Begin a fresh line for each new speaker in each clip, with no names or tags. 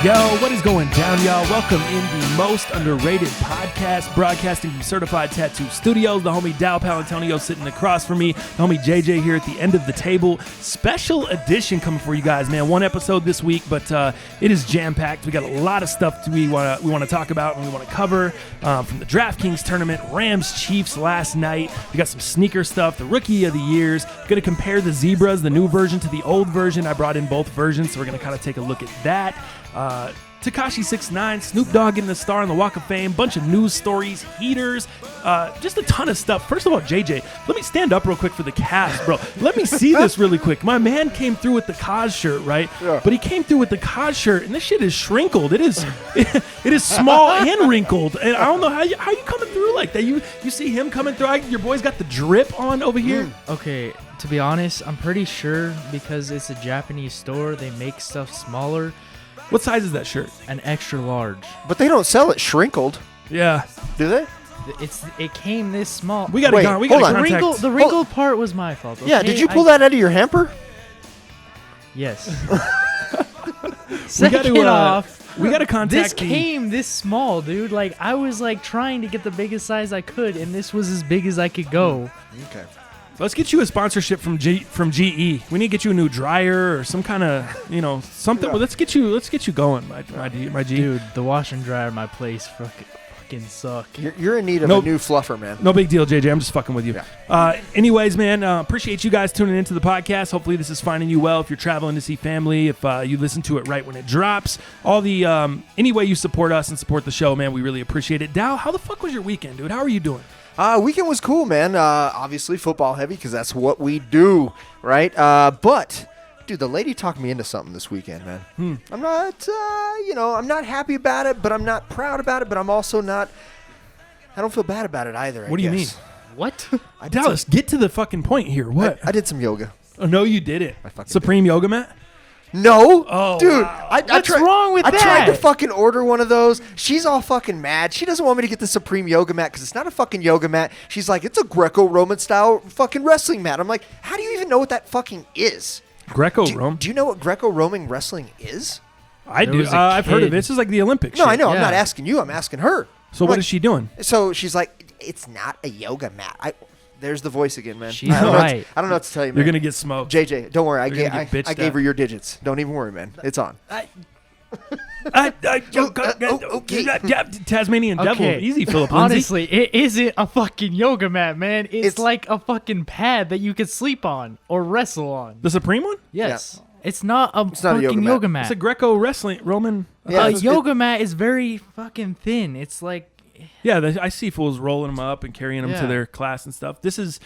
Yo, what is going down, y'all? Welcome in the most underrated podcast, broadcasting from Certified Tattoo Studios. The homie Dow Palantonio sitting across from me. The homie JJ here at the end of the table. Special edition coming for you guys, man. One episode this week, but it is jam-packed. We got a lot of stuff we want to talk about and we want to cover from the DraftKings tournament, Rams Chiefs last night. We got some sneaker stuff, the Rookie of the Years. Going to compare the Zebras, the new version to the old version. I brought in both versions, so we're going to kind of take a look at that. Tekashi 6ix9ine, Snoop Dogg getting the star on the Walk of Fame, bunch of news stories, heaters, just a ton of stuff. First of all, JJ, let me stand up real quick for the cast, bro. Let me see this really quick. My man came through with the Cos shirt, right? Yeah. But he came through with the Cos shirt, and this shit is shrinkled. It is small and wrinkled, and I don't know how you coming through like that. You see him coming through. Your boy's got the drip on over here.
Okay, to be honest, I'm pretty sure because it's a Japanese store, they make stuff smaller.
What size is that shirt?
An extra large.
But they don't sell it shrinkled.
Yeah.
Do they?
It came this small.
We got to contact.
The wrinkled part was my fault. Okay?
Yeah, did you pull that out of your hamper?
Yes.
We got to contact.
This came this small, dude. Like I was like trying to get the biggest size I could, and this was as big as I could go.
Okay.
Let's get you a sponsorship from GE. We need to get you a new dryer or some kind of, something. Yeah. Well, let's get you going, my G.
Dude, the wash and dryer at my place fucking suck.
You're in need of a new fluffer, man.
No big deal, JJ. I'm just fucking with you. Yeah. Anyways, man, appreciate you guys tuning into the podcast. Hopefully this is finding you well if you're traveling to see family, if you listen to it right when it drops. All the any way you support us and support the show, man, we really appreciate it. Dow, how the fuck was your weekend, dude? How are you doing?
Weekend was cool, man. Obviously football heavy because that's what we do, right? But, dude, the lady talked me into something this weekend, man. I'm not, I'm not happy about it, but I'm not proud about it, but I'm also not, I don't feel bad about it either,
What do you mean?
What?
Dallas, get to the fucking point here. What?
I did some yoga.
Oh, no, you didn't.
Supreme
yoga mat?
No, dude.
Wow.
What's wrong with that?
I tried to fucking order one of those. She's all fucking mad. She doesn't want me to get the Supreme yoga mat because it's not a fucking yoga mat. She's like, it's a Greco-Roman style fucking wrestling mat. I'm like, how do you even know what that fucking is?
Greco-Roman?
Do you know what Greco-Roman wrestling is?
I do. I've heard of it. This is like the Olympics.
No, I know. Yeah. I'm not asking you. I'm asking her.
So what is she doing?
So she's like, it's not a yoga mat. There's the voice again, man.
She's right.
I don't know what to tell you, man.
You're going to get smoked.
JJ, don't worry. I gave her your digits. Don't even worry, man. It's on.
Tasmanian devil. Easy, Philip Lindsay.
Honestly, it isn't a fucking yoga mat, man. It's like a fucking pad that you could sleep on or wrestle on.
The Supreme one?
Yes. Yeah. It's not a yoga mat.
It's a Greco-Roman.
Yeah, a yoga mat is very fucking thin. It's like...
Yeah, I see fools rolling them up and carrying them to their class and stuff. This is,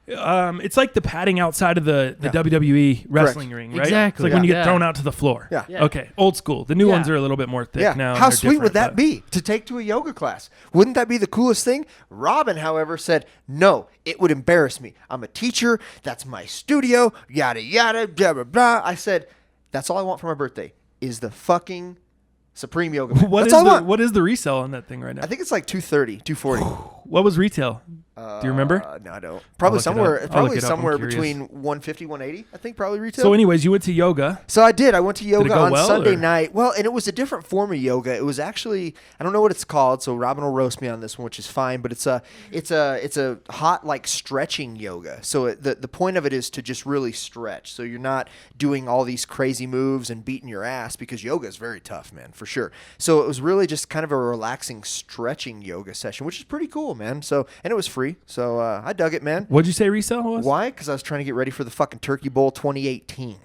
it's like the padding outside of the WWE wrestling ring, right?
Exactly.
It's like when you get thrown out to the floor.
Yeah.
Okay, old school. The new ones are a little bit more thick now.
How sweet would that be to take to a yoga class? Wouldn't that be the coolest thing? Robin, however, said, no, it would embarrass me. I'm a teacher. That's my studio. Yada, yada, blah, blah, blah. I said, that's all I want for my birthday is the fucking Supreme yoga mat.
What is the resale on that thing right now?
I think it's like $230, $240.
What was retail? Do you remember?
No, I don't. Probably somewhere between $150, $180. I think probably retail.
So anyways, you went to yoga.
So I did. I went to yoga on Sunday
or?
night. Well, and it was a different form of yoga. It was actually, I don't know what it's called, so Robin will roast me on this one, which is fine, but it's a hot like stretching yoga. So the point of it is to just really stretch. So you're not doing all these crazy moves and beating your ass because yoga is very tough, man, for sure. So it was really just kind of a relaxing stretching yoga session, which is pretty cool, man. So, and it was free. So I dug it, man.
What'd you say resale was?
Why? Because I was trying to get ready for the fucking Turkey Bowl 2018.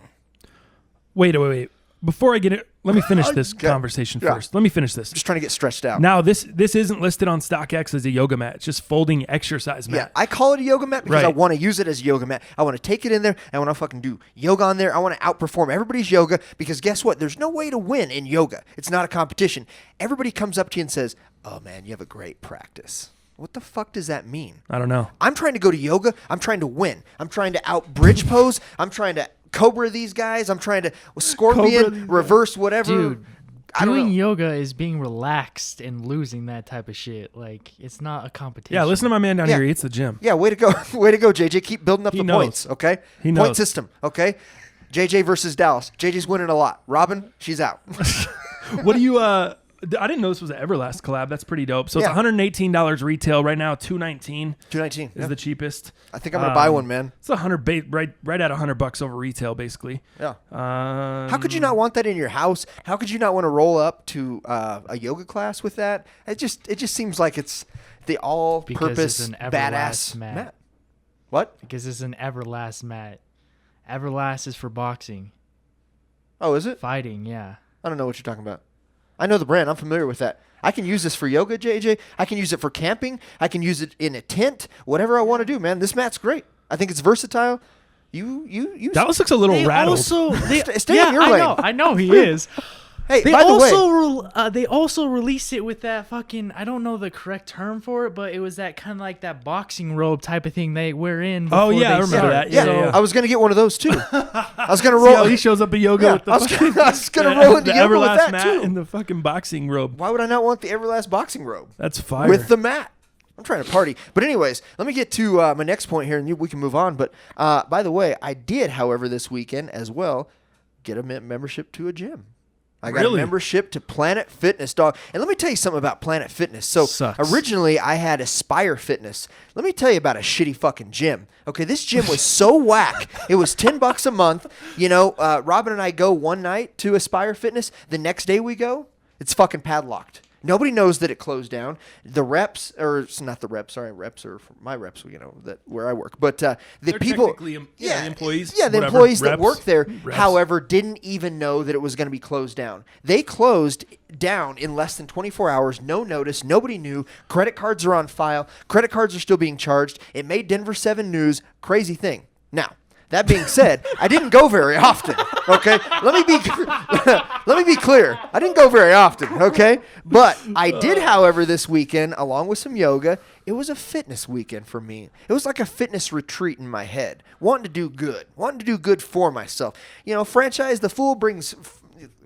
Wait. Before I get it, let me finish this conversation first. Let me finish this.
Just trying to get stretched out.
Now, this isn't listed on StockX as a yoga mat. It's just folding exercise mat.
Yeah, I call it a yoga mat because I want to use it as a yoga mat. I want to take it in there, and when I fucking do yoga on there, I want to outperform everybody's yoga because guess what? There's no way to win in yoga. It's not a competition. Everybody comes up to you and says, oh, man, you have a great practice. What the fuck does that mean?
I don't know.
I'm trying to go to yoga. I'm trying to win. I'm trying to out bridge pose. I'm trying to cobra these guys. I'm trying to scorpion, reverse whatever.
Dude, doing yoga is being relaxed and losing that type of shit. Like, it's not a competition.
Yeah, listen to my man down here. He hits the gym.
Yeah, way to go. Way to go, JJ. Keep building up the points, okay?
He knows.
Point system, okay? JJ versus Dallas. JJ's winning a lot. Robin, she's out.
What do you? I didn't know this was an Everlast collab. That's pretty dope. So it's $118 retail right now. $219.
$219
is the cheapest.
I think I'm gonna buy one, man.
It's right at $100 over retail, basically.
Yeah. How could you not want that in your house? How could you not want to roll up to a yoga class with that? It just seems like it's the all-purpose badass mat. What?
Because it's an Everlast mat. Everlast is for boxing.
Oh, is it?
Fighting, yeah.
I don't know what you're talking about. I know the brand. I'm familiar with that. I can use this for yoga, JJ. I can use it for camping. I can use it in a tent. Whatever I want to do, man. This mat's great. I think it's versatile. You.
Dallas looks a little rattled.
Stay in your lane.
I know he is.
Hey, by the way,
they also released it with that fucking, I don't know the correct term for it, but it was that kind of like that boxing robe type of thing they wear in.
Oh yeah, I remember that. Yeah.
I was gonna get one of those too. I was gonna roll.
He shows up at yoga with the
I was gonna roll into yoga with that
mat
too.
and the fucking boxing robe.
Why would I not want the Everlast boxing robe?
That's fire.
With the mat. I'm trying to party. But anyways, let me get to my next point here, and we can move on. But by the way, I did, however, this weekend as well, get a membership to a gym. I got a membership to Planet Fitness, dog. And let me tell you something about Planet Fitness. So originally I had Aspire Fitness. Let me tell you about a shitty fucking gym. Okay, this gym was so whack. It was $10 a month. You know, Robin and I go one night to Aspire Fitness. The next day we go, it's fucking padlocked. Nobody knows that it closed down. The reps, or it's not the reps, sorry, reps are my reps, you know, that where I work. But the people,
the employees,
the employees that work there, however, didn't even know that it was going to be closed down. They closed down in less than 24 hours, no notice, nobody knew. Credit cards are on file. Credit cards are still being charged. It made Denver 7 news. Crazy thing. Now, that being said, I didn't go very often, okay? Let me be clear. I didn't go very often, okay? But I did, however, this weekend, along with some yoga, it was a fitness weekend for me. It was like a fitness retreat in my head, wanting to do good for myself. You know, Franchise the Fool brings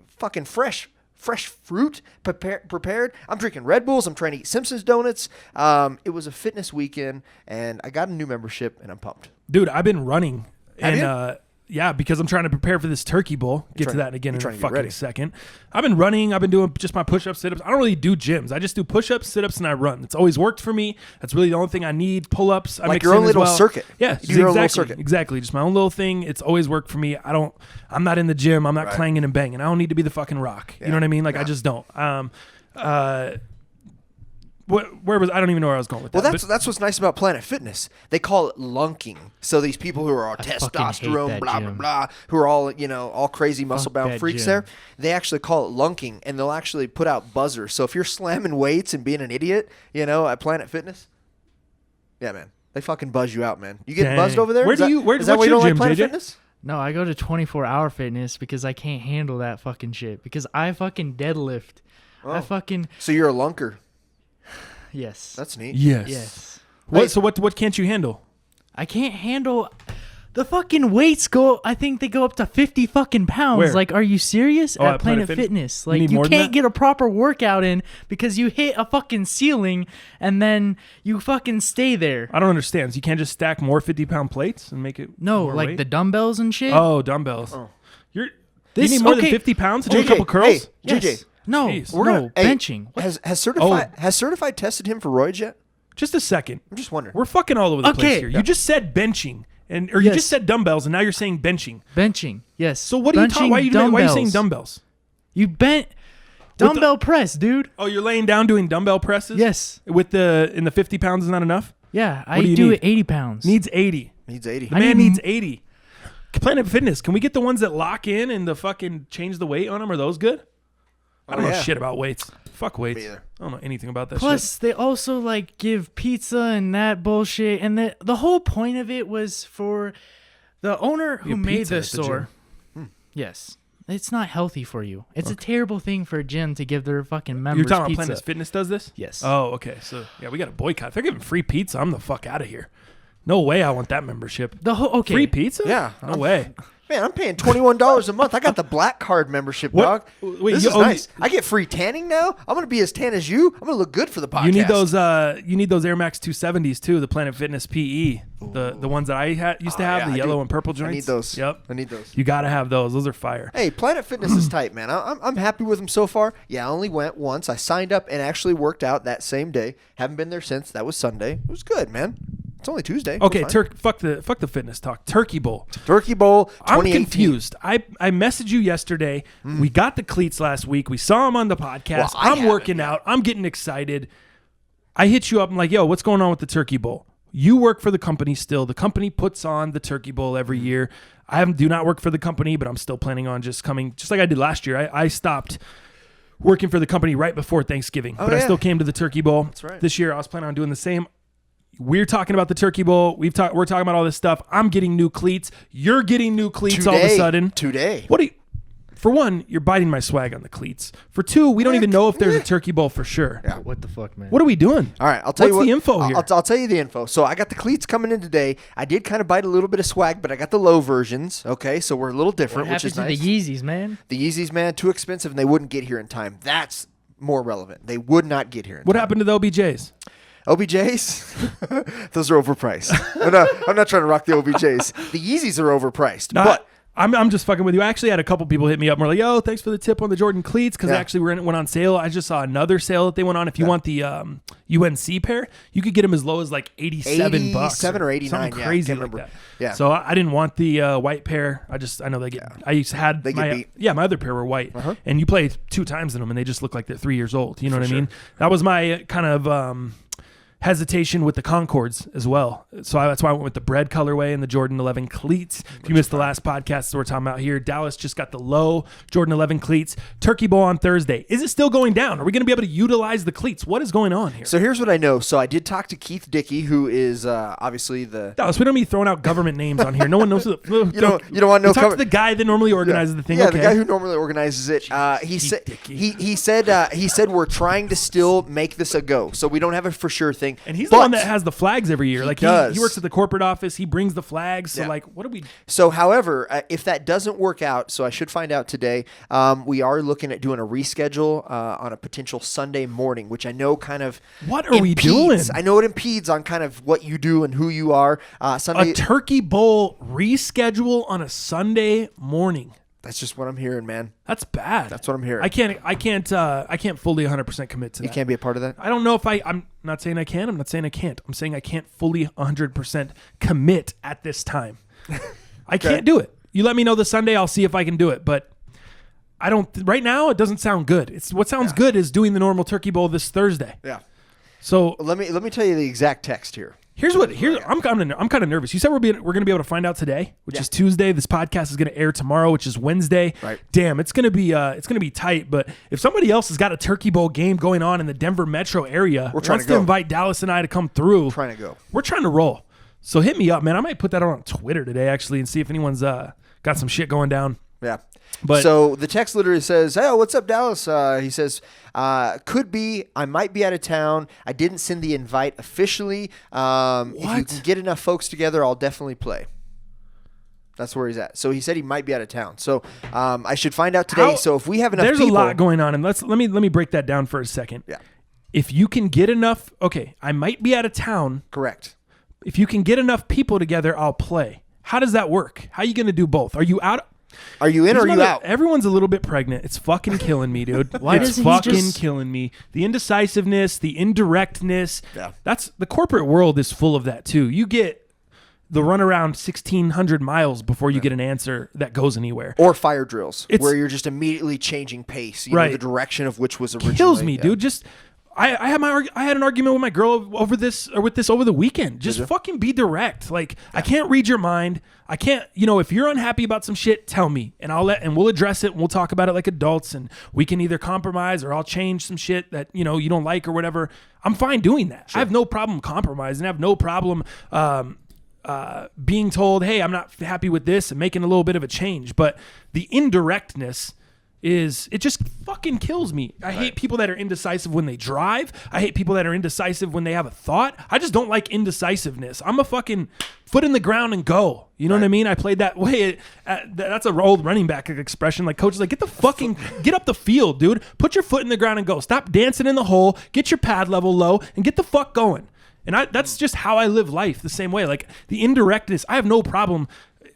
fucking fresh fruit prepared. I'm drinking Red Bulls. I'm trying to eat Simpsons donuts. It was a fitness weekend, and I got a new membership, and I'm pumped.
Dude, I've been running. Yeah, because I'm trying to prepare for this turkey bowl. Get to that again in a fucking second. I've been running. I've been doing just my push-ups, sit-ups. I don't really do gyms. I just do push-ups, sit-ups, and I run. It's always worked for me. That's really the only thing I need. Pull-ups. I
like your own little circuit.
Yeah, exactly. Just my own little thing. It's always worked for me. I'm not in the gym. I'm not clanging and banging. I don't need to be the fucking Rock. You know what I mean? Like I just don't. Where was I don't even know where I was going with that.
Well, that's what's nice about Planet Fitness. They call it lunking. So these people who are testosterone, blah blah blah, who are all crazy muscle bound freaks there, they actually call it lunking, and they'll actually put out buzzers. So if you're slamming weights and being an idiot, at Planet Fitness, yeah, man, they fucking buzz you out, man. You getting buzzed over there?
Where's
why
your
you don't
gym,
like Planet
JJ?
Fitness?
No, I go to 24-hour fitness because I can't handle that fucking shit. Because I fucking deadlift.
Oh. So you're a lunker.
Yes.
That's neat.
Yes.
What can't you handle?
I can't handle the fucking weights I think they go up to 50 fucking pounds.
Where?
Like, are you serious?
At
Planet Fitness.
You
Like, you can't get a proper workout in because you hit a fucking ceiling and then you fucking stay there.
I don't understand. So you can't just stack more 50-pound plates and make it more
like
weight?
the dumbbells and shit?
Oh, dumbbells.
Oh.
You need more than 50 pounds to do a couple curls?
Hey, JJ.
Yes. No,
Jeez.
benching.
Has Certified tested him for R.O.Y yet?
Just a second.
I'm just wondering.
We're fucking all over the place here.
Yeah.
You just said benching, you just said dumbbells, and now you're saying benching.
Benching, yes.
So what are you talking? Why are you saying dumbbells?
You bent dumbbell press, dude.
Oh, you're laying down doing dumbbell presses?
Yes.
In the 50 pounds is not enough?
Yeah, I do it 80 pounds.
Needs 80.
Needs 80.
The man needs 80. Planet Fitness, can we get the ones that lock in and the fucking change the weight on them? Are those good? I don't know shit about weights. Fuck weights.
Me either.
I don't know anything about that
Plus,
shit.
they also like give pizza and that bullshit. And the whole point of it was for the owner who made the store. Yes. It's not healthy for you. It's a terrible thing for a gym to give their fucking members
You're talking
pizza.
about Planet Fitness does this?
Yes.
Oh, okay. So, yeah, we got to boycott. If they're giving free pizza, I'm the fuck out of here. No way I want that membership.
Free
pizza?
Yeah.
No way.
Man, I'm paying $21 a month. I got the black card membership, dog.
Wait,
this is nice. I get free tanning now. I'm going to be as tan as you. I'm going to look good for the podcast.
You need those Air Max 270s too, the Planet Fitness PE. The ones that I used to have, the yellow and purple joints.
I need those.
Yep.
I need those.
You got to have those. Those are fire.
Hey, Planet Fitness is tight, man. I'm happy with them so far. Yeah, I only went once. I signed up and actually worked out that same day. Haven't been there since. That was Sunday. It was good, man. It's only Tuesday.
Okay, fuck the fitness talk. Turkey Bowl.
Turkey Bowl 2018.
I'm confused. I messaged you yesterday. We got the cleats last week. We saw them on the podcast.
Well,
I'm working out. I'm getting excited. I hit you up. I'm like, yo, what's going on with the Turkey Bowl? You work for the company still. The company puts on the Turkey Bowl every year. I do not work for the company, but I'm still planning on just coming, just like I did last year. I stopped working for the company right before Thanksgiving, but I still came to the Turkey Bowl.
That's right.
This year I was planning on doing the same. We're talking about the Turkey Bowl. We're talking about all this stuff. I'm getting new cleats. You're getting new cleats all of a sudden.
Today.
For one, you're biting my swag on the cleats. For two, we don't even know if there's a Turkey Bowl for sure.
Yeah.
What the fuck, man?
What are we doing?
All right, I'll tell you what.
What's the info here?
I'll tell you the info. So I got the cleats coming in today. I did kind of bite a little bit of swag, but I got the low versions. Okay, so we're a little different,
What
which is
happened to
nice.
the Yeezys, man?
The Yeezys, man, too expensive, and they wouldn't get here in time. That's more relevant. They would not get here in time.
What happened to the OBJs?
OBJs? Those are overpriced. I'm not trying to rock the OBJs. The Yeezys are overpriced.
No,
but
I'm just fucking with you. I actually had a couple people hit me up and were like, yo, thanks for the tip on the Jordan cleats because
Yeah.
actually went on sale. I just saw another sale that they went on. If you want the UNC pair, you could get them as low as like $87
87 or 89,
something
yeah,
crazy
can't
like
remember.
that.
Yeah.
So I didn't want the white pair. I know they get. I used to had
They get beat.
my other pair were white, and you play 2 times in them, and they just look like they're 3 years old. You know what I mean? That was my kind of hesitation with the Concords as well. So that's why I went with the bread colorway and the Jordan 11 cleats. If you missed the last podcast that we're talking about here, Dallas just got the low Jordan 11 cleats. Turkey Bowl on Thursday. Is it still going down? Are we going to be able to utilize the cleats? What is going on here?
So here's what I know. So I did talk to Keith Dickey, who is obviously the...
Dallas, we don't be throwing out government names on here. No one knows.
You don't want to know...
Talk to the guy that normally organizes the thing.
Yeah,
okay.
the guy who normally organizes it. He said we're trying to still make this a go. So we don't have a for sure thing.
And he's the one that has the flags every year. Like he works at the corporate office. He brings the flags. So like, what do we?
So, however, if that doesn't work out, so I should find out today. We are looking at doing a reschedule on a potential Sunday morning, which I know kind of.
What are we doing?
I know it impedes on kind of what you do and who you are. Sunday.
A Turkey Bowl reschedule on a Sunday morning.
That's just what I'm hearing, man.
That's bad.
That's what I'm hearing.
I can't fully 100% commit to that.
You can't be a part of that?
I don't know if I'm not saying I can. I'm not saying I can't. I'm saying I can't fully 100% commit at this time. I can't do it. You let me know the Sunday. I'll see if I can do it. But I don't. Right now, it doesn't sound good. It's what sounds good is doing the normal Turkey Bowl this Thursday.
Yeah.
So
let me tell you the exact text here.
I'm kind of nervous. You said we're going to be able to find out today, which is Tuesday. This podcast is going to air tomorrow, which is Wednesday.
Right.
Damn, it's going to be tight. But if somebody else has got a Turkey Bowl game going on in the Denver metro area, wants to invite Dallas and I to come through. We're trying to roll. So hit me up, man. I might put that on Twitter today actually and see if anyone's got some shit going down.
Yeah.
But
so the text literally says, "Hey, what's up, Dallas?" He says, "Could be. I might be out of town. I didn't send the invite officially. If you can get enough folks together, I'll definitely play." That's where he's at. So he said he might be out of town. So I should find out today. So if we have enough,
there's a lot going on, and let me break that down for a second.
Yeah.
If you can get enough, okay, I might be out of town.
Correct.
If you can get enough people together, I'll play. How does that work? How are you going to do both? Are you out?
Are you in or are you out?
Everyone's a little bit pregnant. It's fucking killing me, dude. It's fucking killing me. The indecisiveness, the indirectness.
Yeah.
That's the corporate world is full of that too. You get the run around 1,600 miles before you get an answer that goes anywhere.
Or fire drills, where you're just immediately changing pace. You know, the direction of which was originally.
Kills me, dude. Just. I had an argument with my girl over this over the weekend. Just fucking be direct. Like I can't read your mind. I can't, if you're unhappy about some shit, tell me and we'll address it and we'll talk about it like adults and we can either compromise or I'll change some shit that, you don't like or whatever. I'm fine doing that. Sure. I have no problem compromising. I have no problem being told, "Hey, I'm not happy with this," and making a little bit of a change. But the indirectness is it just fucking kills me. I hate people that are indecisive when they drive. I hate people that are indecisive when they have a thought. I just don't like indecisiveness. I'm a fucking foot in the ground and go. You know what I mean? I played that way. That's an old running back expression. Like coach is like, get up the field, dude. Put your foot in the ground and go. Stop dancing in the hole. Get your pad level low and get the fuck going. And that's just how I live life the same way. Like the indirectness, I have no problem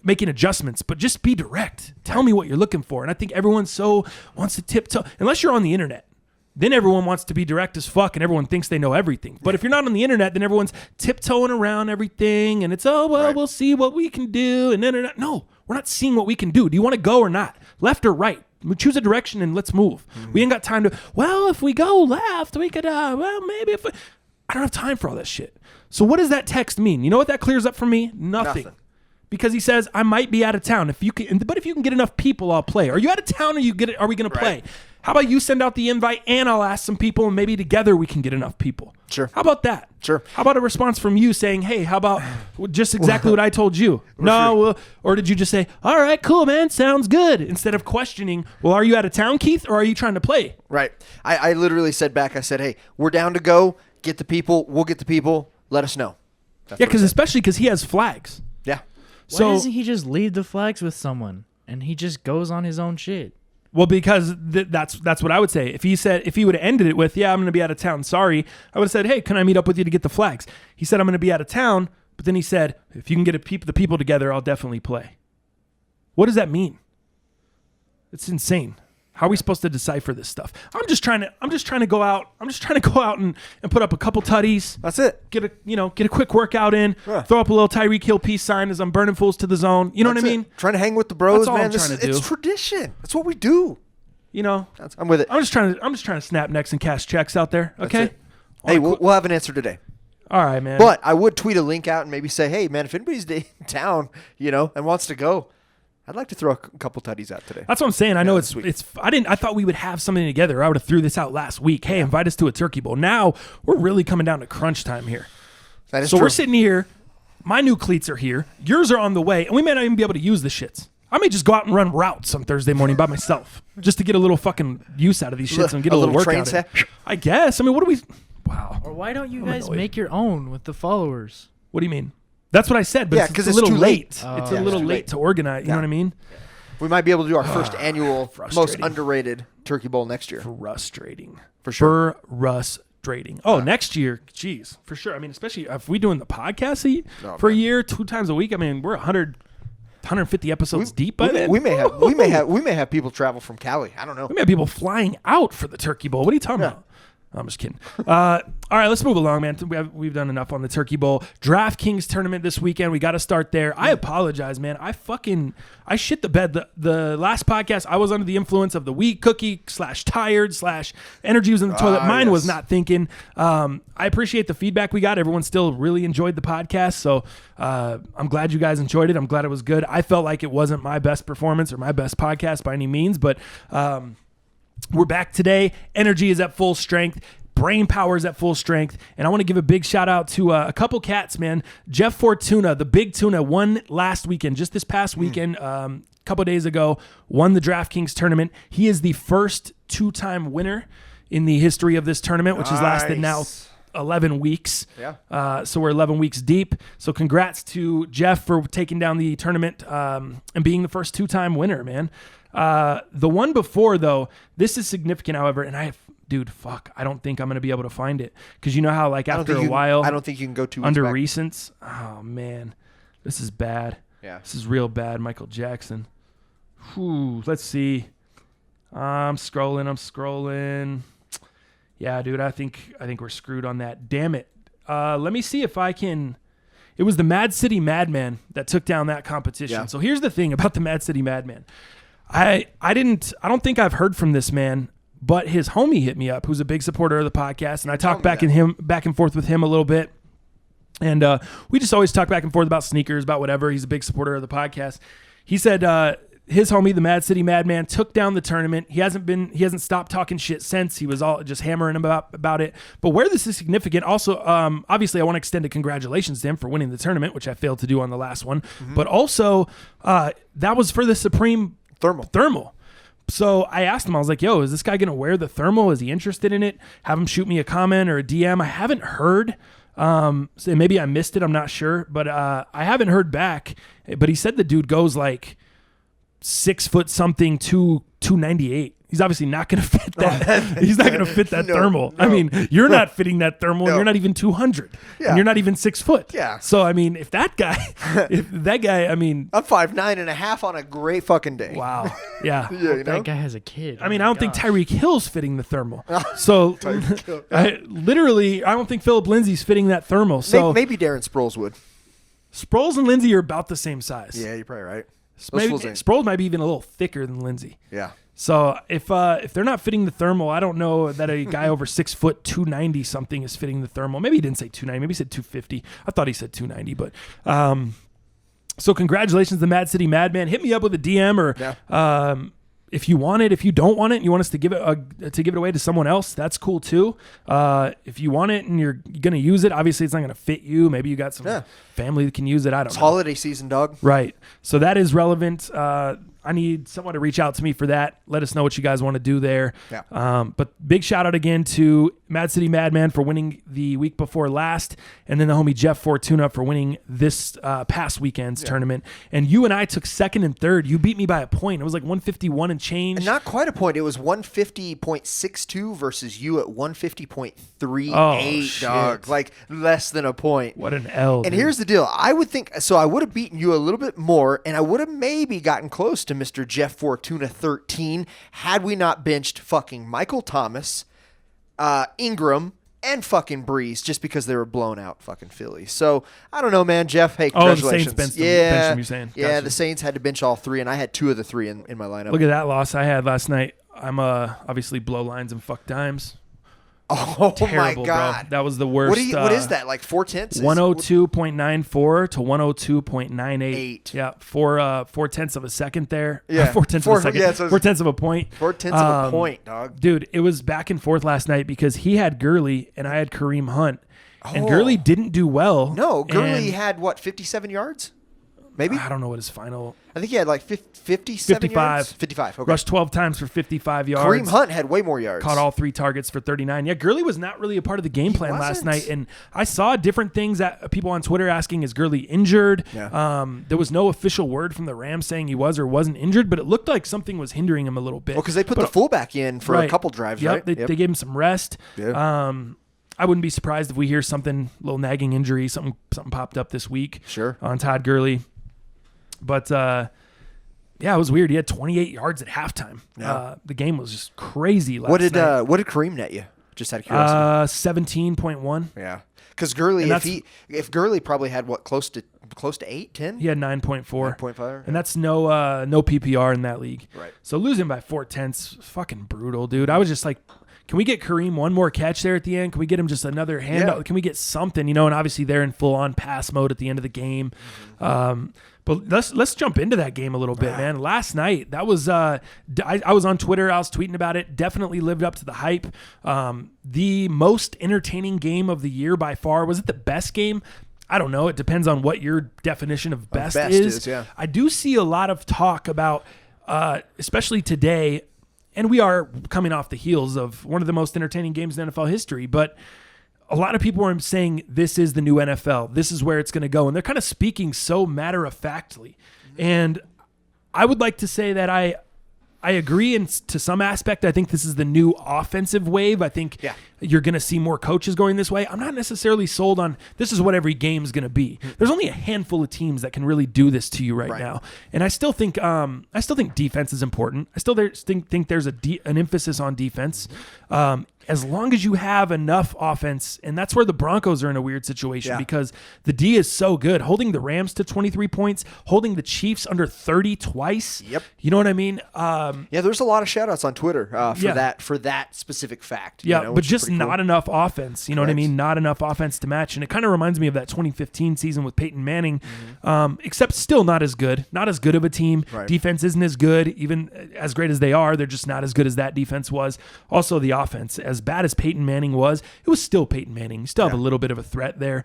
making adjustments, but just be direct. Tell me what you're looking for. And I think everyone so wants to tiptoe, unless you're on the internet. Then everyone wants to be direct as fuck and everyone thinks they know everything. But if you're not on the internet, then everyone's tiptoeing around everything and it's, we'll see what we can do. And then, no, we're not seeing what we can do. Do you want to go or not? Left or right? We choose a direction and let's move. We ain't got time to, if we go left, we could, maybe if I don't have time for all that shit. So what does that text mean? You know what that clears up for me? Nothing. Because he says, I might be out of town. But if you can get enough people, I'll play. Are you out of town or are we going to play? How about you send out the invite and I'll ask some people and maybe together we can get enough people.
Sure.
How about that?
Sure.
How about a response from you saying, hey, how about just exactly what I told you? No, or did you just say, all right, cool, man, sounds good, instead of questioning, well, are you out of town, Keith, or are you trying to play?
Right. I literally said back, I said, hey, we're down to go. Get the people. We'll get the people. Let us know.
Especially because he has flags.
Yeah.
Why doesn't he just leave the flags with someone and he just goes on his own shit?
Well, because that's what I would say. If he would have ended it with, I'm going to be out of town, sorry, I would have said, hey, can I meet up with you to get the flags? He said, I'm going to be out of town, but then he said, if you can get the people together, I'll definitely play. What does that mean? It's insane. How are we supposed to decipher this stuff? I'm just trying to go out and put up a couple tutties.
That's it.
Get a quick workout in. Yeah. Throw up a little Tyreek Hill peace sign as I'm burning fools to the zone. You know what I mean?
Trying to hang with the bros,
That's all
man.
I'm trying to do.
It's tradition. That's what we do.
You know,
I'm with it.
I'm just trying to snap necks and cash checks out there. Okay.
Hey, we'll have an answer today.
All right, man.
But I would tweet a link out and maybe say, hey, man, if anybody's in town, and wants to go, I'd like to throw a couple tutties out today.
That's what I'm saying. I know it's. I thought we would have something together. I would have threw this out last week. Hey, invite us to a turkey bowl. Now we're really coming down to crunch time here.
That is
so
true.
We're sitting here. My new cleats are here. Yours are on the way, and we may not even be able to use the shits. I may just go out and run routes on Thursday morning by myself, just to get a little fucking use out of these shits and get a little workout in. I guess. I mean, what do we? Wow.
Or why don't you guys make your own with the followers?
What do you mean? That's what I said, but it's a little
too late.
It's a little late to organize. You know what I mean?
We might be able to do our first annual most underrated turkey bowl next year.
Frustrating.
For sure.
Frustrating. Oh, next year, geez, for sure. I mean, especially if we doing the podcast for a year, 2 times a week. I mean, we're 150 episodes deep by then.
We may have people travel from Cali. I don't know.
We may have people flying out for the turkey bowl. What are you talking about? I'm just kidding. All right, let's move along, man. We've done enough on the Turkey Bowl. DraftKings tournament this weekend. We got to start there. I apologize, man. I shit the bed. The last podcast, I was under the influence of the wheat cookie / tired / energy was in the toilet. Mine was not thinking. I appreciate the feedback we got. Everyone still really enjoyed the podcast, so I'm glad you guys enjoyed it. I'm glad it was good. I felt like it wasn't my best performance or my best podcast by any means, but we're back today. Energy is at full strength. Brain power is at full strength. And I want to give a big shout out to a couple cats, man. Jeff Fortuna, the big tuna, won last weekend, just this past weekend, a couple of days ago, won the DraftKings tournament. He is the first 2-time winner in the history of this tournament, which has lasted now 11 weeks. Yeah. So we're 11 weeks deep. So congrats to Jeff for taking down the tournament and being the first 2-time winner, man. The one before, though, this is significant, however, and I don't think I'm going to be able to find it. Because you know how, like, after a while,
I don't think you can go 2 weeks
under
back.
recents. Oh, man. This is bad.
Yeah. This
is real bad, Michael Jackson. Whew, let's see. I'm scrolling. Yeah, dude, I think we're screwed on that. Damn it. Let me see if I can. It was the Mad City Madman that took down that competition. Yeah. So here's the thing about the Mad City Madman. I don't think I've heard from this man, but his homie hit me up, who's a big supporter of the podcast, and I talked back and forth with him a little bit. And we just always talk back and forth about sneakers, about whatever. He's a big supporter of the podcast. He said his homie, the Mad City Madman, took down the tournament. He hasn't stopped talking shit since. He was all just hammering him about it. But where this is significant, also, obviously, I want to extend a congratulations to him for winning the tournament, which I failed to do on the last one. Mm-hmm. But also, that was for the Supreme Thermal. So I asked him, I was like, yo, is this guy going to wear the thermal? Is he interested in it? Have him shoot me a comment or a DM. I haven't heard. So maybe I missed it. I'm not sure. But I haven't heard back. But he said the dude goes like 6 foot something to 298. He's obviously not going to fit that. He's not going to fit that thermal. No. I mean, you're not fitting that thermal. And you're not even 200. Yeah. And you're not even 6 foot.
Yeah.
So, I mean, if that guy, I mean.
I'm 5'9.5" on a great fucking day.
Wow. Yeah.
That guy has a kid.
I mean, I don't think Tyreek Hill's fitting the thermal. So, I don't think Philip Lindsay's fitting that thermal. So
maybe Darren Sproles would.
Sproles and Lindsay are about the same size.
Yeah, you're probably right.
Sproles might be even a little thicker than Lindsay.
Yeah.
So if they're not fitting the thermal, I don't know that a guy over 6 foot 290 something is fitting the thermal. Maybe he didn't say 290. Maybe he said 250. I thought he said 290. But so congratulations, the Mad City Madman. Hit me up with a DM or if you want it. If you don't want it, and you want us to give it away to someone else, that's cool too. If you want it and you're gonna use it, obviously it's not gonna fit you. Maybe you got some family that can use it. I don't know.
It's holiday season, dog.
Right. So that is relevant. I need someone to reach out to me for that. Let us know what you guys want to do there.
Yeah.
But big shout out again to Mad City Madman for winning the week before last, and then the homie Jeff Fortuna for winning this past weekend's tournament. And you and I took second and third. You beat me by a point. It was like 151 and change.
And not quite a point. It was 150.62 versus you at 150.38, dog. Like less than a point.
What an L.
And here's the deal. I would think, so I would have beaten you a little bit more, and I would have maybe gotten close to Mr. Jeff Fortuna 13 had we not benched fucking Michael Thomas, Ingram, and fucking Breeze just because they were blown out fucking Phillies. So I don't know, man. Jeff, hey, congratulations.
The Saints benched them, you're saying.
Yeah,
Gotcha.
The Saints had to bench all three, and I had 2 of the 3 in my lineup.
Look at that loss I had last night. I'm obviously blow lines and fuck dimes.
Oh,
terrible,
my God.
Bro. That was the worst.
What is that, like 4/10?
102.94 to 102.98. Yeah, 4/10 of a second there.
Yeah.
4/10 of a second.
Yeah,
4/10 of a point.
4/10 of a point, dog.
Dude, it was back and forth last night because he had Gurley and I had Kareem Hunt. And Gurley didn't do well.
No, Gurley had, 57 yards? Maybe?
I don't know what his final.
I think he had like 57
55.
yards. 55, okay.
Rushed 12 times for 55 yards.
Kareem Hunt had way more yards.
Caught all 3 targets for 39. Yeah, Gurley was not really a part of the game plan last night. And I saw different things that people on Twitter asking, is Gurley injured?
Yeah.
There was no official word from the Rams saying he was or wasn't injured, but it looked like something was hindering him a little bit.
Well, because they put the fullback in for a couple drives, right?
They gave him some rest.
Yeah.
I wouldn't be surprised if we hear something, a little nagging injury, something popped up this week.
Sure.
On Todd Gurley. But, yeah, it was weird. He had 28 yards at halftime.
Yeah.
The game was just crazy last
night. What did Kareem net you? Just out of curiosity.
17.1.
Yeah. Because Gurley, if Gurley probably had, close to 8, 10?
He had 9.4.
9.5.
And that's no PPR in that league.
Right.
So losing by 4/10, fucking brutal, dude. I was just like, can we get Kareem one more catch there at the end? Can we get him just another handout? Yeah. Can we get something? And obviously they're in full-on pass mode at the end of the game. Mm-hmm. But let's jump into that game a little bit, man. Last night, that was I was on Twitter. I was tweeting about it. Definitely lived up to the hype. The most entertaining game of the year by far. Was it the best game? I don't know. It depends on what your definition of best is.
Yeah.
I do see a lot of talk about, especially today, and we are coming off the heels of one of the most entertaining games in NFL history, but a lot of people are saying this is the new NFL. This is where it's going to go. And they're kind of speaking so matter-of-factly. And I would like to say that I agree to some aspect. I think this is the new offensive wave. I think you're going to see more coaches going this way. I'm not necessarily sold on this is what every game is going to be. There's only a handful of teams that can really do this to you right now. And I still think defense is important. I still think there's an emphasis on defense. As long as you have enough offense, and that's where the Broncos are in a weird situation because the D is so good. Holding the Rams to 23 points, holding the Chiefs under 30 twice.
Yep.
You know what I mean?
There's a lot of shout-outs on Twitter for that specific fact.
Yeah, but just not enough offense. You know what I mean? Not enough offense to match. And it kind of reminds me of that 2015 season with Peyton Manning, except still not as good. Not as good of a team.
Right.
Defense isn't as good. Even as great as they are, they're just not as good as that defense was. Also, the offense, as bad as Peyton Manning was, it was still Peyton Manning. You still have a little bit of a threat there.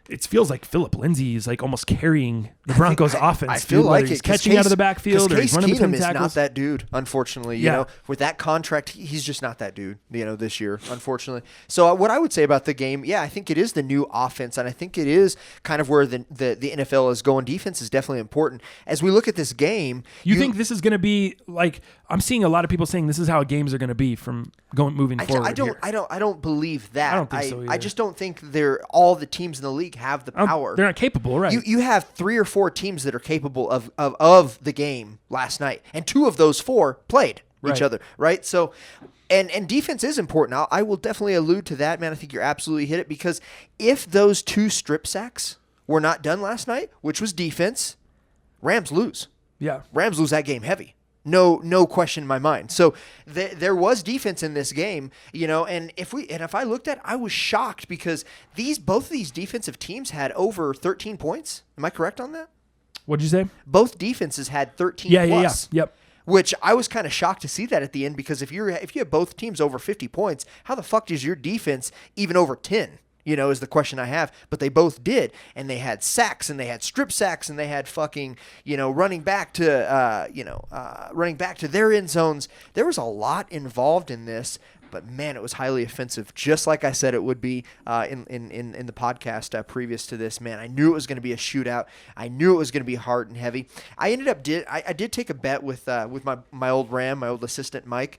it feels like Phillip Lindsay is like almost carrying the Broncos offense.
I feel like
he's
it,
catching out of the backfield or he's
Case
running between
Keenum is
tackles.
not that dude, unfortunately. You know, with that contract, he's just not that dude. You know, this year, unfortunately. So what I would say about the game, I think it is the new offense, and I think it is kind of where the NFL is going. Defense is definitely important. As we look at this game,
you think this is going to be like? I'm seeing a lot of people saying this is how games are going to be from moving forward.
I don't believe that.
I don't think so either.
I just don't think all the teams in the league have the power.
They're not capable, right?
You have 3 or 4 teams that are capable of the game last night, and 2 of those 4 played each other, right? So, and defense is important. I will definitely allude to that, man. I think you're absolutely hit it, because if those 2 strip sacks were not done last night, which was defense, Rams lose.
Yeah,
Rams lose that game heavy. No question in my mind. So there was defense in this game, you know. And if I looked at, I was shocked because both of these defensive teams had over 13 points. Am I correct on that?
What'd you say?
Both defenses had 13 plus.
Yeah. Yep.
Which I was kind of shocked to see that at the end, because if you have both teams over 50 points, how the fuck does your defense even over 10? You know, is the question I have. But they both did, and they had sacks, and they had strip sacks, and they had fucking, you know, running back to their end zones. There was a lot involved in this, but man, it was highly offensive, just like I said it would be in the podcast previous to this. Man, I knew it was going to be a shootout. I knew it was going to be hard and heavy. I did take a bet with my old Ram, my old assistant Mike.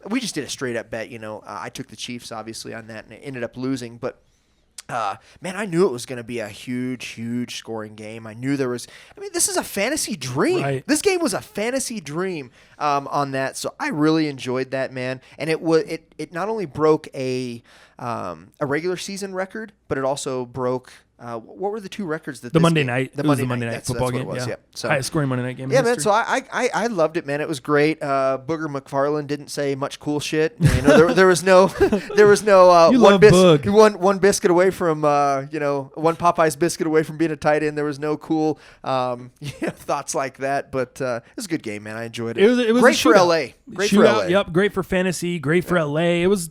We just did a straight up bet. You know, I took the Chiefs obviously on that, and it ended up losing, but. Man, I knew it was going to be a huge scoring game. I knew this is a fantasy dream.
Right.
This game was a fantasy dream on that. So I really enjoyed that, man. And it not only broke a regular season record, but it also broke what were the 2 records that
the
this
Monday
game,
night?
The
It was
Monday
the Monday
night
night football game.
Yeah. So
highest scoring Monday night game.
Yeah,
in
man.
history.
So I loved it, man. It was great. Booger McFarland didn't say much cool shit. You know, there was no
You love Boog.
one biscuit away from one Popeye's biscuit away from being a tight end. There was no cool thoughts like that. But it was a good game, man. I enjoyed it.
It was
great
a
for
shootout.
LA. Great
Shootout,
for LA.
Yep, great for fantasy, great for LA. It was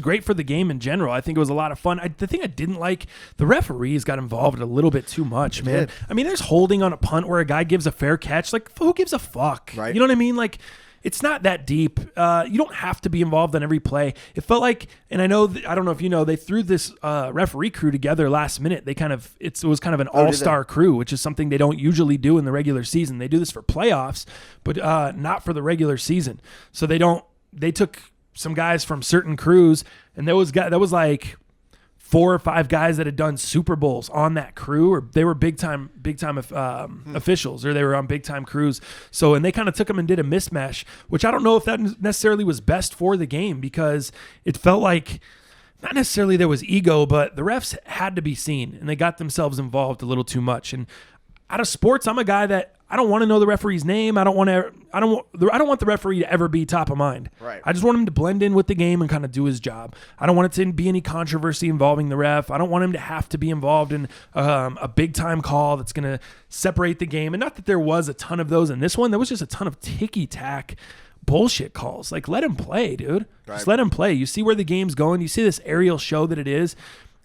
great for the game in general. I think it was a lot of fun. The thing I didn't like, the referees got involved a little bit too much, man. I mean, there's holding on a punt where a guy gives a fair catch. Like, who gives a fuck?
Right.
You know what I mean? Like, it's not that deep. You don't have to be involved on every play. It felt like, and I don't know if you know, they threw this referee crew together last minute. It was kind of an all-star crew, which is something they don't usually do in the regular season. They do this for playoffs, but not for the regular season. So they took some guys from certain crews, and that was like 4 or 5 guys that had done Super Bowls on that crew, or they were big time officials, or they were on big time crews. So, and they kind of took them and did a mismatch, which I don't know if that necessarily was best for the game, because it felt like not necessarily there was ego, but the refs had to be seen, and they got themselves involved a little too much. And out of sports, I'm a guy that I don't want to know the referee's name. I don't want the referee to ever be top of mind.
Right.
I just want him to blend in with the game and kind of do his job. I don't want it to be any controversy involving the ref. I don't want him to have to be involved in a big time call that's going to separate the game. And not that there was a ton of those in this one. There was just a ton of ticky-tack bullshit calls. Like, let him play, dude.
Right.
Just let him play. You see where the game's going. You see this aerial show that it is.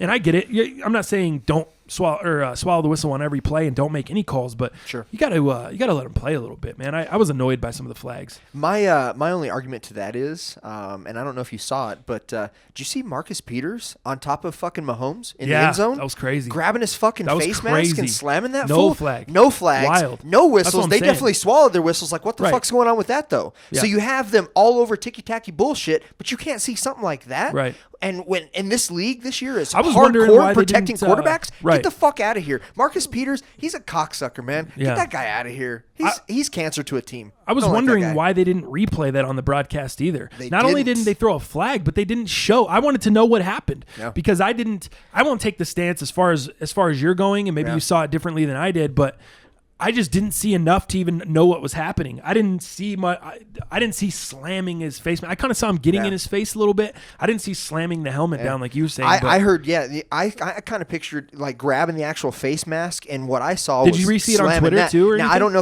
And I get it. I'm not saying don't swallow the whistle on every play and don't make any calls, but
sure,
you got to let them play a little bit, man. I was annoyed by some of the flags.
My only argument to that is, and I don't know if you saw it, but did you see Marcus Peters on top of fucking Mahomes in the end zone?
That was crazy.
Grabbing his fucking face mask and slamming that
No
fool?
flag.
No flags.
Wild.
No whistles.
That's what I'm
They
saying.
definitely swallowed their whistles. Like, what the fuck's going on with that, though?
Yeah.
So you have them all over ticky-tacky bullshit, but you can't see something like that?
Right.
And when in this league this year is
I was wondering
hardcore
why they
protecting
didn't,
quarterbacks,
right.
get the fuck out of here. Marcus Peters, he's a cocksucker, man.
Yeah.
Get that guy out of here. He's cancer to a team.
I was
Don't like that
wondering
guy.
why they didn't replay that on the broadcast either.
They
Not only
didn't.
didn't they throw a flag, but they didn't show. I wanted to know what happened because I won't take the stance as far as you're going, and maybe you saw it differently than I did, but I just didn't see enough to even know what was happening. I didn't see slamming his face. I kind of saw him getting in his face a little bit. I didn't see slamming the helmet down like you were saying.
I heard, I kind of pictured like grabbing the actual face mask, and what I saw was
did you re-see it on
slamming
Twitter
that.
too? Or
now
anything?
I don't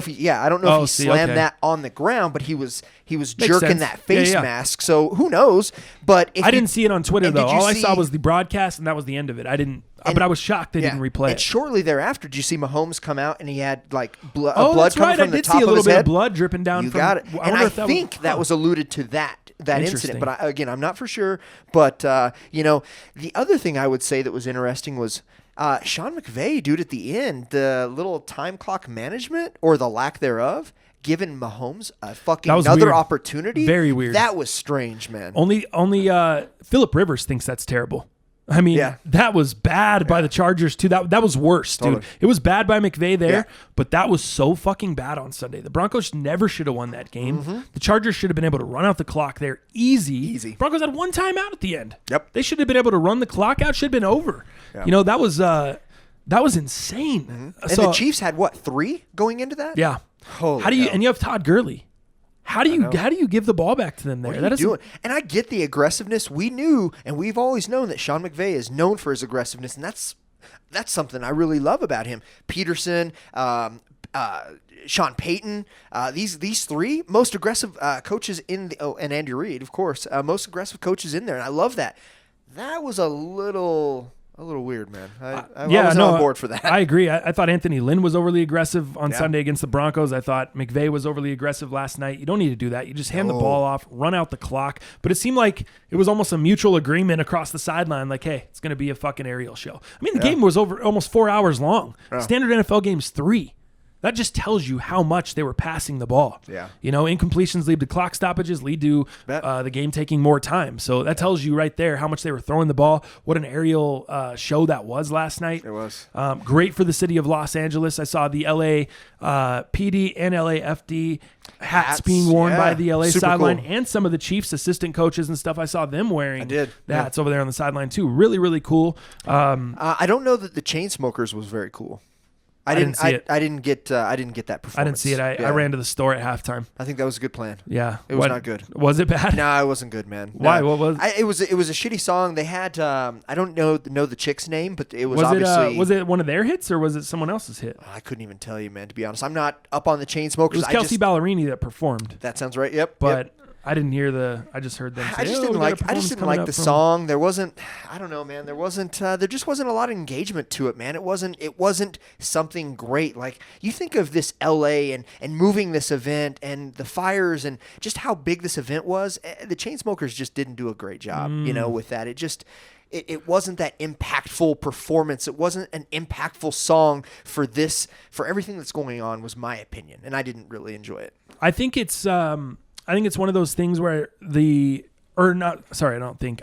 know if he slammed that on the ground, but he was jerking
sense.
that face
Yeah.
mask. So who knows? But
I didn't see it on Twitter
and
though.
did you
All I
see-
saw was the broadcast, and that was the end of it. I didn't but I was shocked they didn't replay
and
it.
shortly thereafter, did you see Mahomes come out and he had like blood
that's
coming
right.
from
I
the
did
top
see a
of
little
his
bit
head?
of blood dripping down.
You
from,
got it. And I think that was alluded to that incident. But again, I'm not for sure. But the other thing I would say that was interesting was Sean McVay, dude, at the end, the little time clock management or the lack thereof, giving Mahomes a fucking another opportunity.
Very weird.
That was strange, man.
Only Phillip Rivers thinks that's terrible. I mean, that was bad by the Chargers too. That was worse, dude. It was bad by McVay there, but that was so fucking bad on Sunday. The Broncos never should have won that game. Mm-hmm. The Chargers should have been able to run out the clock there easy. Broncos had one timeout at the end.
Yep.
They should have been able to run the clock out. Should have been over. Yeah. That was insane.
Mm-hmm. And the Chiefs had what, 3 going into that?
Yeah.
Holy
how do you?
hell.
And you have Todd Gurley. How do you give the ball back to them there?
What are you doing? And I get the aggressiveness. We knew, and we've always known that Sean McVay is known for his aggressiveness, and that's something I really love about him. Peterson, Sean Payton, these 3 most aggressive coaches in the and Andy Reid, of course, most aggressive coaches in there, and I love that. That was a little weird, man. I wasn't on board for that.
I agree. I thought Anthony Lynn was overly aggressive on Sunday against the Broncos. I thought McVay was overly aggressive last night. You don't need to do that. You just hand the ball off, run out the clock. But it seemed like it was almost a mutual agreement across the sideline, like, hey, it's going to be a fucking aerial show. I mean, the game was over almost 4 hours long. Standard NFL game's 3. That just tells you how much they were passing the ball.
Yeah.
Incompletions lead to clock stoppages, lead to the game taking more time. So that tells you right there how much they were throwing the ball. What an aerial show that was last night.
It was.
Great for the city of Los Angeles. I saw the LA PD and LAFD hats being worn by the LA sideline and some of the Chiefs assistant coaches and stuff. I saw them wearing the hats over there on the sideline too. Really, really cool.
I don't know that the Chainsmokers was very cool. I didn't see it. I didn't get that performance.
I didn't see it. I ran to the store at halftime.
I think that was a good plan.
Yeah,
it was not good.
Was it bad?
No, it wasn't good, man.
Why?
No.
What was?
It was a shitty song. They had I don't know the chick's name, but it was
obviously. Was it one of their hits or was it someone else's hit?
I couldn't even tell you, man. To be honest, I'm not up on the Chainsmokers.
It was Kelsey Ballerini that performed.
That sounds right. Yep.
But. I didn't hear I just heard them say,
I just didn't like the song. There wasn't, I don't know, man. There just wasn't a lot of engagement to it, man. It wasn't something great. Like, you think of this LA and moving this event and the fires and just how big this event was. The Chainsmokers just didn't do a great job, with that. It wasn't that impactful performance. It wasn't an impactful song for everything that's going on, was my opinion. And I didn't really enjoy it.
I think it's one of those things where I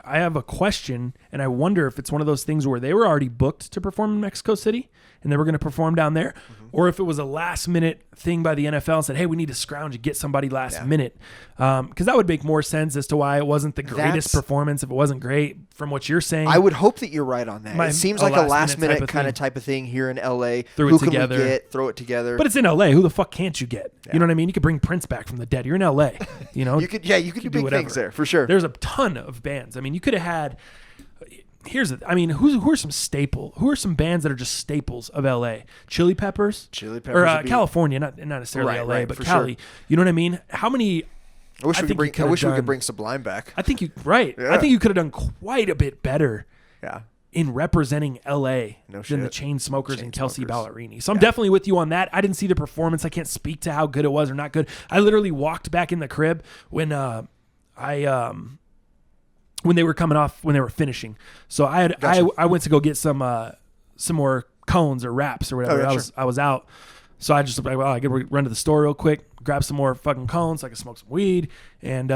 have a question, and I wonder if it's one of those things where they were already booked to perform in Mexico City and they were going to perform down there, or if it was a last minute thing by the NFL and said, hey, we need to scrounge and get somebody last minute. Because that would make more sense as to why it wasn't the greatest performance if it wasn't great from what you're saying.
I would hope that you're right on that. It seems like a last minute kind of type of thing here in LA.
Who can we get?
Throw it together.
But it's in LA. Who the fuck can't you get? Yeah. You know what I mean? You could bring Prince back from the dead. You're in LA.
You could do big things there for sure.
There's a ton of bands. I mean, you could have had. Who are some bands that are just staples of LA? Chili Peppers, or California, not necessarily LA, but Cali. Sure. You know what I mean? How many?
I wish we could bring Sublime back.
I think you I think you could have done quite a bit better.
Yeah.
In representing LA than the Chainsmokers and Kelsey Ballerini. So I'm definitely with you on that. I didn't see the performance. I can't speak to how good it was or not good. I literally walked back in the crib when when they were finishing. So I went to go get some more cones or wraps or whatever. I was out. So I just like, well, I could run to the store real quick, grab some more fucking cones so I could smoke some weed, and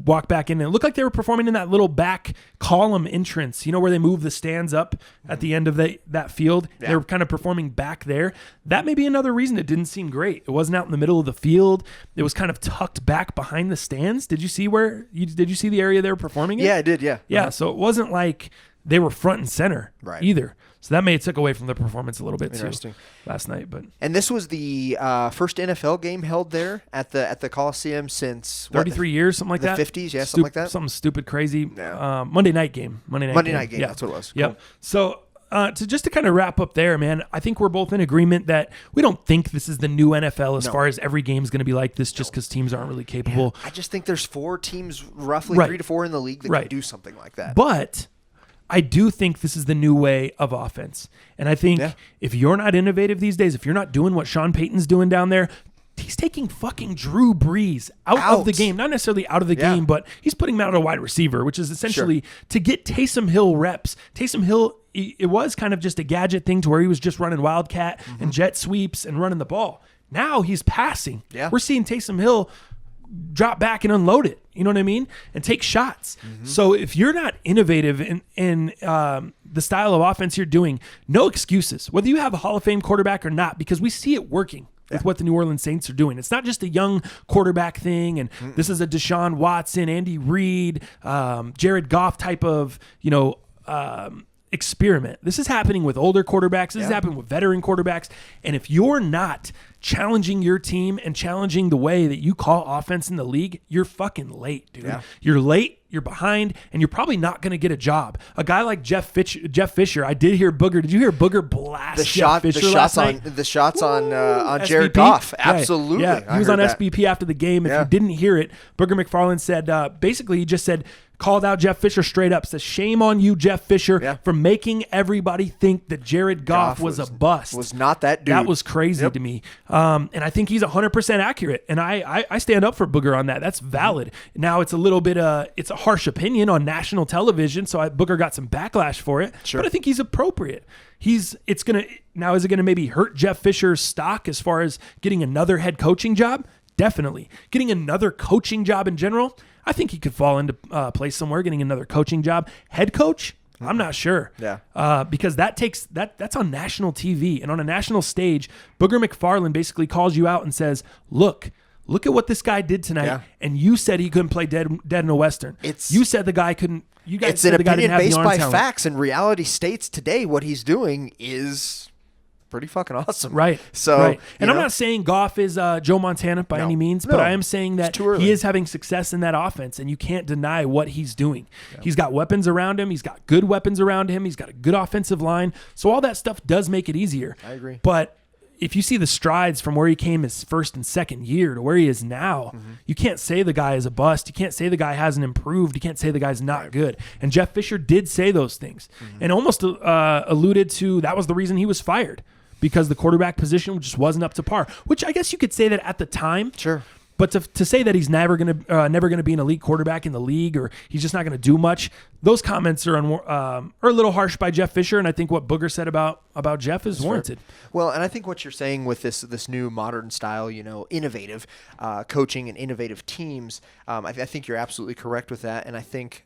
walk back in. And it looked like they were performing in that little back column entrance, where they move the stands up at the end of that field. Yeah. They were kind of performing back there. That may be another reason it didn't seem great. It wasn't out in the middle of the field. It was kind of tucked back behind the stands. Did you see the area they were performing in?
Yeah, I did, yeah.
Yeah, so it wasn't like they were front and center either. So that may have took away from the performance a little bit too last night. And
this was the first NFL game held there at the Coliseum since
33 years, something like that.
The 50s, yeah, something like that.
Something stupid, crazy.
Yeah.
Monday night game.
Monday night game. Yeah. That's what it was.
Cool. Yep. So to kind of wrap up there, man, I think we're both in agreement that we don't think this is the new NFL as far as every game is going to be like this just because teams aren't really capable.
Yeah. I just think there's 4 teams, roughly 3 to 4 in the league that can do something like that.
But I do think this is the new way of offense. And I think if you're not innovative these days, if you're not doing what Sean Payton's doing down there, he's taking fucking Drew Brees out of the game. Not necessarily out of the game, but he's putting him out a wide receiver, which is essentially to get Taysom Hill reps. Taysom Hill, it was kind of just a gadget thing to where he was just running wildcat and jet sweeps and running the ball. Now he's passing. Yeah. We're seeing Taysom Hill drop back and unload it, you know what I mean? And take shots. So if you're not innovative in the style of offense you're doing, no excuses, whether you have a Hall of Fame quarterback or not, because we see it working with what the New Orleans Saints are doing. It's not just a young quarterback thing, and this is a Deshaun Watson, Andy Reid, Jared Goff type of, experiment. This is happening with older quarterbacks. This is happening with veteran quarterbacks. And if you're not challenging your team and challenging the way that you call offense in the league, you're fucking late, dude. Yeah. You're late, you're behind, and you're probably not going to get a job. A guy like Jeff Fisher, I did hear Booger. Did you hear Booger blast Jeff Fisher last night?
The shots on Jared Goff. Absolutely.
Yeah. He was on SBP after the game. If you didn't hear it, Booger McFarland said, basically he just said, called out Jeff Fisher straight up, says, shame on you, Jeff Fisher, for making everybody think that Jared Goff was a bust.
Was not that dude.
That was crazy to me. And I think he's 100% accurate. And I stand up for Booger on that. That's valid. Now it's a little bit, it's a harsh opinion on national television. So Booger got some backlash for it. Sure. But I think he's appropriate. Is it going to maybe hurt Jeff Fisher's stock as far as getting another head coaching job? Definitely. Getting another coaching job in general, I think he could fall into place somewhere, getting another coaching job. Head coach, I'm not sure. Yeah. Because that's on national TV. And on a national stage, Booger McFarland basically calls you out and says, look at what this guy did tonight. Yeah. And you said he couldn't play dead in a Western. You said the guy couldn't. You guys
it's
said
an
the guy
opinion
didn't have
based
the arm
by
talent.
Facts, and reality states today what he's doing is pretty fucking awesome.
Right.
So,
and I'm not saying Goff is Joe Montana by any means, but I am saying that he is having success in that offense, and you can't deny what he's doing. Yeah. He's got weapons around him. He's got good weapons around him. He's got a good offensive line. So all that stuff does make it easier.
I agree.
But if you see the strides from where he came his first and second year to where he is now, you can't say the guy is a bust. You can't say the guy hasn't improved. You can't say the guy's not good. And Jeff Fisher did say those things and almost alluded to that was the reason he was fired. Because the quarterback position just wasn't up to par, which I guess you could say that at the time.
Sure.
But to say that he's never gonna be an elite quarterback in the league, or he's just not gonna do much, those comments are a little harsh by Jeff Fisher, and I think what Booger said about Jeff is warranted.
Well, and I think what you're saying with this new modern style, innovative coaching and innovative teams, I think you're absolutely correct with that, and I think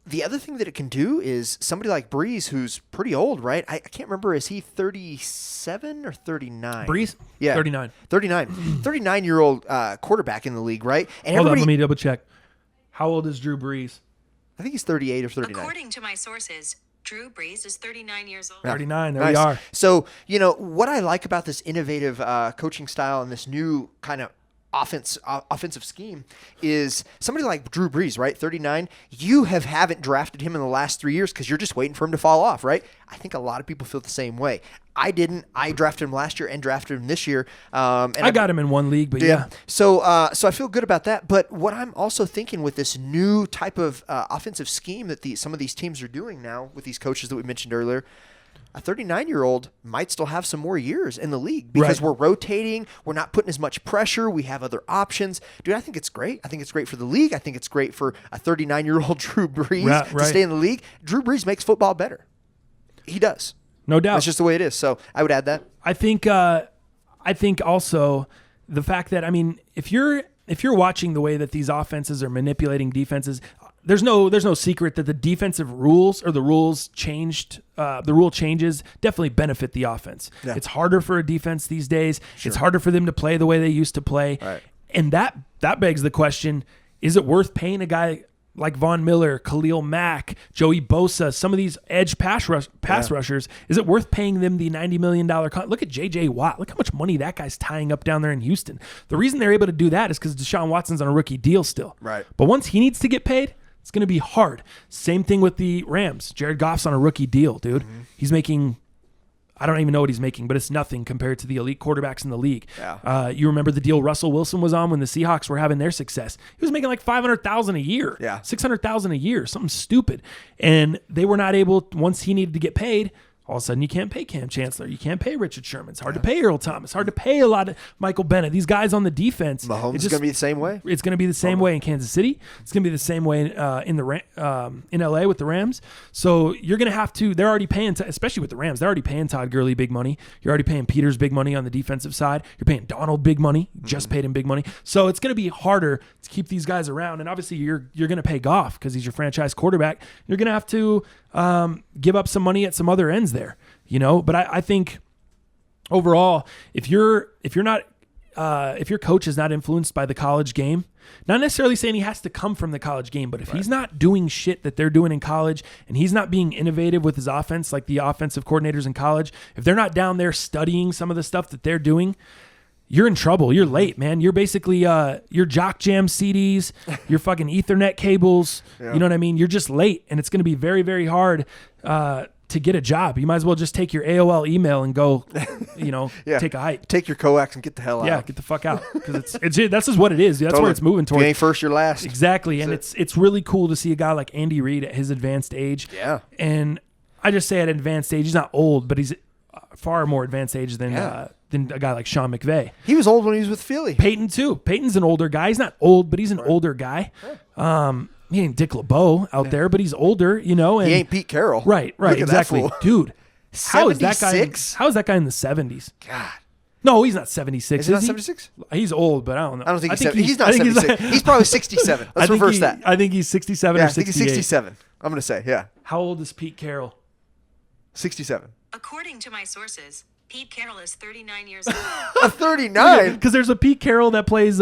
the other thing that it can do is somebody like Brees, who's pretty old, right? I can't remember. Is he 37 or 39?
Brees?
Yeah.
39.
39-year-old quarterback in the league, right? And
Hold on, let me double check. How old is Drew Brees?
I think he's 38 or 39.
According to my sources, Drew Brees is 39 years old.
39, there we are.
So, what I like about this innovative coaching style and this new kind of offensive scheme is somebody like Drew Brees, right? 39. You haven't drafted him in the last 3 years because you're just waiting for him to fall off, right? I think a lot of people feel the same way. I didn't. I drafted him last year and drafted him this year. And
I got him in one league, but yeah.
So I feel good about that. But what I'm also thinking with this new type of offensive scheme that some of these teams are doing now with these coaches that we mentioned earlier, a 39-year-old might still have some more years in the league because we're rotating. We're not putting as much pressure. We have other options. Dude, I think it's great. I think it's great for the league. I think it's great for a 39-year-old Drew Brees to stay in the league. Drew Brees makes football better. He does.
No doubt.
That's just the way it is. So I would add that.
I think also the fact that, if you're watching the way that these offenses are manipulating defenses, there's no secret that the defensive rules or the rules changed. The rule changes definitely benefit the offense. Yeah. It's harder for a defense these days. Sure. It's harder for them to play the way they used to play.
Right.
And that begs the question, is it worth paying a guy like Von Miller, Khalil Mack, Joey Bosa, some of these edge pass rushers, is it worth paying them the $90 million Look at J.J. Watt. Look how much money that guy's tying up down there in Houston. The reason they're able to do that is because Deshaun Watson's on a rookie deal still.
Right.
But once he needs to get paid, it's going to be hard. Same thing with the Rams. Jared Goff's on a rookie deal, dude. Mm-hmm. He's making I don't even know what he's making, but it's nothing compared to the elite quarterbacks in the league.
Yeah.
You remember the deal Russell Wilson was on when the Seahawks were having their success? He was making like $500,000 a year,
Yeah.
$600,000 a year, something stupid. And they were not able, once he needed to get paid, all of a sudden you can't pay Cam Chancellor. You can't pay Richard Sherman. It's hard to pay Earl Thomas. Hard to pay a lot of Michael Bennett. These guys on the defense.
Mahomes is going to be the same way.
It's going to be the same way in Kansas City. It's going to be the same way in LA with the Rams. So you're going to have to. They're already paying, especially with the Rams. They're already paying Todd Gurley big money. You're already paying Peters big money on the defensive side. You're paying Donald big money. You just paid him big money. So it's going to be harder to keep these guys around. And obviously you're going to pay Goff because he's your franchise quarterback. You're going to have to give up some money at some other ends there. But I think overall, if your coach is not influenced by the college game, not necessarily saying he has to come from the college game, but if he's not doing shit that they're doing in college and he's not being innovative with his offense, like the offensive coordinators in college, if they're not down there studying some of the stuff that they're doing, you're in trouble. You're late, man. You're basically your Jock Jam CDs, your fucking Ethernet cables. Yeah. You know what I mean? You're just late, and it's going to be very, very hard to get a job. You might as well just take your AOL email and go, take a hike.
Take your coax and get the hell out.
Yeah, get the fuck out. Because it's that's just what it is. That's totally. Where it's moving towards.
If you ain't first, you're last.
Exactly. And it's really cool to see a guy like Andy Reid at his advanced age.
Yeah.
And I just say at advanced age, he's not old, but he's far more advanced age than a guy like Sean McVay.
He was old when he was with Philly.
Peyton too. Peyton's an older guy. He's not old, but he's an older guy. He ain't Dick LeBeau out there, but he's older, And
he ain't Pete Carroll.
Right, exactly. Dude, how is that guy in the 70s?
God.
No, he's not 76.
Is he not 76?
He's old, but I don't know.
I don't think he's not 76. He's probably 67. Let's reverse that.
I think he's 67 or 68.
I think he's 67. I'm going to say, yeah.
How old is Pete Carroll?
67.
According to my sources, Pete Carroll is 39 years old.
39?
Because there's a Pete Carroll that plays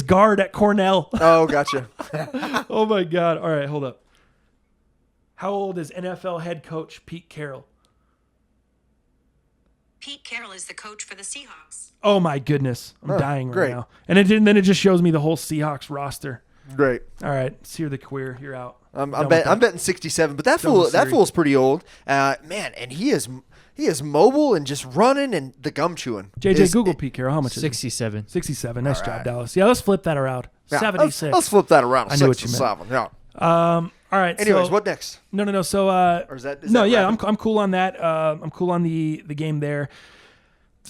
guard at Cornell.
Oh, gotcha.
Oh, my God. All right, hold up. How old is NFL head coach Pete Carroll?
Pete Carroll is the coach for the Seahawks.
Oh, my goodness. I'm dying right now. And then it just shows me the whole Seahawks roster.
Great.
All right. Sear the Queer. You're out.
I'm betting 67, but that fool's pretty old. Man, and he is mobile and just running and the gum chewing.
JJ, Google Pete Carroll. How much is it?
67.
67. Nice job, Dallas. Yeah, let's flip that around.
Yeah,
76.
Let's flip that around.
I knew what you meant.
Yeah.
All right.
Anyways, what next?
No. So,
or is that
I'm cool on that. I'm cool on the game there.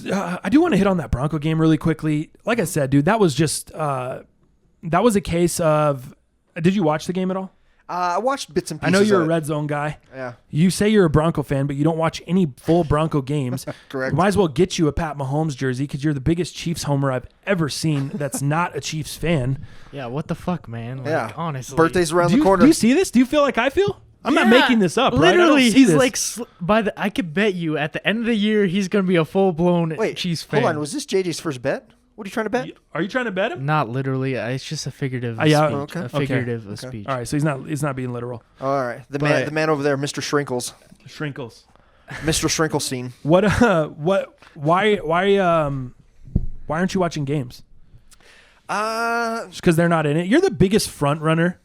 I do want to hit on that Bronco game really quickly. Like I said, dude, that was just that was a case of. Did you watch the game at all?
I watched bits and pieces.
I know you're a red zone guy.
Yeah.
You say you're a Bronco fan, but you don't watch any full Bronco games.
Correct.
Might as well get you a Pat Mahomes jersey because you're the biggest Chiefs homer I've ever seen that's not a Chiefs fan.
Yeah, what the fuck, man? Like, honestly.
Birthday's around the corner.
Do you see this? Do you feel like I feel? I'm not making this up, right?
Literally, he's this. Like, I could bet you at the end of the year, he's going to be a full-blown Chiefs fan.
Hold on. Was this JJ's first bet? What are you trying to bet?
Are you trying to bet him?
Not literally. It's just a figurative speech.
Okay.
A figurative speech.
All right, so he's not being literal.
All right. The man over there, Mr. Shrinkles.
Shrinkles.
Mr. Shrinklestein.
Why aren't you watching games?
Just
because they're not in it. You're the biggest front runner.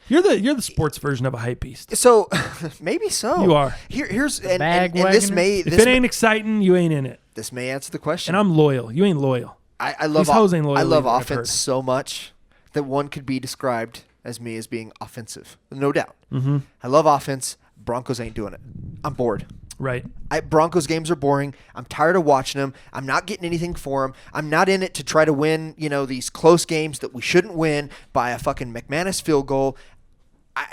You're the sports version of a hype beast.
So maybe so.
You are.
Here's and this may
if it ain't exciting, you ain't in it.
This may answer the question.
And I'm loyal. You ain't loyal.
I love offense so much that one could be described as me as being offensive, no doubt.
Mm-hmm.
I love offense. Broncos ain't doing it. I'm bored.
Right.
Broncos games are boring. I'm tired of watching them. I'm not getting anything for them. I'm not in it to try to win, these close games that we shouldn't win by a fucking McManus field goal.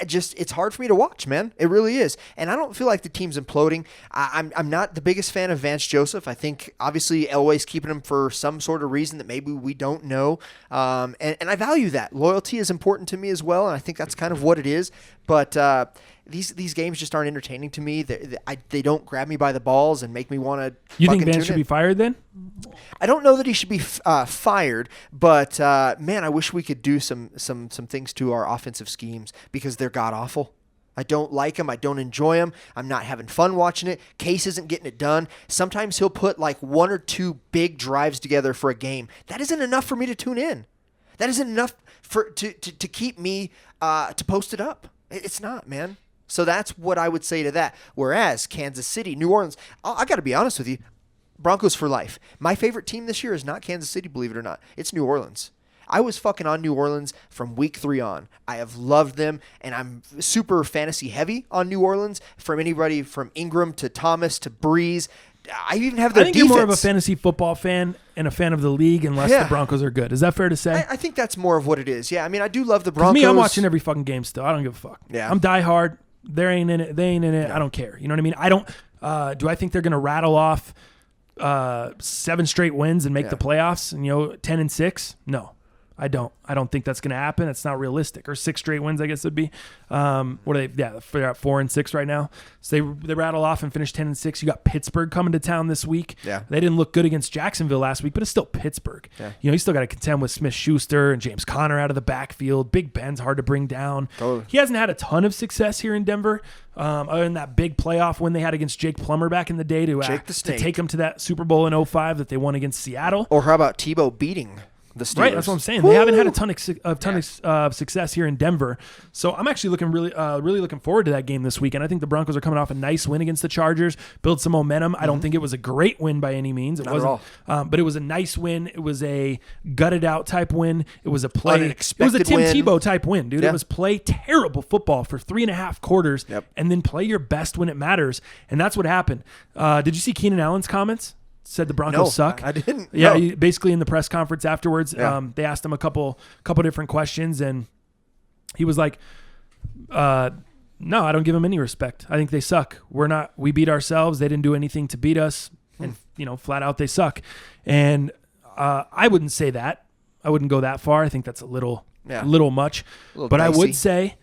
It's hard for me to watch, man. It really is. And I don't feel like the team's imploding. I'm not the biggest fan of Vance Joseph. I think, obviously, Elway's keeping him for some sort of reason that maybe we don't know. And I value that. Loyalty is important to me as well, and I think that's kind of what it is. But these games just aren't entertaining to me. They don't grab me by the balls and make me want to.
You think Vance should be fired then?
I don't know that he should be fired, but man, I wish we could do some things to our offensive schemes because they're god awful. I don't like them. I don't enjoy them. I'm not having fun watching it. Case isn't getting it done. Sometimes he'll put like one or two big drives together for a game. That isn't enough for me to tune in. That isn't enough to keep me to post it up. It's not, man. So that's what I would say to that. Whereas Kansas City, New Orleans, I got to be honest with you, Broncos for life. My favorite team this year is not Kansas City, believe it or not. It's New Orleans. I was fucking on New Orleans from week 3 on. I have loved them, and I'm super fantasy heavy on New Orleans. From anybody from Ingram to Thomas to Breeze. I even have their defense.
I think you're more of a fantasy football fan and a fan of the league unless the Broncos are good. Is that fair to say?
I think that's more of what it is. Yeah, I mean, I do love the Broncos.
Me, I'm watching every fucking game still. I don't give a fuck.
Yeah.
I'm diehard. They ain't in it. They ain't in it. Yeah. I don't care. You know what I mean? I don't. Do I think they're going to rattle off 7 straight wins and make the playoffs and 10-6? No. I don't think that's going to happen. It's not realistic. Or 6 straight wins, I guess it'd be. What are they? Yeah, they're at 4-6 right now. So they rattle off and finish 10-6. You got Pittsburgh coming to town this week.
Yeah,
they didn't look good against Jacksonville last week, but it's still Pittsburgh. Yeah. You still got to contend with Smith-Schuster and James Conner out of the backfield. Big Ben's hard to bring down. Totally. He hasn't had a ton of success here in Denver. Other than that big playoff win they had against Jake Plummer back in the day to take them to that Super Bowl in 2005 that they won against Seattle.
Or how about Tebow beating the Steelers?
Right, that's what I'm saying. Woo! They haven't had a ton of success here in Denver. So I'm actually really looking forward to that game this weekend. I think the Broncos are coming off a nice win against the Chargers, build some momentum. I don't think it was a great win by any means. It wasn't, but it was a nice win. It was a gutted out type win. It was a play. It was a Tim Tebow type win, dude. Yeah. It was play terrible football for 3.5 quarters, and then play your best when it matters. And that's what happened. Did you see Keenan Allen's comments? Said the Broncos suck.
I didn't.
Yeah,
no.
Basically in the press conference afterwards, they asked him a couple different questions, and he was like, "No, I don't give them any respect. I think they suck. We beat ourselves. They didn't do anything to beat us, and flat out they suck." And I wouldn't say that. I wouldn't go that far. I think that's a little much. But dicey. I would say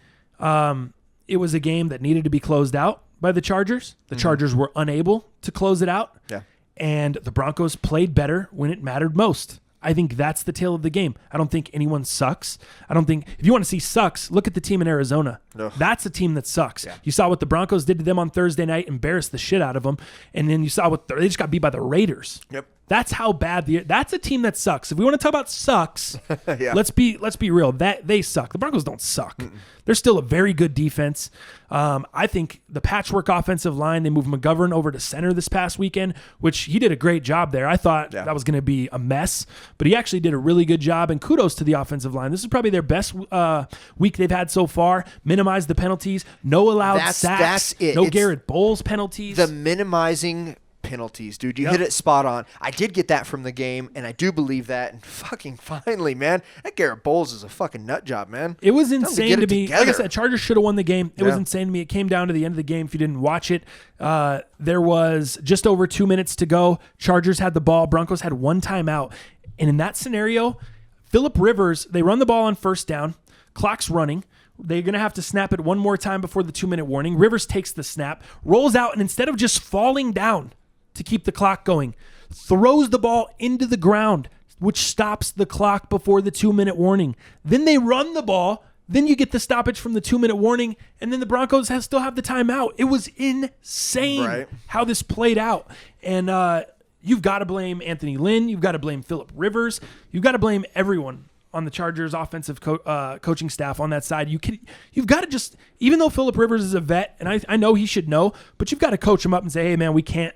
it was a game that needed to be closed out by the Chargers. The Chargers were unable to close it out.
Yeah.
And the Broncos played better when it mattered most. I think that's the tale of the game. I don't think anyone sucks. I don't think – if you want to see sucks, look at the team in Arizona. Ugh. That's a team that sucks. Yeah. You saw what the Broncos did to them on Thursday night, embarrassed the shit out of them. And then you saw what they just got beat by the Raiders.
Yep.
That's how bad that's a team that sucks. If we want to talk about sucks, let's be real. That they suck. The Broncos don't suck. They're still a very good defense. I think the patchwork offensive line, they moved McGovern over to center this past weekend, which he did a great job there. I thought that was going to be a mess, but he actually did a really good job, and kudos to the offensive line. This is probably their best week they've had so far. Minimize the penalties. No allowed sacks.
That's it.
No Garrett Bowles penalties.
The minimizing penalties, dude. You hit it spot on. I did get that from the game, and I do believe that. And fucking finally, man, that Garrett Bowles is a fucking nut job, man.
It was insane to me. Like I said, Chargers should have won the game. It was insane to me. It came down to the end of the game. If you didn't watch it, there was just over 2 minutes to go. Chargers had the ball. Broncos had 1 timeout. And in that scenario, Phillip Rivers, they run the ball on first down. Clock's running. They're going to have to snap it one more time before the 2-minute warning. Rivers takes the snap, rolls out, and instead of just falling down to keep the clock going, throws the ball into the ground, which stops the clock before the 2-minute warning. Then they run the ball. Then you get the stoppage from the 2-minute warning, and then the Broncos still have the timeout. It was insane how this played out. And you've got to blame Anthony Lynn. You've got to blame Phillip Rivers. You've got to blame everyone on the Chargers offensive coaching staff on that side. You've got to just, even though Phillip Rivers is a vet, and I know he should know, but you've got to coach him up and say, hey man, we can't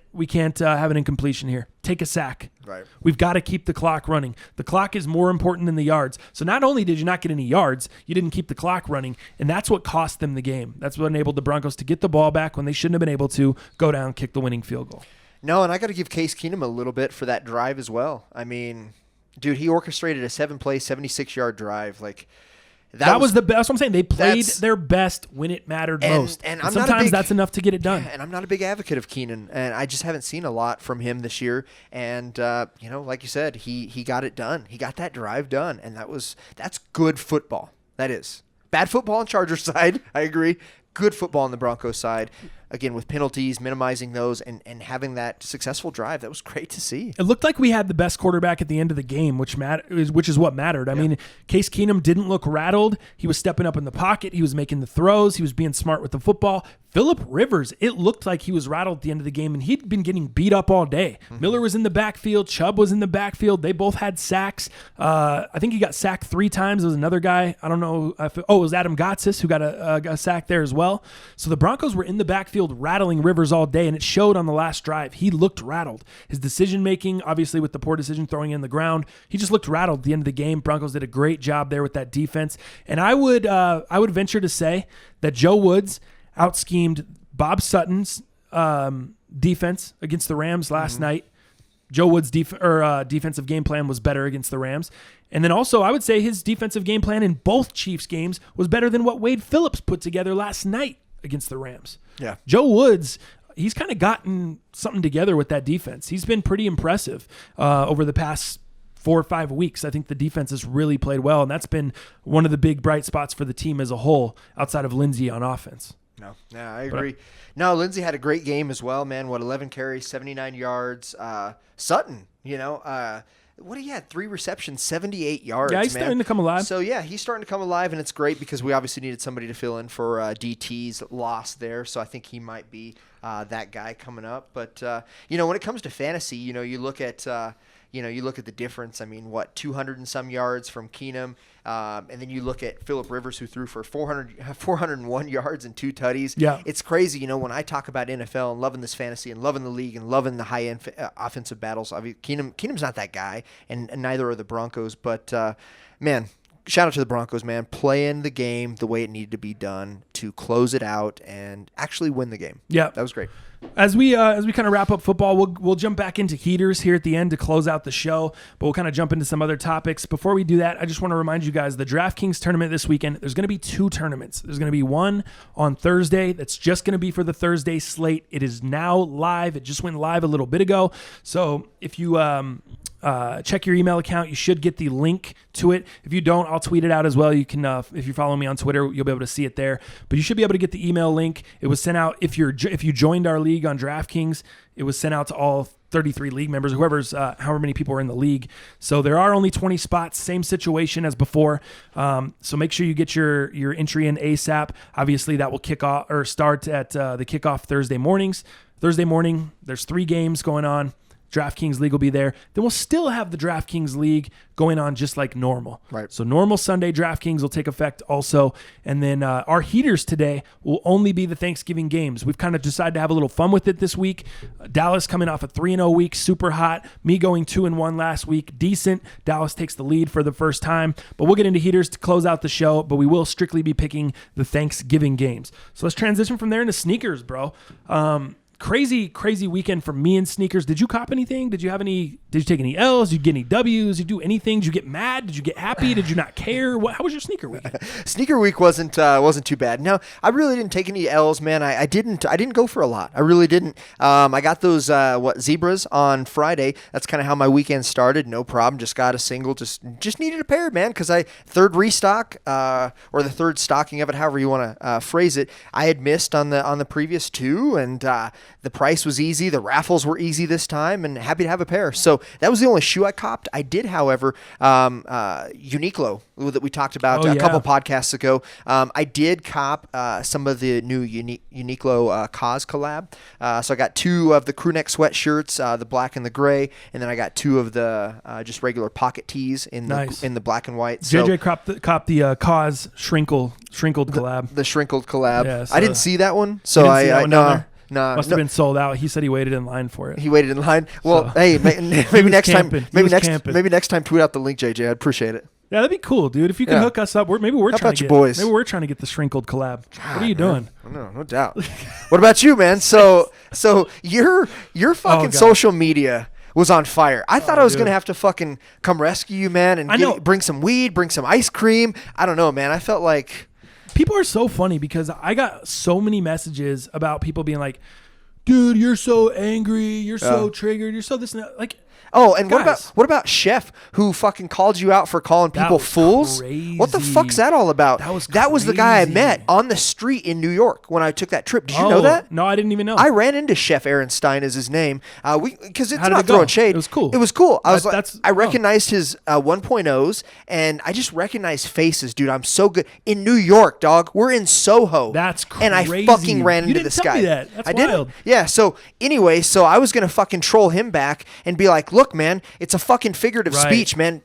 have an incompletion here. Take a sack.
Right.
We've got to keep the clock running. The clock is more important than the yards. So not only did you not get any yards, you didn't keep the clock running, and that's what cost them the game. That's what enabled the Broncos to get the ball back when they shouldn't have been able to go down and kick the winning field goal.
No, and I got to give Case Keenum a little bit for that drive as well. I mean, dude, he orchestrated a 7-play, 76-yard drive. Like
that was the best. That's what I'm saying. They played their best when it mattered most. And sometimes that's enough to get it done.
Yeah, and I'm not a big advocate of Keenan, and I just haven't seen a lot from him this year. And like you said, he got it done. He got that drive done, and that's good football. That is bad football on Chargers side. I agree. Good football on the Broncos side. again, with penalties, minimizing those, and having that successful drive. That was great to see.
It looked like we had the best quarterback at the end of the game, which is what mattered. I mean, Case Keenum didn't look rattled. He was stepping up in the pocket. He was making the throws. He was being smart with the football. Phillip Rivers, it looked like he was rattled at the end of the game, and he'd been getting beat up all day. Miller was in the backfield. Chubb was in the backfield. They both had sacks. I think he got sacked 3 times. There was another guy. I don't know. It was Adam Gotsis who got a sack there as well. So the Broncos were in the backfield rattling Rivers all day, and it showed on the last drive. He looked rattled. His decision-making, obviously with the poor decision throwing in the ground, he just looked rattled at the end of the game. Broncos did a great job there with that defense. And I would venture to say that Joe Woods out-schemed Bob Sutton's defense against the Rams last night. Joe Woods' defensive game plan was better against the Rams. And then also, I would say his defensive game plan in both Chiefs games was better than what Wade Phillips put together last night against the Rams.
Yeah.
Joe Woods, he's kind of gotten something together with that defense. He's been pretty impressive over the past 4 or 5 weeks. I think the defense has really played well, and that's been one of the big bright spots for the team as a whole outside of Lindsey on offense.
No, I agree. No, Lindsey had a great game as well, man. 11 carries, 79 yards. Sutton, what he had, 3 receptions, 78 yards.
Yeah, he's starting to come alive.
So, yeah, he's starting to come alive, and it's great because we obviously needed somebody to fill in for DT's loss there. So I think he might be that guy coming up. But, when it comes to fantasy, you look at the difference. I mean, 200 and some yards from Keenum. And then you look at Phillip Rivers, who threw for 401 yards and 2 tutties.
Yeah.
It's crazy, when I talk about NFL and loving this fantasy and loving the league and loving the high-end offensive battles. I mean, Keenum's not that guy, and neither are the Broncos. But, man, shout out to the Broncos, man, playing the game the way it needed to be done to close it out and actually win the game.
Yeah.
That was great.
As we kind of wrap up football, we'll jump back into heaters here at the end to close out the show, but we'll kind of jump into some other topics. Before we do that, I just want to remind you guys, the DraftKings tournament this weekend, there's going to be 2 tournaments. There's going to be one on Thursday that's just going to be for the Thursday slate. It is now live. It just went live a little bit ago. So if you check your email account, you should get the link to it. If you don't, I'll tweet it out as well. You can, if you follow me on Twitter, you'll be able to see it there. But you should be able to get the email link. It was sent out if you joined our league on DraftKings. It was sent out to all 33 league members, however many people are in the league. So there are only 20 spots, same situation as before. So make sure you get your entry in ASAP. Obviously, that will kick off or start at the kickoff Thursday mornings. Thursday morning, there's 3 games going on. DraftKings League will be there. Then we'll still have the DraftKings League going on just like normal.
Right.
So normal Sunday DraftKings will take effect also. And then our heaters today will only be the Thanksgiving games. We've kind of decided to have a little fun with it this week. Dallas coming off a 3-0 week, super hot. Me going 2-1 last week, decent. Dallas takes the lead for the first time. But we'll get into heaters to close out the show, but we will strictly be picking the Thanksgiving games. So let's transition from there into sneakers, bro. Crazy weekend for me in sneakers. Did you cop anything? Did you take any L's? Did you get any W's? Did you do anything? Did you get mad? Did you get happy? Did you not care? How was your sneaker weekend?
Sneaker week wasn't too bad. No, I really didn't take any L's, man. I didn't go for a lot. I really didn't. I got those zebras on Friday. That's kind of how my weekend started. No problem. Just got a single. Just needed a pair, man, because third restock or the third stocking of it, however you want to phrase it. I had missed on the previous 2, and the price was easy. The raffles were easy this time, and happy to have a pair. So that was the only shoe I copped. I did, however, Uniqlo that we talked about a couple podcasts ago. I did cop some of the new Uniqlo Cause collab. So I got 2 of the crew neck sweatshirts, the black and the gray, and then I got 2 of the just regular pocket tees in the black and white. So,
JJ copped the Cause shrinkled collab.
The shrinkled collab.
Yeah, so
I didn't see that one, so No,
must have been sold out. He said he waited in line for it.
He waited in line. Well, hey, maybe next time. Maybe next time, tweet out the link, JJ. I'd appreciate it.
Yeah, that'd be cool, dude. If you can hook us up, maybe we're trying to get the shrinkled collab. What are you doing?
No doubt. What about you, man? So your fucking social media was on fire. I thought I was gonna have to fucking come rescue you, man, and bring some weed, bring some ice cream. I don't know, man. I felt like.
People are so funny because I got so many messages about people being like, dude, you're so angry, you're so triggered, you're so this and that. Like,
Oh, and
Guys.
what about Chef, who fucking called you out for calling people
was
fools?
crazy.
What the fuck's that all about?
That was
the guy I
crazy.
met on the street in New York when I took that trip. Did you know that?
No, I didn't even know.
I ran into Chef Ehrenstein is his name. Because it's
How did
not
it go?
throwing shade.
It was cool.
It was cool. I was I
oh.
recognized his 1.0s, and I just recognized faces, dude. I'm so good in New York, dog. We're in Soho.
That's
And I
crazy.
fucking ran
You
into
didn't
this
tell
guy.
me that. That's
I
wild.
didn't. Yeah. So anyway, I was gonna fucking troll him back and be like, "Look, man, it's a fucking figurative
Right.
speech, man.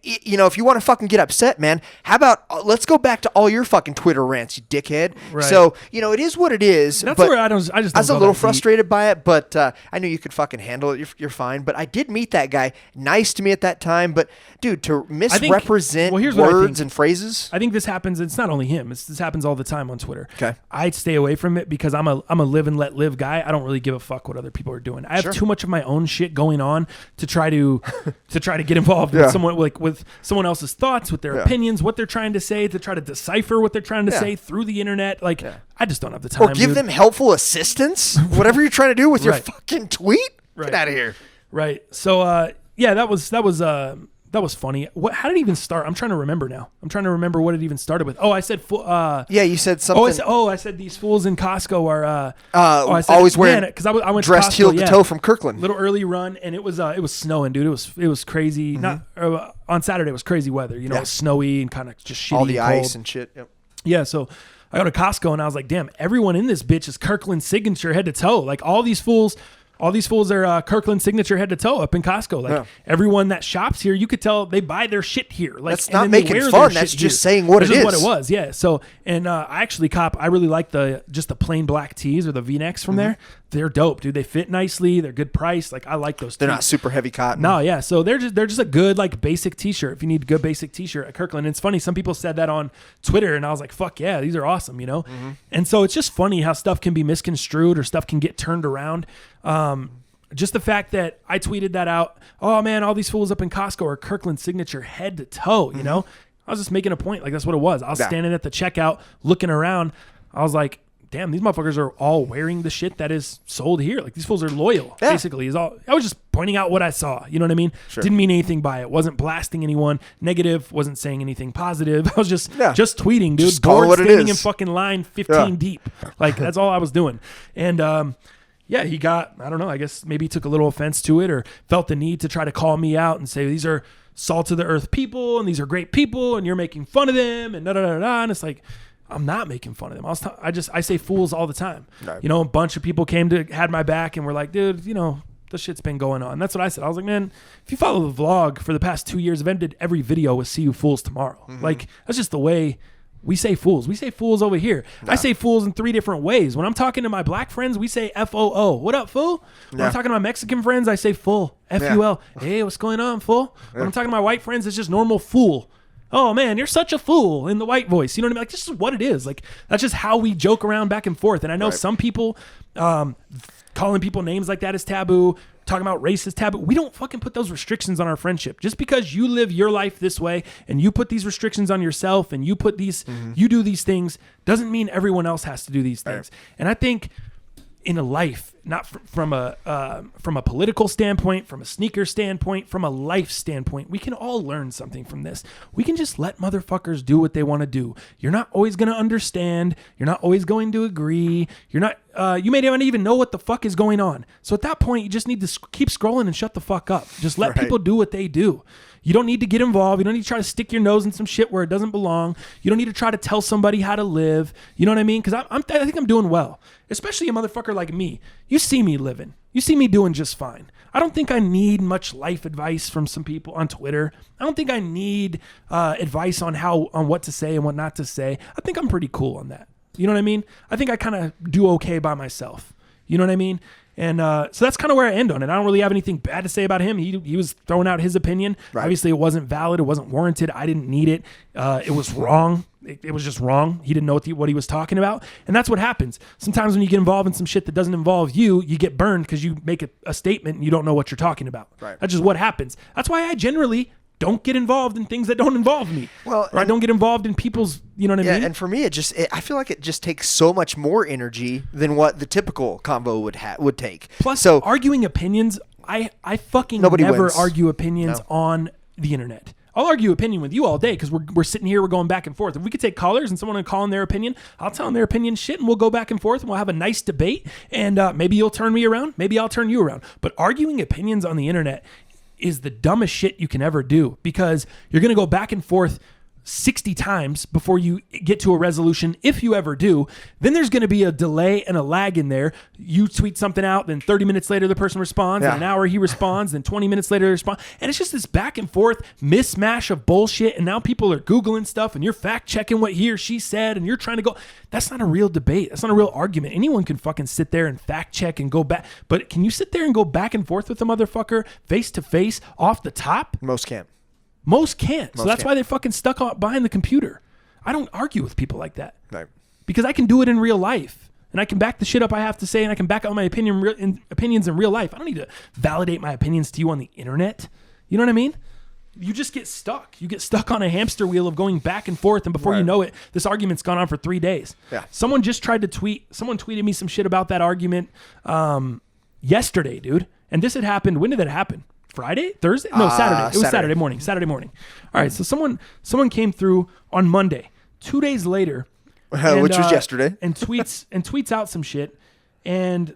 You know, if you want to fucking get upset, man, how about let's go back to all your fucking Twitter rants, you dickhead."
Right.
So it is what it is.
That's
but
where I just
I was
don't
a
go
little
that deep.
frustrated by it, but I knew you could fucking handle it. You're fine. But I did meet that guy. Nice to me at that time. But dude, to misrepresent
here's what I
words
think.
and phrases.
I think this happens. It's not only him. This happens all the time on Twitter.
Okay.
I stay away from it because I'm a live and let live guy. I don't really give a fuck what other people are doing. I have
Sure.
too much of my own shit going on to try to get involved
Yeah.
with someone else's thoughts, with their
Yeah.
opinions, what they're trying to say, to try to decipher what they're trying to
Yeah.
say through the internet. Like I just don't have the time.
Or give
dude.
them helpful assistance. Whatever you're trying to do with your
Right.
fucking tweet.
Right.
Get out of here.
Right. So yeah, that was funny. How did it even start? I'm trying to remember now. I'm trying to remember what it even started with. Oh, I said
Yeah, you said something.
I said these fools in Costco are
always wearing
because I went
dressed
to Costco,
heel to toe from Kirkland.
little early run, and it was snowing, dude. It was crazy. Not on Saturday it was crazy weather. You know,
Yeah.
it was snowy and kind of just shitty.
All the
and cold.
ice and shit. Yep.
Yeah, so I go to Costco and I was like, damn, everyone in this bitch is Kirkland signature head to toe. Like all these fools are Kirkland signature head to toe up in Costco. Like everyone that shops here, you could tell they buy their shit here. Like
That's
and
not
then they
making
wear
fun.
their
That's
shit
just
here.
saying what
That's
it
just what
is.
it was. Yeah. So and I actually I really like just the plain black tees or the V-necks from there. They're dope, dude. They fit nicely. They're good price. Like I like those.
They're
tees.
not super heavy cotton.
No, yeah. So they're just a good like basic t-shirt. If you need a good basic t-shirt at Kirkland. And it's funny, some people said that on Twitter and I was like, fuck yeah, these are awesome, you know? And so it's just funny how stuff can be misconstrued or stuff can get turned around. Just the fact that I tweeted that out, oh man, all these fools up in Costco are Kirkland signature head to toe, you know? I was just making a point, like that's what it was. I was standing at the checkout looking around. I was like, damn, these motherfuckers are all wearing the shit that is sold here. Like these fools are loyal, basically. I was just pointing out what I saw. You know what I mean?
Sure.
Didn't mean anything by it. Wasn't blasting anyone negative. Wasn't saying anything positive. I was just tweeting, dude.
Just call it
Bored
what it
standing in
is.
fucking line 15 deep. Like that's all I was doing. And yeah, he got, I don't know, I guess maybe he took a little offense to it or felt the need to try to call me out and say, these are salt of the earth people and these are great people and you're making fun of them and da-da-da-da. And it's like, I'm not making fun of them. I say fools all the time. Right. You know, a bunch of people had my back and were like, dude, you know, the shit's been going on. That's what I said. I was like, man, if you follow the vlog for the past 2 years, I've ended every video with see you fools tomorrow. Like, that's just the way we say fools. We say fools over here. I say fools in 3 different ways. When I'm talking to my black friends, we say F-O-O. What up, fool? When I'm talking to my Mexican friends, I say full. F-U-L. Hey, what's going on, fool? When I'm talking to my white friends, it's just normal fool. Oh man, you're such a fool in the white voice. You know what I mean? Like this is what it is. Like that's just how we joke around back and forth. And I know some people calling people names like that is taboo, talking about race is taboo. We don't fucking put those restrictions on our friendship. Just because you live your life this way and you put these restrictions on yourself and you put these you do these things doesn't mean everyone else has to do these things. And I think in a life, not from a political standpoint, from a sneaker standpoint, from a life standpoint, we can all learn something from this. We can just let motherfuckers do what they want to do. You're not always going to understand. You're not always going to agree. You're not. You may not even know what the fuck is going on. So at that point, you just need to keep scrolling and shut the fuck up. Just let people do what they do. You don't need to get involved. You don't need to try to stick your nose in some shit where it doesn't belong. You don't need to try to tell somebody how to live. You know what I mean? Because I think I'm doing well, especially a motherfucker like me. You see me living. You see me doing just fine. I don't think I need much life advice from some people on Twitter. I don't think I need advice on what to say and what not to say. I think I'm pretty cool on that. You know what I mean? I think I kind of do okay by myself. You know what I mean? And so that's kind of where I end on it. I don't really have anything bad to say about him. He was throwing out his opinion. Right. Obviously, it wasn't valid. It wasn't warranted. I didn't need it. It was wrong. It was just wrong. He didn't know what he was talking about. And that's what happens. Sometimes when you get involved in some shit that doesn't involve you, you get burned because you make a statement and you don't know what you're talking about. Right. That's just what happens. That's why I generally don't get involved in things that don't involve me. Well, or I don't get involved in people's, you know what I mean?
And for me, I feel like it just takes so much more energy than what the typical convo would take.
Plus, arguing opinions I fucking
Nobody
never
wins.
argue opinions on the internet. I'll argue opinion with you all day because we're sitting here, we're going back and forth. If we could take callers and someone will call in their opinion, I'll tell them their opinion shit and we'll go back and forth and we'll have a nice debate and maybe you'll turn me around, maybe I'll turn you around. But arguing opinions on the internet is the dumbest shit you can ever do because you're going to go back and forth 60 times before you get to a resolution, if you ever do. Then there's going to be a delay and a lag in there. You tweet something out, then 30 minutes later the person responds, and an hour he responds, then 20 minutes later they respond. And it's just this back and forth mismatch of bullshit, and now people are Googling stuff, and you're fact-checking what he or she said, and you're trying to go... That's not a real debate. That's not a real argument. Anyone can fucking sit there and fact-check and go back. But can you sit there and go back and forth with a motherfucker face-to-face off the top?
Most can't.
Most can't. So that's why they're fucking stuck behind the computer. I don't argue with people like that.
Right.
Because I can do it in real life. And I can back the shit up I have to say, and I can back up my opinions in real life. I don't need to validate my opinions to you on the internet. You know what I mean? You just get stuck. You get stuck on a hamster wheel of going back and forth, and before you know it, this argument's gone on for 3 days.
Yeah.
Someone just tried to someone tweeted me some shit about that argument yesterday, dude. And this had happened. When did that happen? Friday? Thursday? No, Saturday. It was Saturday morning. Saturday morning. All right, so someone came through on Monday, 2 days later,
which was yesterday,
and tweets out some shit. And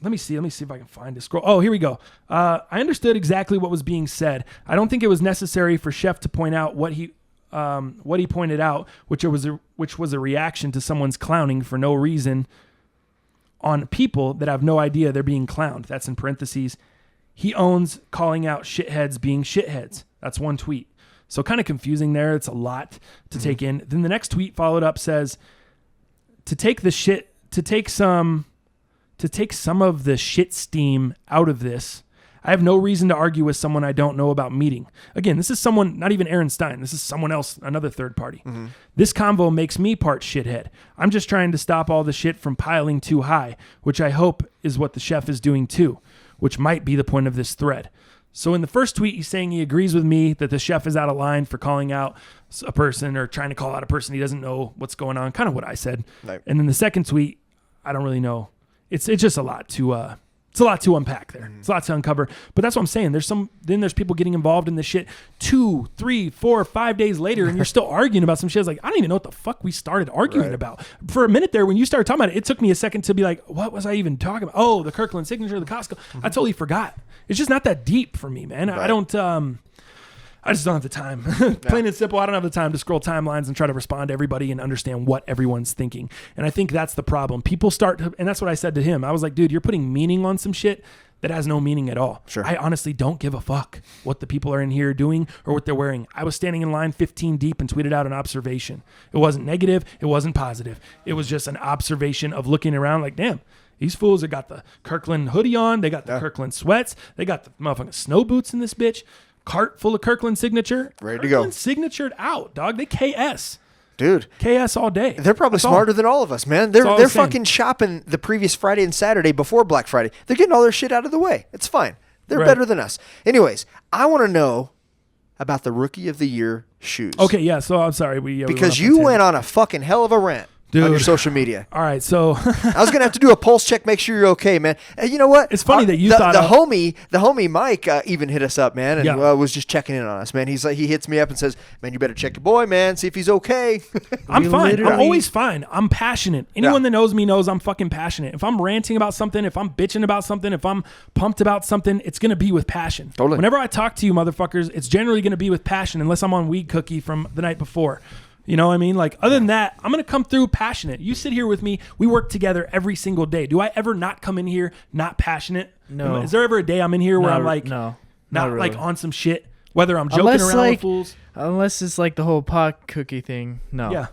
let me see if I can find it. Scroll. Oh, here we go. I understood exactly what was being said. I don't think it was necessary for Chef to point out what he pointed out, which was a reaction to someone's clowning for no reason on people that have no idea they're being clowned. That's in parentheses. He owns calling out shitheads being shitheads. That's one tweet. So kind of confusing there. It's a lot to take in. Then the next tweet followed up says, to take some of the shit steam out of this, I have no reason to argue with someone I don't know about meeting. Again, this is someone, not even Aaron Stein. This is someone else, another third party. Mm-hmm. This convo makes me part shithead. I'm just trying to stop all the shit from piling too high, which I hope is what the chef is doing too, which might be the point of this thread. So in the first tweet, he's saying he agrees with me that the chef is out of line for calling out a person or trying to call out a person he doesn't know what's going on, kind of what I said. Right. And then the second tweet, I don't really know. It's just a lot to unpack there. Mm-hmm. It's a lot to uncover. But that's what I'm saying. There's people getting involved in this shit 2, 3, 4, 5 days later, and you're still arguing about some shit. It's like, I don't even know what the fuck we started arguing about. For a minute there, when you started talking about it, it took me a second to be like, what was I even talking about? Oh, the Kirkland signature, the Costco. Mm-hmm. I totally forgot. It's just not that deep for me, man. Right. I just don't have the time. Plain and simple, I don't have the time to scroll timelines and try to respond to everybody and understand what everyone's thinking. And I think that's the problem. People start to, and that's what I said to him. I was like, dude, you're putting meaning on some shit that has no meaning at all. Sure. I honestly don't give a fuck what the people are in here doing or what they're wearing. I was standing in line 15 deep and tweeted out an observation. It wasn't negative. It wasn't positive. It was just an observation of looking around like, damn, these fools have got the Kirkland hoodie on. They got the Kirkland sweats. They got the motherfucking snow boots in this bitch. Cart full of Kirkland signature.
Ready to go.
Kirkland signatured out, dog. They KS.
Dude.
KS all day.
They're probably smarter than all of us, man. They're fucking shopping the previous Friday and Saturday before Black Friday. They're getting all their shit out of the way. It's fine. They're better than us. Anyways, I want to know about the Rookie of the Year shoes.
Okay, yeah. So I'm sorry.
Because you went on a fucking hell of a rant. Dude. On your social media.
All right, so
I was gonna have to do a pulse check, make sure you're okay, man. And you know what?
It's funny that you thought
the homie Mike even hit us up, man, and was just checking in on us, man. He's like, he hits me up and says, "Man, you better check your boy, man, see if he's okay."
I'm fine. I'm always fine. I'm passionate. Anyone that knows me knows I'm fucking passionate. If I'm ranting about something, if I'm bitching about something, if I'm pumped about something, it's gonna be with passion.
Totally.
Whenever I talk to you, motherfuckers, it's generally gonna be with passion, unless I'm on weed cookie from the night before. You know what I mean? Like, other than that, I'm going to come through passionate. You sit here with me. We work together every single day. Do I ever not come in here not passionate?
No.
Is there ever a day I'm in here where I'm like,
not
really.
Like
on some shit? Whether I'm joking around with fools?
Unless it's like the whole pot cookie thing. No.
Yeah.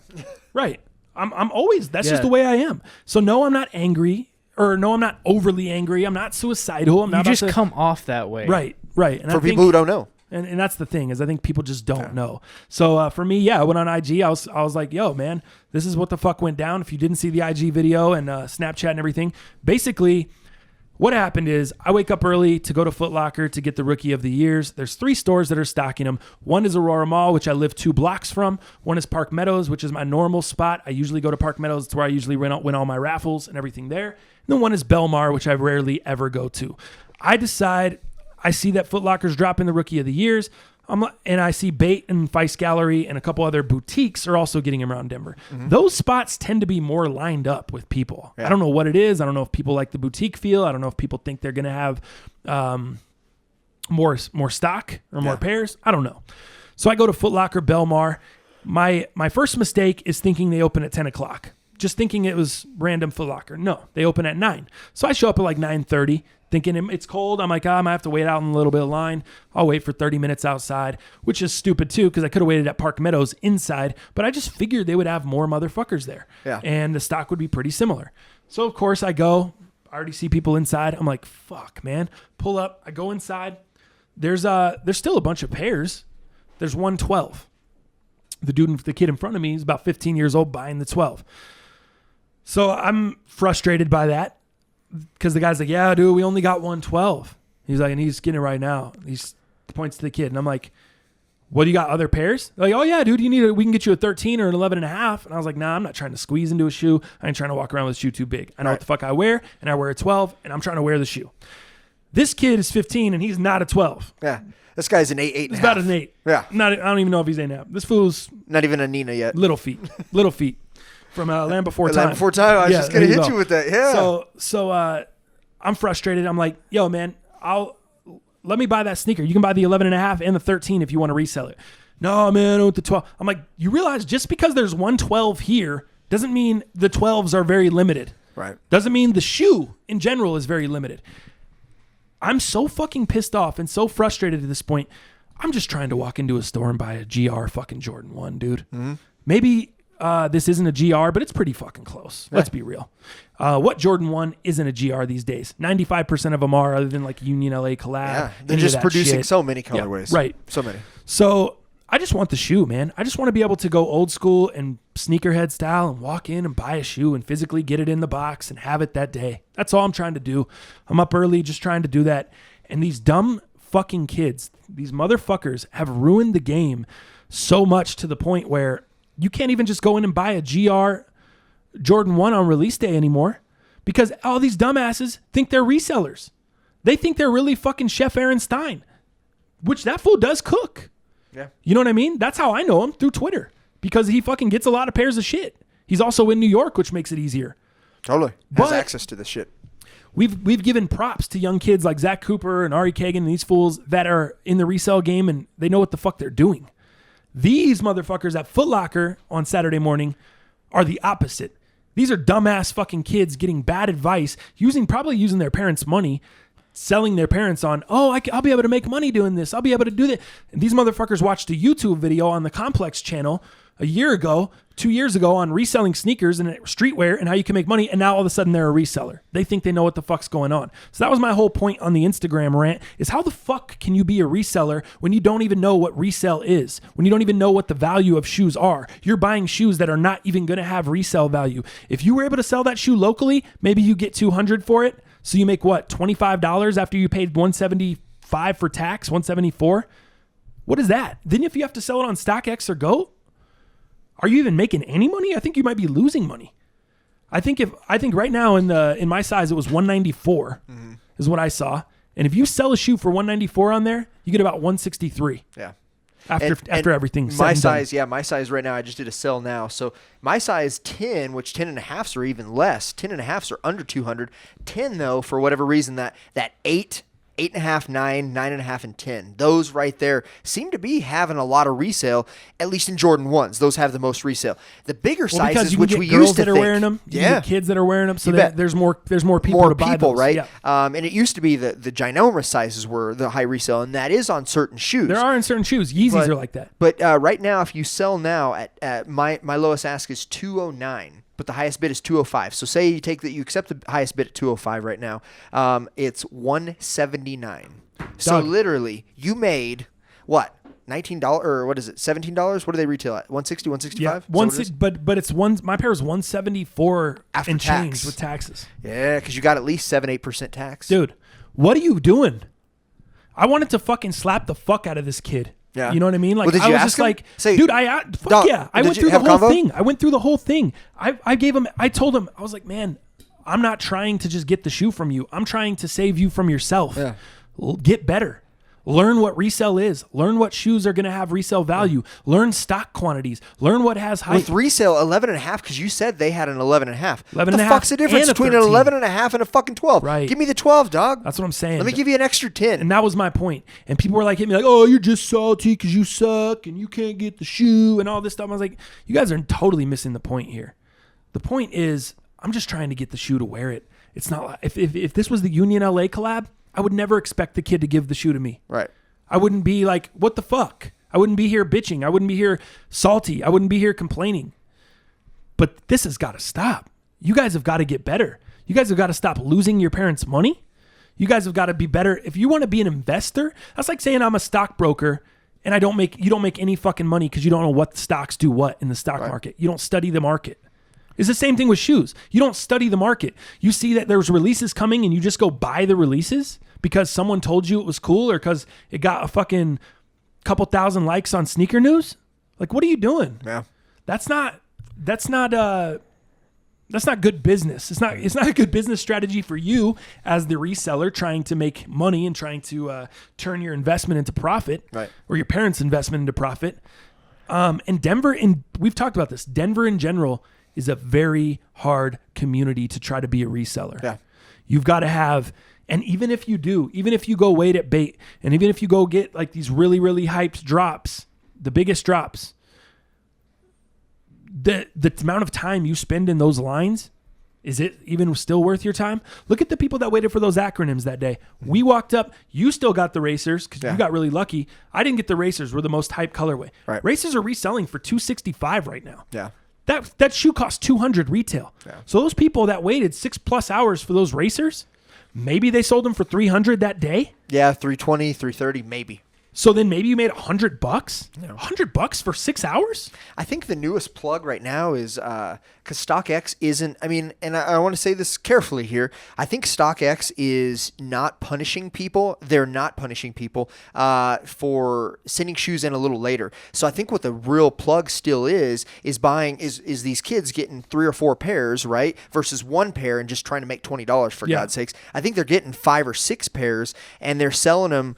Right. I'm always, that's just the way I am. So no, I'm not angry, or no, I'm not overly angry. I'm not suicidal.
You just come off that way.
Right. And
for people who don't know.
And that's the thing, is I think people just don't know. So for me, I went on IG. I was like, yo, man, this is what the fuck went down. If you didn't see the IG video and Snapchat and everything, basically what happened is I wake up early to go to Foot Locker to get the Rookie of the Years. There's 3 stores that are stocking them. One is Aurora Mall, which I live 2 blocks from. One is Park Meadows, which is my normal spot. I usually go to Park Meadows. It's where I usually win all my raffles and everything there. And then one is Belmar, which I rarely ever go to. I decide, I see that Foot Locker's dropping the Rookie of the Years. And I see Bait and Vice Gallery and a couple other boutiques are also getting around Denver. Those spots tend to be more lined up with people. I don't know what it is. I don't know if people like the boutique feel. I don't know if people think they're going to have more stock or more pairs. I don't know. So I go to Foot Locker Belmar. My first mistake is thinking they open at 10 o'clock. Just thinking it was random Foot Locker. No, they open at 9. So I show up at like 9:30. Thinking it's cold. I'm like, I might have to wait out in a little bit of line. I'll wait for 30 minutes outside, which is stupid too because I could have waited at Park Meadows inside, but I just figured they would have more motherfuckers there. Yeah. And the stock would be pretty similar. So, of course, I go. I already see people inside. I'm like, fuck, man. Pull up. I go inside. There's still a bunch of pairs. There's 112. The kid in front of me is about 15 years old buying the 12. So I'm frustrated by that. Because the guy's like, yeah, dude, we only got 112. He's like, and he's getting it right now. He points to the kid. And I'm like, what, do you got other pairs? They're like, oh, yeah, dude, we can get you a 13 or an 11 and a half. And I was like, nah, I'm not trying to squeeze into a shoe. I ain't trying to walk around with a shoe too big. I know what the fuck I wear, and I wear a 12, and I'm trying to wear the shoe. This kid is 15, and he's not a 12.
Yeah. This guy's an 8 and a half.
He's about an 8.
Yeah.
I don't even know if he's 8 and a half. This fool's
not even a Nina yet.
Little feet. From Land Before Time.
Land Before Time. I was just going to hit you with that. Yeah.
So I'm frustrated. I'm like, yo, man, let me buy that sneaker. You can buy the 11 and a half and the 13 if you want to resell it. No, man, I want the 12. I'm like, you realize just because there's 112 here doesn't mean the 12s are very limited.
Right.
Doesn't mean the shoe in general is very limited. I'm so fucking pissed off and so frustrated at this point. I'm just trying to walk into a store and buy a GR fucking Jordan 1, dude. Mm-hmm. Maybe this isn't a GR, but it's pretty fucking close. Let's be real. What Jordan 1 isn't a GR these days? 95% of them are, other than like Union LA collab.
Yeah, they're just producing so many colorways.
Yeah, right.
So many.
So I just want the shoe, man. I just want to be able to go old school and sneakerhead style and walk in and buy a shoe and physically get it in the box and have it that day. That's all I'm trying to do. I'm up early just trying to do that. And these dumb fucking kids, these motherfuckers have ruined the game so much to the point where you can't even just go in and buy a GR Jordan 1 on release day anymore because all these dumbasses think they're resellers. They think they're really fucking Chef Aaron Stein, which that fool does cook.
Yeah.
You know what I mean? That's how I know him, through Twitter, because he fucking gets a lot of pairs of shit. He's also in New York, which makes it easier.
Totally. Has access to the shit.
We've given props to young kids like Zach Cooper and Ari Kagan and these fools that are in the resale game and they know what the fuck they're doing. These motherfuckers at Foot Locker on Saturday morning are the opposite. These are dumbass fucking kids getting bad advice, probably using their parents' money, selling their parents on, I'll be able to make money doing this. I'll be able to do that. And these motherfuckers watched a YouTube video on the Complex channel a year ago, 2 years ago, on reselling sneakers and streetwear and how you can make money, and now all of a sudden they're a reseller. They think they know what the fuck's going on. So that was my whole point on the Instagram rant, is how the fuck can you be a reseller when you don't even know what resell is, when you don't even know what the value of shoes are? You're buying shoes that are not even going to have resale value. If you were able to sell that shoe locally, maybe you get $200 for it, so you make what, $25 after you paid $175 for tax, $174? What is that? Then if you have to sell it on StockX or GOAT, are you even making any money? I think you might be losing money. I think right now in my size it was 194 is what I saw. And if you sell a shoe for 194 on there, you get about 163. Yeah. After everything.
My size, my size right now, I just did a sell now. So my size 10, which 10 and a halves are even less. 10 and a halves are under 200. 10 though, for whatever reason, that 8, 8.5, 9, 9.5, and 10. Those right there seem to be having a lot of resale, at least in Jordan 1s. Those have the most resale. The bigger sizes, which we used to think.
Wearing them, you get kids that are wearing them, so that there's more people to buy those.
Right?
Yeah.
And it used to be the ginormous sizes were the high resale, and that is on certain shoes.
There are in certain shoes. Yeezys are like that.
But right now, if you sell now at my lowest ask is 209. But the highest bid is 205. So say you accept the highest bid at 205 right now. It's 179. So literally, you made what? $19 or what is it? $17? What do they retail at? 160, 165?
Yeah, but it's my pair is 174 after and tax. Change with taxes.
Yeah, because you got at least 7-8% tax.
Dude, what are you doing? I wanted to fucking slap the fuck out of this kid. Yeah. You know what I mean? Like,
well,
I was just like, dude, I went through the whole thing. I went through the whole thing. I told him, I was like, man, I'm not trying to just get the shoe from you. I'm trying to save you from yourself.
Yeah.
Get better. Learn what resale is. Learn what shoes are going to have resale value. Learn stock quantities. Learn what has hype.
With resale, 11.5, because you said they had an 11.5.
11.5
What the fuck's the difference
and a
between an
13.
11.5 and a fucking 12?
Right.
Give me the 12, dog.
That's what I'm saying.
Let me give you an extra 10.
And that was my point. And people were like, hitting me like, oh, you're just salty because you suck and you can't get the shoe and all this stuff. I was like, you guys are totally missing the point here. The point is, I'm just trying to get the shoe to wear it. It's not if this was the Union LA collab, I would never expect the kid to give the shoe to me.
Right.
I wouldn't be like, what the fuck? I wouldn't be here bitching. I wouldn't be here salty. I wouldn't be here complaining. But this has got to stop. You guys have got to get better. You guys have got to stop losing your parents' money. You guys have got to be better. If you want to be an investor, that's like saying I'm a stockbroker and you don't make any fucking money because you don't know what stocks do what in the stock market. You don't study the market. It's the same thing with shoes. You don't study the market. You see that there's releases coming and you just go buy the releases because someone told you it was cool or because it got a fucking couple thousand likes on Sneaker News. Like, what are you doing?
Yeah.
That's not good business. It's not a good business strategy for you as the reseller trying to make money and trying to turn your investment into profit,
right,
or your parents' investment into profit. And Denver, we've talked about this. Denver in general is a very hard community to try to be a reseller.
Yeah.
You've got to have, and even if you go wait at bait, and even if you go get like these really, really hyped drops, the biggest drops, the amount of time you spend in those lines, is it even still worth your time? Look at the people that waited for those acronyms that day. We walked up, you still got the racers because you got really lucky. I didn't get the racers. We're the most hyped colorway.
Right.
Racers are reselling for $265 right now.
Yeah.
That shoe costs $200 retail.
Yeah.
So those people that waited 6+ hours for those racers, maybe they sold them for $300 that day.
Yeah, $320, $330, maybe.
So then maybe you made $100. $100 for 6 hours?
I think the newest plug right now is because StockX isn't, I mean, and I want to say this carefully here. I think StockX is not punishing people. They're not punishing people for sending shoes in a little later. So I think what the real plug still is buying is these kids getting 3 or 4 pairs, right? Versus 1 pair and just trying to make $20 for God's sakes. I think they're getting 5 or 6 pairs and they're selling them,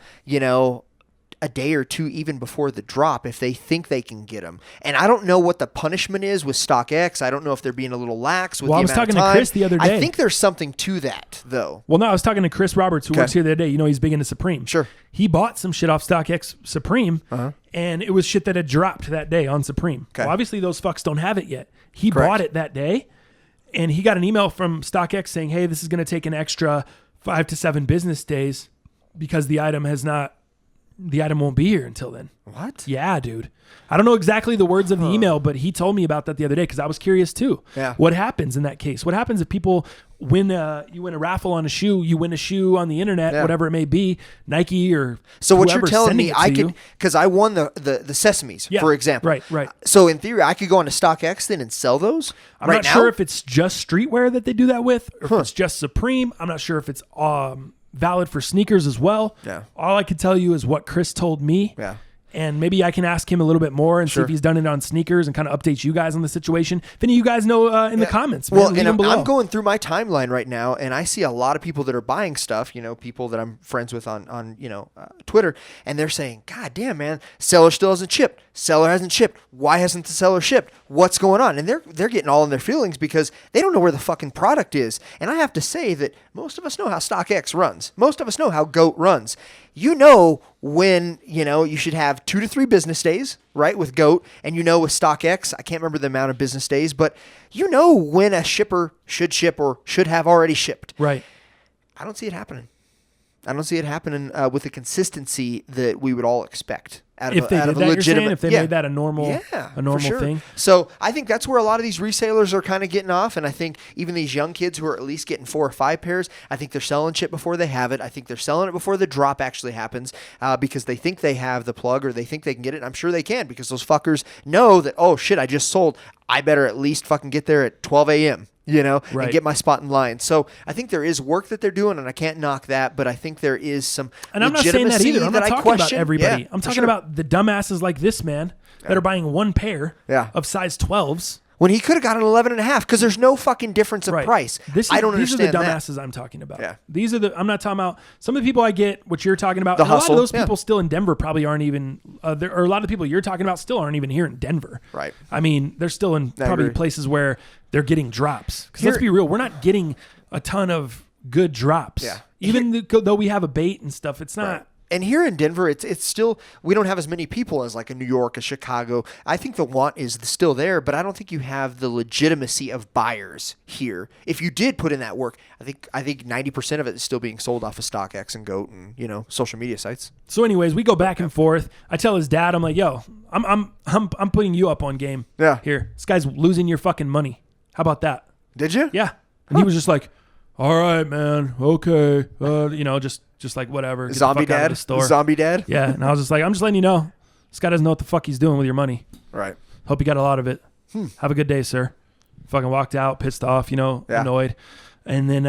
a day or two even before the drop if they think they can get them. And I don't know what the punishment is with StockX. I don't know if they're being a little lax with the amount of time.
I was talking to Chris the other day.
I think there's something to that, though.
Well, no, I was talking to Chris Roberts, who works here the other day. He's big into Supreme.
Sure.
He bought some shit off StockX Supreme, and it was shit that had dropped that day on Supreme.
Okay.
Well, obviously, those fucks don't have it yet. He bought it that day, and he got an email from StockX saying, hey, this is going to take an extra 5 to 7 business days because the item won't be here until then.
What?
Yeah, dude. I don't know exactly the words of the email, but he told me about that the other day because I was curious too.
Yeah.
What happens in that case? What happens if people win a raffle on a shoe, you win a shoe on the internet, whatever it may be, Nike or
so what you're telling me,
I
could, because I won the Sesames, for example.
Right.
So in theory, I could go on to StockX then and sell those
I'm not sure if it's just streetwear that they do that with, or if it's just Supreme. I'm not sure if it's valid for sneakers as well.
Yeah.
All I can tell you is what Chris told me.
Yeah.
And maybe I can ask him a little bit more and see if he's done it on sneakers and kind of update you guys on the situation. If any of you guys know in the comments, man, leave them below.
I'm going through my timeline right now, and I see a lot of people that are buying stuff, people that I'm friends with on Twitter, and they're saying, God damn, man, seller still hasn't shipped. Seller hasn't shipped. Why hasn't the seller shipped? What's going on? And they're getting all in their feelings because they don't know where the fucking product is. And I have to say that most of us know how StockX runs. Most of us know how GOAT runs. When, you should have 2 to 3 business days, right, with GOAT. And with StockX, I can't remember the amount of business days, but when a shipper should ship or should have already shipped.
Right.
I don't see it happening. I don't see it happening with the consistency that we would all expect.
If they made that a normal thing.
So I think that's where a lot of these resellers are kind of getting off. And I think even these young kids who are at least getting 4 or 5 pairs, I think they're selling shit before they have it. I think they're selling it before the drop actually happens because they think they have the plug or they think they can get it. I'm sure they can because those fuckers know that, oh shit, I just sold. I better at least fucking get there at 12 a.m. And get my spot in line. So I think there is work that they're doing, and I can't knock that, but I think there is some
and I'm not saying that either. I'm not talking about everybody.
Yeah,
I'm talking about the dumbasses like this man that are buying 1 pair
of
size 12s
When he could have gotten 11.5 because there's no fucking difference of price. I don't understand that.
These are the dumbasses I'm talking about.
Yeah.
I'm not talking about some of the people I get what you're talking about.
The
hustle. A lot of those
yeah.
people still in Denver probably aren't even, or a lot of the people you're talking about still aren't even here in Denver.
Right.
I mean, they're still in probably places where they're getting drops. Because let's be real, we're not getting a ton of good drops.
Yeah.
Even though we have a bait and stuff, it's not.
Right. And here in Denver, it's still, we don't have as many people as like a New York, a Chicago. I think the want is still there, but I don't think you have the legitimacy of buyers here. If you did put in that work, I think 90% of it is still being sold off of StockX and Goat and, you know, social media sites.
So anyways, we go back and forth. I tell his dad, I'm like, yo, I'm putting you up on game.
Yeah.
Here. This guy's losing your fucking money. How about that?
Did you?
Yeah. And he was just like, all right, man. Okay. You know, just like whatever. Get
Zombie
the fuck out of
dad?
the store.
Zombie dad?
Yeah. And I was just like, I'm just letting you know. This guy doesn't know what the fuck he's doing with your money.
Right.
Hope you got a lot of it. Have a good day, sir. Fucking walked out, pissed off, you know, annoyed. And then,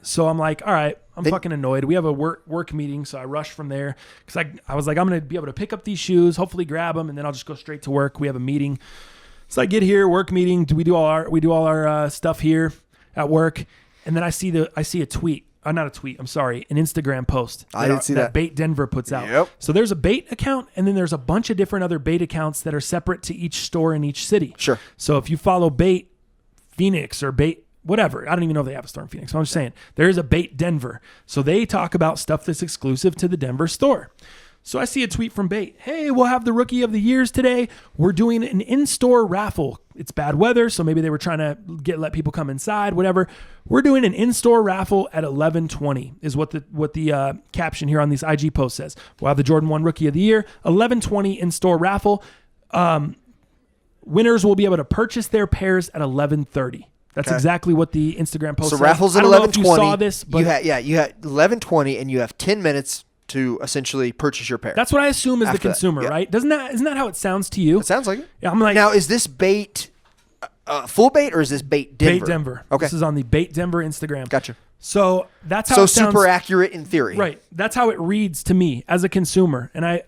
so I'm like, all right, I'm fucking annoyed. We have a work meeting. So I rushed from there because I was like, I'm going to be able to pick up these shoes, hopefully grab them, and then I'll just go straight to work. We have a meeting. So I get here, work meeting. We do all our stuff here at work. And then I see a tweet. Not a tweet. I'm sorry. An Instagram post.
I didn't see that.
Bait Denver puts out.
Yep.
So there's a bait account, and then there's a bunch of different other bait accounts that are separate to each store in each city.
Sure.
So if you follow Bait Phoenix or Bait whatever, I don't even know if they have a store in Phoenix. So I'm just saying there is a Bait Denver. So they talk about stuff that's exclusive to the Denver store. So I see a tweet from Bait. Hey, we'll have the Rookie of the Years today. We're doing an in-store raffle. It's bad weather, so maybe they were trying to let people come inside, whatever. We're doing an in-store raffle at 11:20 is what the caption here on these IG posts says. We'll have the Jordan 1 Rookie of the Year, 11:20 in-store raffle. Winners will be able to purchase their pairs at 11:30. That's exactly what the Instagram post says.
So raffles at 11:20.
I don't know if you saw this, but
you had 11:20 and you have 10 minutes to essentially purchase your pair.
That's what I assume as the
After that,
consumer,
yeah.
right? Isn't that how it sounds to you?
It sounds like it.
Yeah, I'm like,
now, is this Bait full Bait or is this Bait Denver?
Bait Denver.
Okay.
This is on the Bait Denver Instagram.
Gotcha.
So that's how
So
it sounds.
super accurate in theory.
Right. That's how it reads to me as a consumer. And I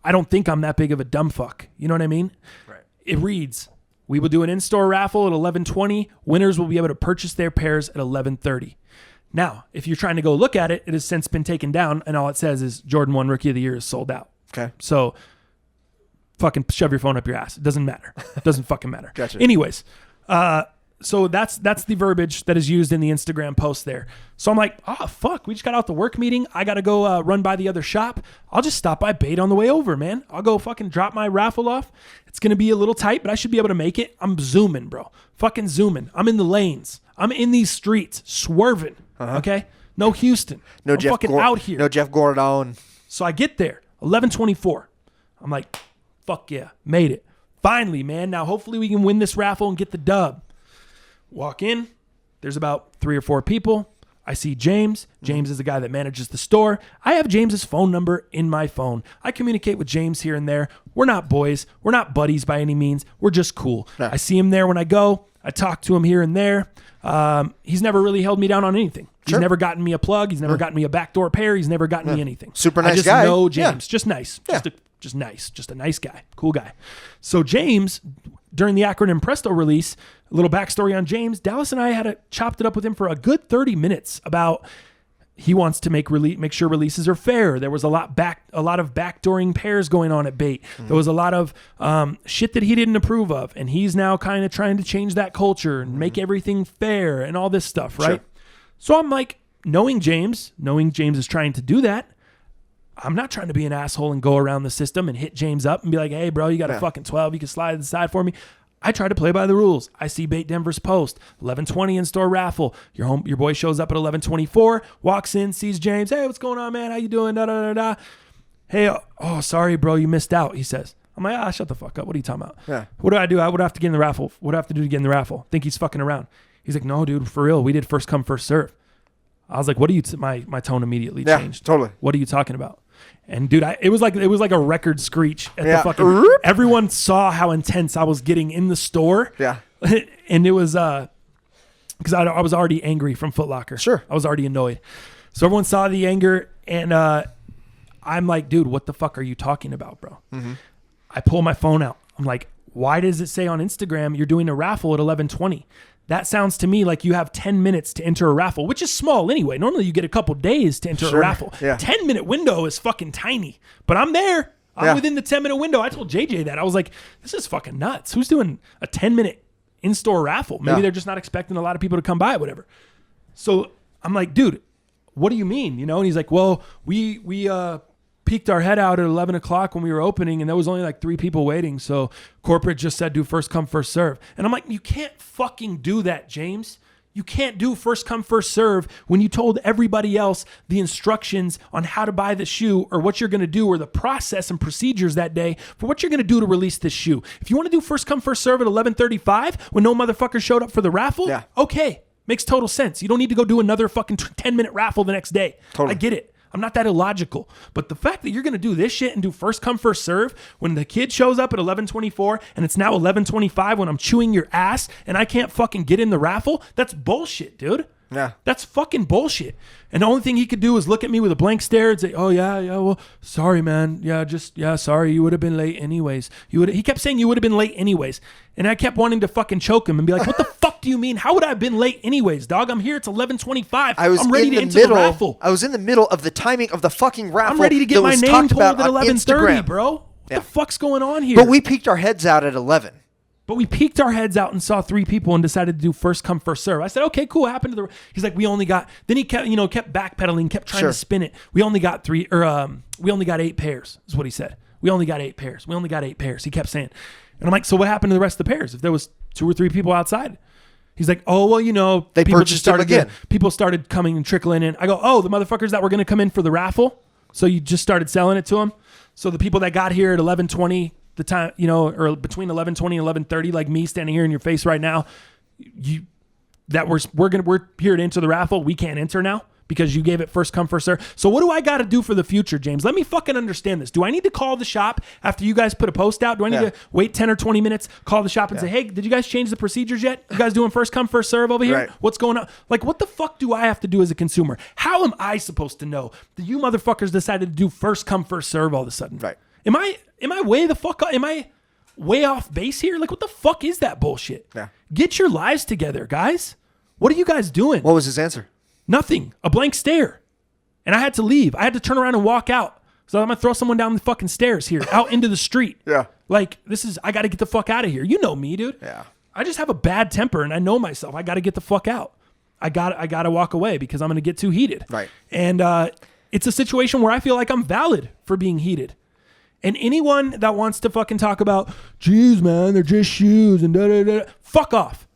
don't think I'm that big of a dumb fuck. You know what I mean?
Right.
It reads, we will do an in-store raffle at 11:20. Winners will be able to purchase their pairs at 11:30. Now, if you're trying to go look at it, it has since been taken down, and all it says is Jordan 1 Rookie of the Year is sold out.
Okay.
So fucking shove your phone up your ass. It doesn't matter. It doesn't fucking matter.
Gotcha.
Anyways, so that's the verbiage that is used in the Instagram post there. So I'm like, oh, fuck, we just got out the work meeting. I got to go run by the other shop. I'll just stop by Bait on the way over, man. I'll go fucking drop my raffle off. It's going to be a little tight, but I should be able to make it. I'm zooming, bro. Fucking zooming. I'm in the lanes. I'm in these streets, swerving. Okay? No Houston.
No
I'm
Jeff
fucking out here.
No Jeff Gordon.
So I get there, 11:24. I'm like, fuck yeah, made it. Finally, man. Now hopefully we can win this raffle and get the dub. Walk in. There's about 3 or 4 people. I see James. James is the guy that manages the store. I have James's phone number in my phone. I communicate with James here and there. We're not boys. We're not buddies by any means. We're just cool.
Yeah.
I see him there when I go. I talk to him here and there. He's never really held me down on anything. He's never gotten me a plug. He's never gotten me a backdoor pair. He's never gotten me anything.
Super nice
I just
guy.
know James.
Yeah.
Just nice.
Yeah.
Just nice. Just a nice guy. Cool guy. So James, during the acronym Presto release, a little backstory on James, Dallas and I chopped it up with him for a good 30 minutes about he wants to make sure releases are fair. There was a lot of backdooring pairs going on at Bait. There was a lot of shit that he didn't approve of, and he's now kind of trying to change that culture and make everything fair and all this stuff, right?
Sure.
So I'm like, knowing James is trying to do that, I'm not trying to be an asshole and go around the system and hit James up and be like, hey, bro, you got a fucking 12. You can slide to the side for me. I try to play by the rules. I see Bait Denver's post, 11:20 in-store raffle. Your boy shows up at 11:24, walks in, sees James. Hey, what's going on, man? How you doing? Da, da, da, da. Hey, oh, sorry, bro, you missed out, he says. I'm like, shut the fuck up. What are you talking about? Yeah. What do I do? I would have to get in the raffle. What do I have to do to get in the raffle? Think he's fucking around. He's like, no, dude, for real. We did first come, first serve. I was like, what are you, my tone immediately changed.
Totally.
What are you talking about? And dude, it was like a record screech at the fucking. Everyone saw how intense I was getting in the store.
Yeah,
and it was because I was already angry from Foot Locker.
Sure,
I was already annoyed. So everyone saw the anger, and I'm like, dude, what the fuck are you talking about, bro? Mm-hmm. I pull my phone out. I'm like, why does it say on Instagram you're doing a raffle at 11:20? That sounds to me like you have 10 minutes to enter a raffle, which is small anyway. Normally you get a couple days to enter a raffle.
Yeah.
10-minute window is fucking tiny, but I'm there. I'm within the 10-minute window. I told JJ that. I was like, this is fucking nuts. Who's doing a 10-minute in-store raffle? Maybe they're just not expecting a lot of people to come by, whatever. So I'm like, dude, what do you mean? You know? And he's like, well, we peeked our head out at 11 o'clock when we were opening, and there was only like 3 people waiting. So corporate just said do first come, first serve. And I'm like, you can't fucking do that, James. You can't do first come, first serve when you told everybody else the instructions on how to buy the shoe or what you're going to do or the process and procedures that day for what you're going to do to release this shoe. If you want to do first come, first serve at 11:35 when no motherfucker showed up for the raffle, okay, makes total sense. You don't need to go do another fucking 10-minute raffle the next day. Totally. I get it. I'm not that illogical. But the fact that you're going to do this shit and do first come, first serve when the kid shows up at 11:24 and it's now 11:25 when I'm chewing your ass and I can't fucking get in the raffle, that's bullshit, dude.
Yeah.
That's fucking bullshit. And the only thing he could do is look at me with a blank stare and say, oh, yeah, well, sorry, man. Yeah, sorry. You would have been late anyways. He kept saying you would have been late anyways. And I kept wanting to fucking choke him and be like, what the fuck do you mean? How would I have been late anyways, dog? I'm here. It's 11:25. I'm ready to enter the raffle.
I was in the middle of the timing of the fucking raffle.
I'm ready to get my name pulled at 11:30, bro. What the fuck's going on here?
But we peeked our heads out at 11.
But we peeked our heads out and saw 3 people and decided to do first come, first serve. I said, okay, cool. What happened to the... He's like, then he kept backpedaling, kept trying to spin it. We only got 8 pairs, is what he said. We only got 8 pairs. He kept saying. And I'm like, so what happened to the rest of the pairs? If there was 2 or 3 people outside? He's like, oh, well,
they purchased them again.
People started coming and trickling in. I go, oh, the motherfuckers that were going to come in for the raffle? So you just started selling it to them? So the people that got here at 11:20... the time, or between 11:20 and 11:30, like me standing here in your face right now, we're here to enter the raffle. We can't enter now because you gave it first come, first serve. So what do I got to do for the future, James? Let me fucking understand this. Do I need to call the shop after you guys put a post out? Do I need to wait 10 or 20 minutes, call the shop and say, hey, did you guys change the procedures yet? You guys doing first come, first serve over here? Right. What's going on? Like, what the fuck do I have to do as a consumer? How am I supposed to know that you motherfuckers decided to do first come, first serve all of a sudden?
Right.
Am I way the fuck up? Am I way off base here? Like, what the fuck is that bullshit?
Yeah.
Get your lives together, guys. What are you guys doing?
What was his answer?
Nothing. A blank stare. And I had to leave. I had to turn around and walk out. So I'm going to throw someone down the fucking stairs here, out into the street.
Yeah.
Like, I got to get the fuck out of here. You know me, dude.
Yeah.
I just have a bad temper and I know myself. I got to get the fuck out. I got to walk away because I'm going to get too heated.
Right.
And it's a situation where I feel like I'm valid for being heated. And anyone that wants to fucking talk about, geez, man, they're just shoes and da-da-da, fuck off.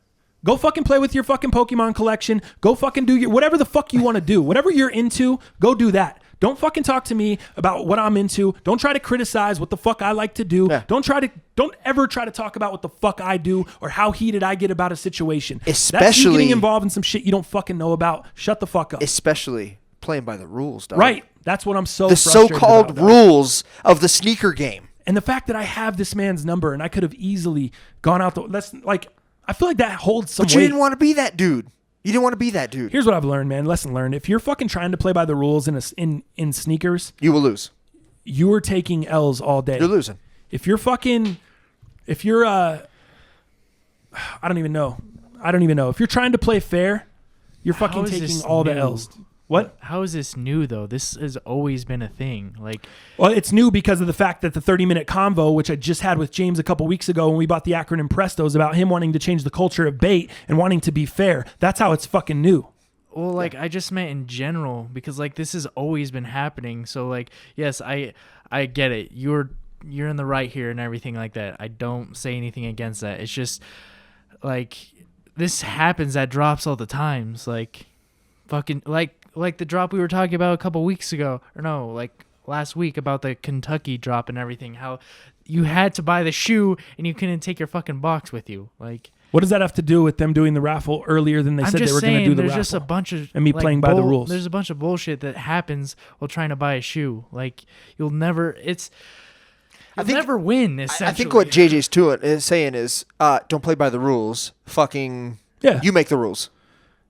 Go fucking play with your fucking Pokemon collection. Go fucking do whatever the fuck you want to do. Whatever you're into, go do that. Don't fucking talk to me about what I'm into. Don't try to criticize what the fuck I like to do. Yeah. Don't ever try to talk about what the fuck I do or how heated I get about a situation.
Especially
that's you getting involved in some shit you don't fucking know about. Shut the fuck up.
Especially playing by the rules, dog.
Right. That's what I'm so
the
frustrated
so-called
about,
rules of the sneaker game.
And the fact that I have this man's number and I could have easily gone out I feel like that holds some weight.
But you didn't want to be that dude.
Here's what I've learned, man. Lesson learned. If you're fucking trying to play by the rules in sneakers,
you will lose.
You are taking L's all day.
You're losing.
If you're I don't even know. If you're trying to play fair, you're fucking taking all the L's. What?
How is this new though? This has always been a thing.
Well, it's new because of the fact that the 30-minute convo, which I just had with James a couple weeks ago when we bought the acronym Prestos, about him wanting to change the culture of bait and wanting to be fair. That's how it's fucking new.
Well, I just meant in general because this has always been happening. So yes, I get it. You're in the right here and everything like that. I don't say anything against that. It's just this happens at drops all the times. Fucking like the drop we were talking about a couple weeks ago, or no, last week about the Kentucky drop and everything, how you had to buy the shoe and you couldn't take your fucking box with you.
What does that have to do with them doing the raffle earlier than they said they were going to do the raffle?
There's just a bunch of
and me playing by the rules.
There's a bunch of bullshit that happens while trying to buy a shoe. You'll never never win. Essentially,
I think what JJ's is saying is, don't play by the rules. Fucking you make the rules.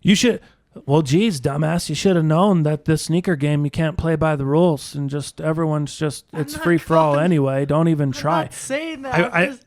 You should. Well, geez, dumbass, you should have known that this sneaker game, you can't play by the rules and it's free for all anyway. Don't even try.
I'm not saying that.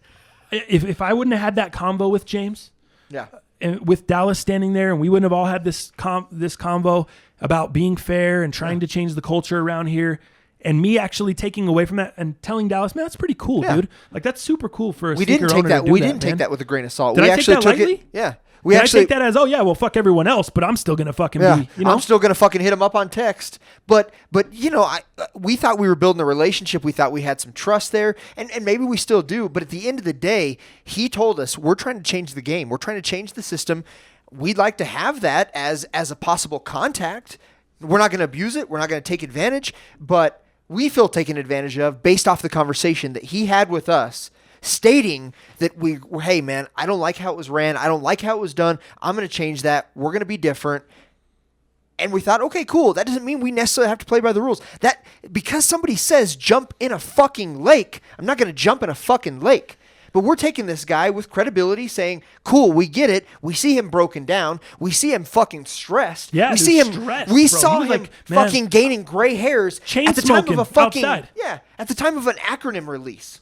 if I wouldn't have had that convo with James,
Yeah.
and with Dallas standing there, and we wouldn't have all had this convo about being fair and trying to change the culture around here, and me actually taking away from that and telling Dallas, man, that's pretty cool, dude. Like, that's super cool for a sneaker owner to do
we
that,
didn't take
man.
that with a grain of salt.
Did
we
I
actually
take that
took
lightly?
it. Yeah.
I take that as, oh yeah, well fuck everyone else, but I'm still gonna fucking be, you know?
I'm still gonna fucking hit him up on text. But you know, we thought we were building a relationship. We thought we had some trust there, and maybe we still do. But at the end of the day, he told us we're trying to change the game. We're trying to change the system. We'd like to have that as a possible contact. We're not gonna abuse it. We're not gonna take advantage, but we feel taken advantage of based off the conversation that he had with us, stating that hey man, I don't like how it was ran. I don't like how it was done. I'm going to change that. We're going to be different. And we thought, okay, cool. That doesn't mean we necessarily have to play by the rules. That because somebody says jump in a fucking lake, I'm not going to jump in a fucking lake. But we're taking this guy with credibility saying, cool, we get it. We see him broken down. We see him fucking stressed.
Yeah,
we see him
stressed,
we
bro.
saw
He was
him
like, man,
fucking gaining gray hairs
chain
at the time of
smoking
a fucking
outside.
at the time of an acronym release.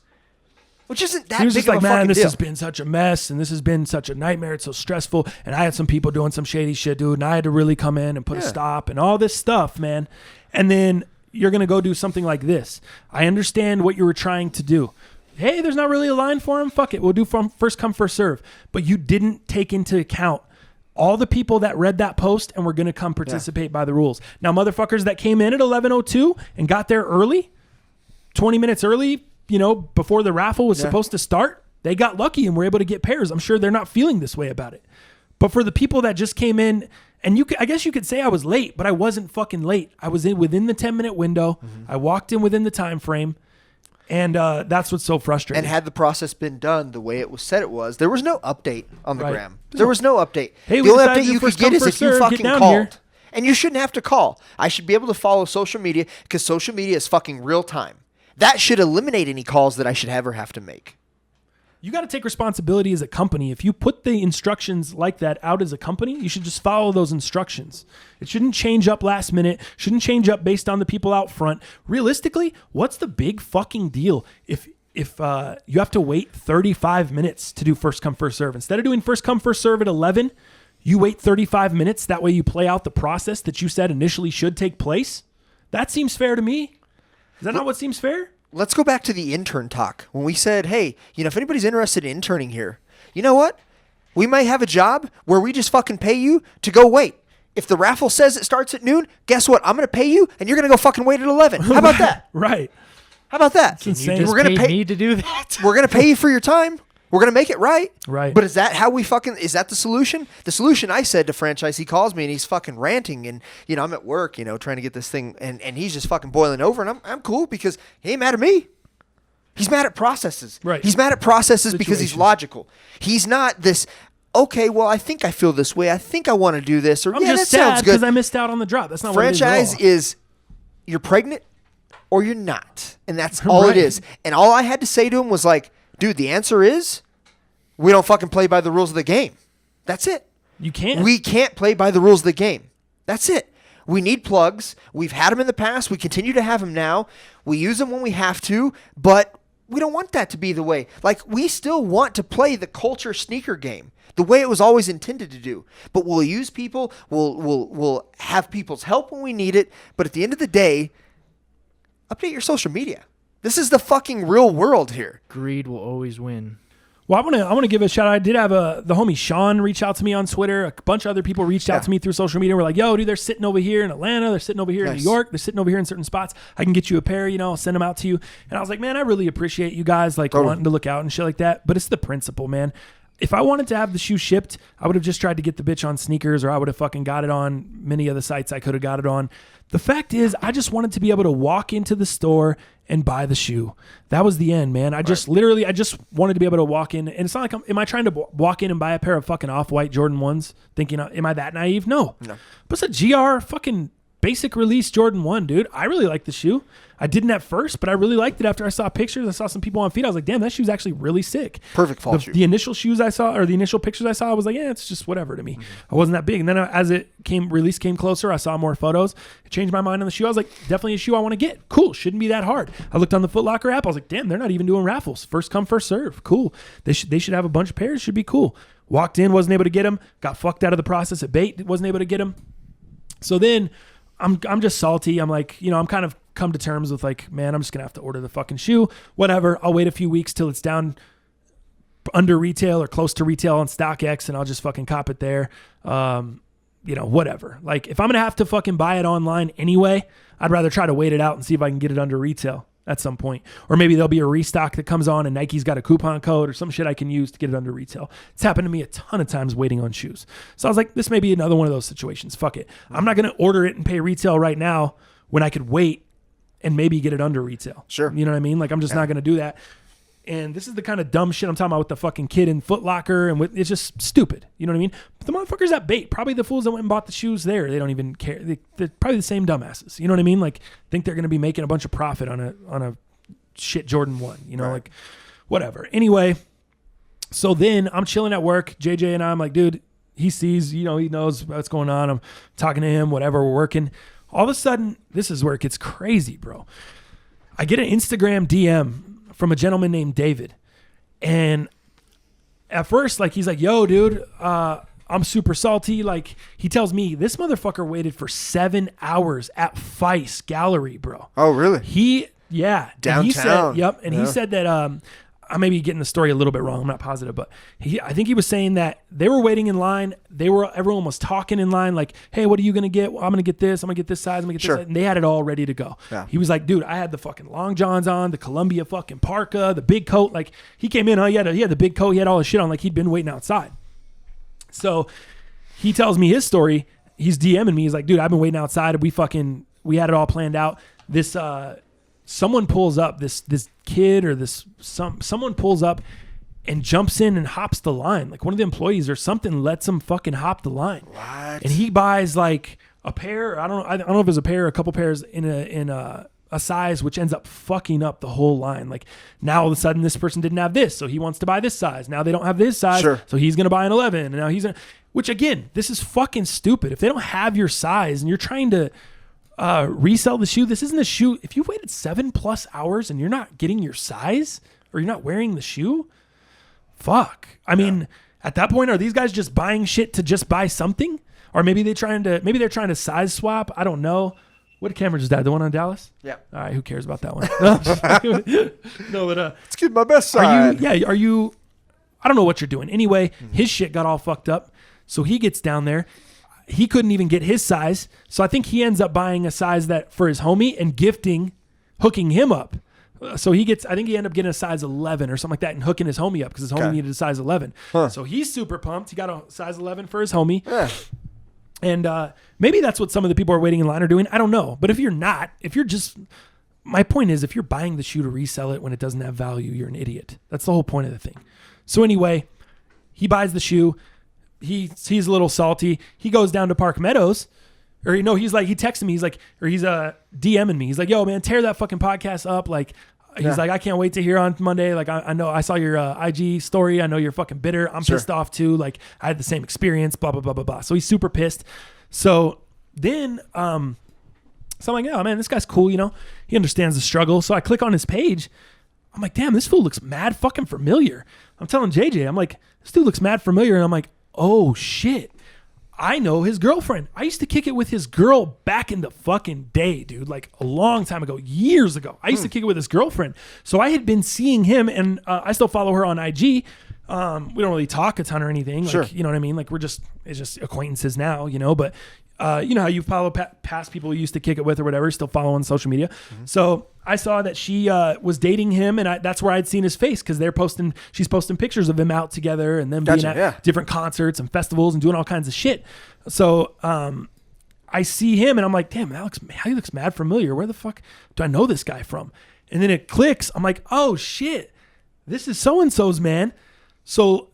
Which isn't that
He was
big
just
of
like,
a
man,
fucking
this
deal.
has been such a mess, and this has been such a nightmare. It's so stressful, and I had some people doing some shady shit, dude, and I had to really come in and put a stop and all this stuff, man. And then you're going to go do something like this. I understand what you were trying to do. Hey, there's not really a line for him. Fuck it. We'll do from first come, first serve. But you didn't take into account all the people that read that post and were going to come participate by the rules. Now, motherfuckers that came in at 11:02 and got there early, 20 minutes early, you know, before the raffle was supposed to start, they got lucky and were able to get pairs. I'm sure they're not feeling this way about it. But for the people that just came in, and I guess you could say I was late, but I wasn't fucking late. I was within the 10-minute window. I walked in within the time frame, and that's what's so frustrating.
And had the process been done the way it was said it was, there was no update on the gram. There was no update.
Hey,
the only
decided
update
to
you could
first
get
come,
is
first
if you
serve, get
fucking
down
called.
here.
And you shouldn't have to call. I should be able to follow social media because social media is fucking real time. That should eliminate any calls that I should ever have to make.
You got to take responsibility as a company. If you put the instructions like that out as a company, you should just follow those instructions. It shouldn't change up last minute, shouldn't change up based on the people out front. Realistically, what's the big fucking deal if you have to wait 35 minutes to do first come, first serve? Instead of doing first come, first serve at 11, you wait 35 minutes. That way you play out the process that you said initially should take place. That seems fair to me. Is that not what seems fair?
Let's go back to the intern talk. When we said, hey, you know, if anybody's interested in interning here, you know what? We might have a job where we just fucking pay you to go wait. If the raffle says it starts at noon, guess what? I'm going to pay you, and you're going to go fucking wait at 11. How about that?
Right.
How about that?
You
insane.
just
We're gonna
paid
pay
me to do that.
We're going to pay you for your time. We're going to make it right.
Right.
But is that how we fucking, is that the solution? The solution, I said to franchise, he calls me and he's fucking ranting, and, you know, I'm at work, you know, trying to get this thing, and he's just fucking boiling over, and I'm cool because he ain't mad at me. He's mad at processes.
Right.
He's mad at processes because he's
Situations.
logical. He's not this, okay, well, I think I feel this way. I think I want to do this. Or,
I'm
yeah,
just
that sounds
sad
good.
because I missed out on the drop. That's not
Franchise
what it is.
is you're pregnant or you're not. And that's all
Right.
it is. And all I had to say to him was like, dude, the answer is we don't fucking play by the rules of the game. That's it.
You can't.
We can't play by the rules of the game. That's it. We need plugs. We've had them in the past. We continue to have them now. We use them when we have to, but we don't want that to be the way. Like, we still want to play the culture sneaker game the way it was always intended to do. But we'll use people. We'll have people's help when we need it. But at the end of the day, update your social media. This is the fucking real world here.
Greed will always win.
Well, I want to give a shout out. I did have the homie Sean reach out to me on Twitter. A bunch of other people reached out to me through social media. We're like, yo, dude, they're sitting over here in Atlanta. They're sitting over here in New York. They're sitting over here in certain spots. I can get you a pair, you know, I'll send them out to you. And I was like, man, I really appreciate you guys like wanting to look out and shit like that. But it's the principle, man. If I wanted to have the shoe shipped, I would have just tried to get the bitch on sneakers, or I would have fucking got it on many of the sites I could have got it on. The fact is, I just wanted to be able to walk into the store and buy the shoe. That was the end, man. I just wanted to be able to walk in. And it's not like am I trying to walk in and buy a pair of fucking Off-White Jordan 1s thinking, am I that naive? No. But it's a GR fucking basic release Jordan 1, dude. I really like the shoe. I didn't at first, but I really liked it after I saw pictures. I saw some people on feed. I was like, damn, that shoe's actually really sick.
Perfect fall shoe.
The initial shoes I saw, or the initial pictures I saw, I was like, yeah, it's just whatever to me. I wasn't that big. And then as release came closer, I saw more photos. It changed my mind on the shoe. I was like, definitely a shoe I want to get. Cool. Shouldn't be that hard. I looked on the Foot Locker app. I was like, damn, they're not even doing raffles. First come, first serve. Cool. They should have a bunch of pairs. Should be cool. Walked in, wasn't able to get them. Got fucked out of the process at Bait. Wasn't able to get them. So then I'm just salty. I'm like, I'm kind of come to terms with like, man, I'm just going to have to order the fucking shoe. Whatever. I'll wait a few weeks till it's down under retail or close to retail on StockX and I'll just fucking cop it there. Whatever. Like if I'm going to have to fucking buy it online anyway, I'd rather try to wait it out and see if I can get it under retail at some point. Or maybe there'll be a restock that comes on and Nike's got a coupon code or some shit I can use to get it under retail. It's happened to me a ton of times waiting on shoes. So I was like, this may be another one of those situations. Fuck it. I'm not going to order it and pay retail right now when I could wait and maybe get it under retail.
Sure.
You know what I mean? Like I'm just not going to do that. And this is the kind of dumb shit I'm talking about with the fucking kid in Foot Locker and it's just stupid. You know what I mean? But the motherfuckers at Bait, probably the fools that went and bought the shoes there, they don't even care. They're probably the same dumbasses. You know what I mean? Like think they're going to be making a bunch of profit on a shit Jordan 1, right. Like whatever. Anyway, so then I'm chilling at work. JJ and I'm like, dude, he sees, he knows what's going on. I'm talking to him, whatever, we're working. All of a sudden, this is where it gets crazy, bro. I get an Instagram DM from a gentleman named David. And at first, like, he's like, yo, dude, I'm super salty. Like, he tells me this motherfucker waited for 7 hours at Feist Gallery, bro.
Oh, really?
Yeah.
Downtown.
And he said, yep. And he said that, I may be getting the story a little bit wrong. I'm not positive, but I think he was saying that they were waiting in line. Everyone was talking in line like, hey, what are you going to get? Well, I'm going to get this. I'm going to get this size. I'm going to get this size. And they had it all ready to go. Yeah. He was like, dude, I had the fucking long johns on, the Columbia fucking parka, the big coat. Like he came in, he had the big coat. He had all his shit on. Like he'd been waiting outside. So he tells me his story. He's DMing me. He's like, dude, I've been waiting outside. We had it all planned out. Someone pulls up, this kid or someone pulls up and jumps in and hops the line. Like one of the employees or something lets him fucking hop the line.
What?
And he buys like a pair. I don't know if it's a pair or a couple pairs in a size, which ends up fucking up the whole line. Like now all of a sudden this person didn't have this, so he wants to buy this size. Now they don't have this size, so he's gonna buy an 11. And now which again, this is fucking stupid. If they don't have your size and you're trying to resell the shoe, this isn't a shoe. If you waited 7+ hours and you're not getting your size or you're not wearing the shoe, fuck. I mean, at that point, are these guys just buying shit to just buy something? Or maybe they're trying to size swap. I don't know. What camera just died? The one on Dallas?
Yeah.
All right, who cares about that one? No, but
let's get my best side.
I don't know what you're doing. Anyway, his shit got all fucked up. So he gets down there. He couldn't even get his size. So I think he ends up buying a size that for his homie and hooking him up. So I think he ended up getting a size 11 or something like that and hooking his homie up because his homie needed a size 11. Huh. So he's super pumped. He got a size 11 for his homie. Yeah. And maybe that's what some of the people are waiting in line are doing. I don't know. But if you're not, my point is if you're buying the shoe to resell it when it doesn't have value, you're an idiot. That's the whole point of the thing. So anyway, he buys the shoe. He's a little salty. He goes down to Park Meadows, he texted me. He's like, or he's DMing me. He's like, yo, man, tear that fucking podcast up. Like, he's like, I can't wait to hear on Monday. Like, I know I saw your IG story. I know you're fucking bitter. I'm pissed off too. Like, I had the same experience, blah, blah, blah, blah, blah. So he's super pissed. So then, so I'm like, oh man, this guy's cool. He understands the struggle. So I click on his page. I'm like, damn, this fool looks mad fucking familiar. I'm telling JJ, I'm like, this dude looks mad familiar. And I'm like, oh shit, I know his girlfriend. I used to kick it with his girl back in the fucking day, dude, like a long time ago, years ago. I used to kick it with his girlfriend. So I had been seeing him and I still follow her on IG. We don't really talk a ton or anything. Like, you know what I mean? Like it's just acquaintances now, but you know how you follow past people you used to kick it with or whatever, still follow on social media. Mm-hmm. So I saw that she was dating him, and that's where I'd seen his face because she's posting pictures of him out together and them being at different concerts and festivals and doing all kinds of shit. So I see him and I'm like, damn, he looks mad familiar. Where the fuck do I know this guy from? And then it clicks. I'm like, oh shit, this is so-and-so's man. So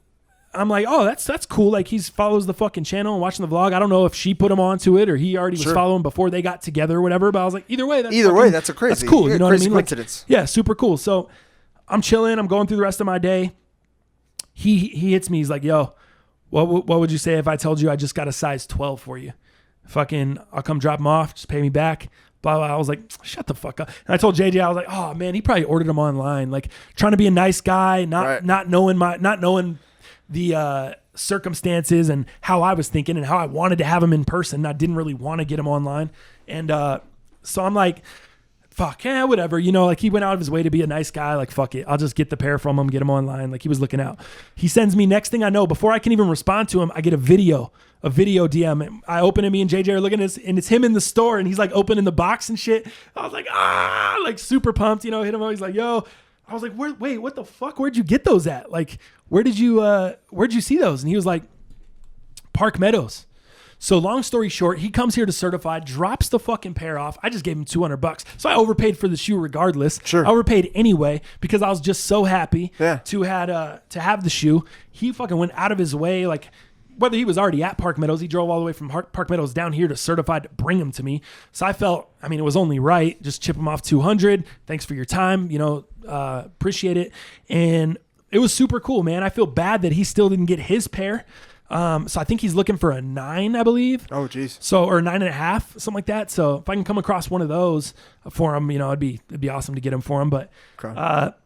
I'm like, oh, that's cool. Like he follows the fucking channel and watching the vlog. I don't know if she put him onto it or he already was following before they got together or whatever. But I was like, either way, that's
crazy.
That's cool. You know what I mean?
Coincidence.
Like, yeah, super cool. So I'm chilling. I'm going through the rest of my day. He hits me. He's like, yo, what would you say if I told you I just got a size 12 for you? Fucking, I'll come drop him off. Just pay me back. Blah, blah. I was like, shut the fuck up. And I told JJ, I was like, oh man, he probably ordered them online. Like trying to be a nice guy, not knowing the circumstances and how I was thinking and how I wanted to have him in person. I didn't really want to get him online. And so I'm like, fuck, yeah, whatever. You know, like he went out of his way to be a nice guy. Like, fuck it. I'll just get the pair from him, get him online. Like he was looking out. He sends me, next thing I know, before I can even respond to him, I get a video DM. I open it, me and JJ are looking at this, and it's him in the store, and he's like opening the box and shit. I was like, like super pumped, you know, hit him up. He's like, yo. I was like, wait, what the fuck? Where'd you get those at? Like, where'd you see those? And he was like, Park Meadows. So long story short, he comes here to certify, drops the fucking pair off. I just gave him $200. So I overpaid for the shoe regardless.
Sure.
I overpaid anyway because I was just so happy to have the shoe. He fucking went out of his way, like whether he was already at Park Meadows, he drove all the way from Park Meadows down here to certify to bring him to me. So I felt, it was only right. Just chip him off $200. Thanks for your time. You know, appreciate it. And it was super cool, man. I feel bad that he still didn't get his pair. So I think he's looking for a 9, I believe.
Oh, geez.
So, or 9.5, something like that. So if I can come across one of those for him, you know, it'd be awesome to get him for him. But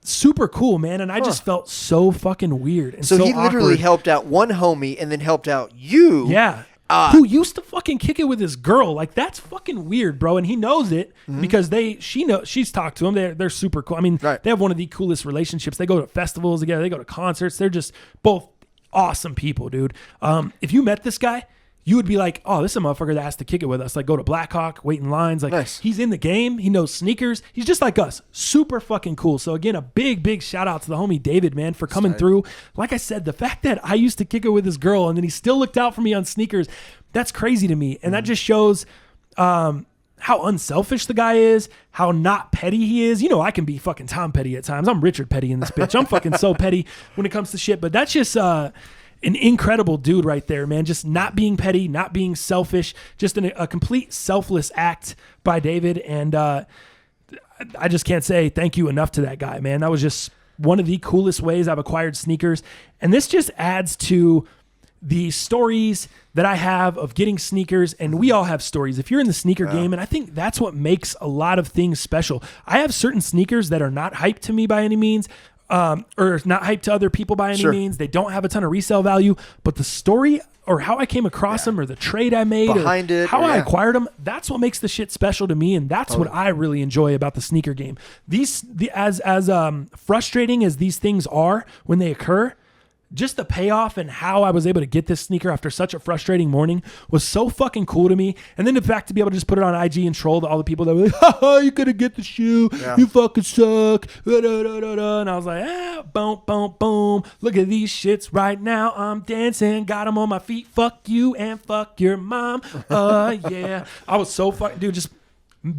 super cool, man. And I just felt so fucking weird. And
so he literally
awkward.
helped out one homie and then helped out you.
Yeah. Who used to fucking kick it with his girl. Like, that's fucking weird, bro. And he knows it because she's talked to him. They're super cool. They have one of the coolest relationships. They go to festivals together. They go to concerts. They're just both awesome people, dude. If you met this guy, you would be like, oh, this is a motherfucker that has to kick it with us. Like, go to Blackhawk, wait in lines. Like,
nice.
He's in the game. He knows sneakers. He's just like us. Super fucking cool. So again, a big shout out to the homie David, man, for coming through. Like I said, the fact that I used to kick it with his girl and then he still looked out for me on sneakers, that's crazy to me. And that just shows how unselfish the guy is, how not petty he is. You know, I can be fucking Tom Petty at times. I'm Richard Petty in this bitch. I'm fucking so petty when it comes to shit. But that's just an incredible dude right there, man. Just not being petty, not being selfish, just a complete selfless act by David. And I just can't say thank you enough to that guy, man. That was just one of the coolest ways I've acquired sneakers. And this just adds to the stories that I have of getting sneakers, and we all have stories if you're in the sneaker game, and I think that's what makes a lot of things special. I have certain sneakers that are not hyped to me by any means, or not hyped to other people by any means. They don't have a ton of resale value, but the story or how I came across them or the trade I made
behind it,
how I acquired them, that's what makes the shit special to me, and that's what I really enjoy about the sneaker game. As frustrating as these things are when they occur, just the payoff and how I was able to get this sneaker after such a frustrating morning was so fucking cool to me. And then the fact to be able to just put it on IG and troll all the people that were like, haha, you couldn't get the shoe. You fucking suck. And I was like, boom, boom, boom. Look at these shits right now. I'm dancing. Got them on my feet. Fuck you and fuck your mom. Yeah. I was so fucking, dude, just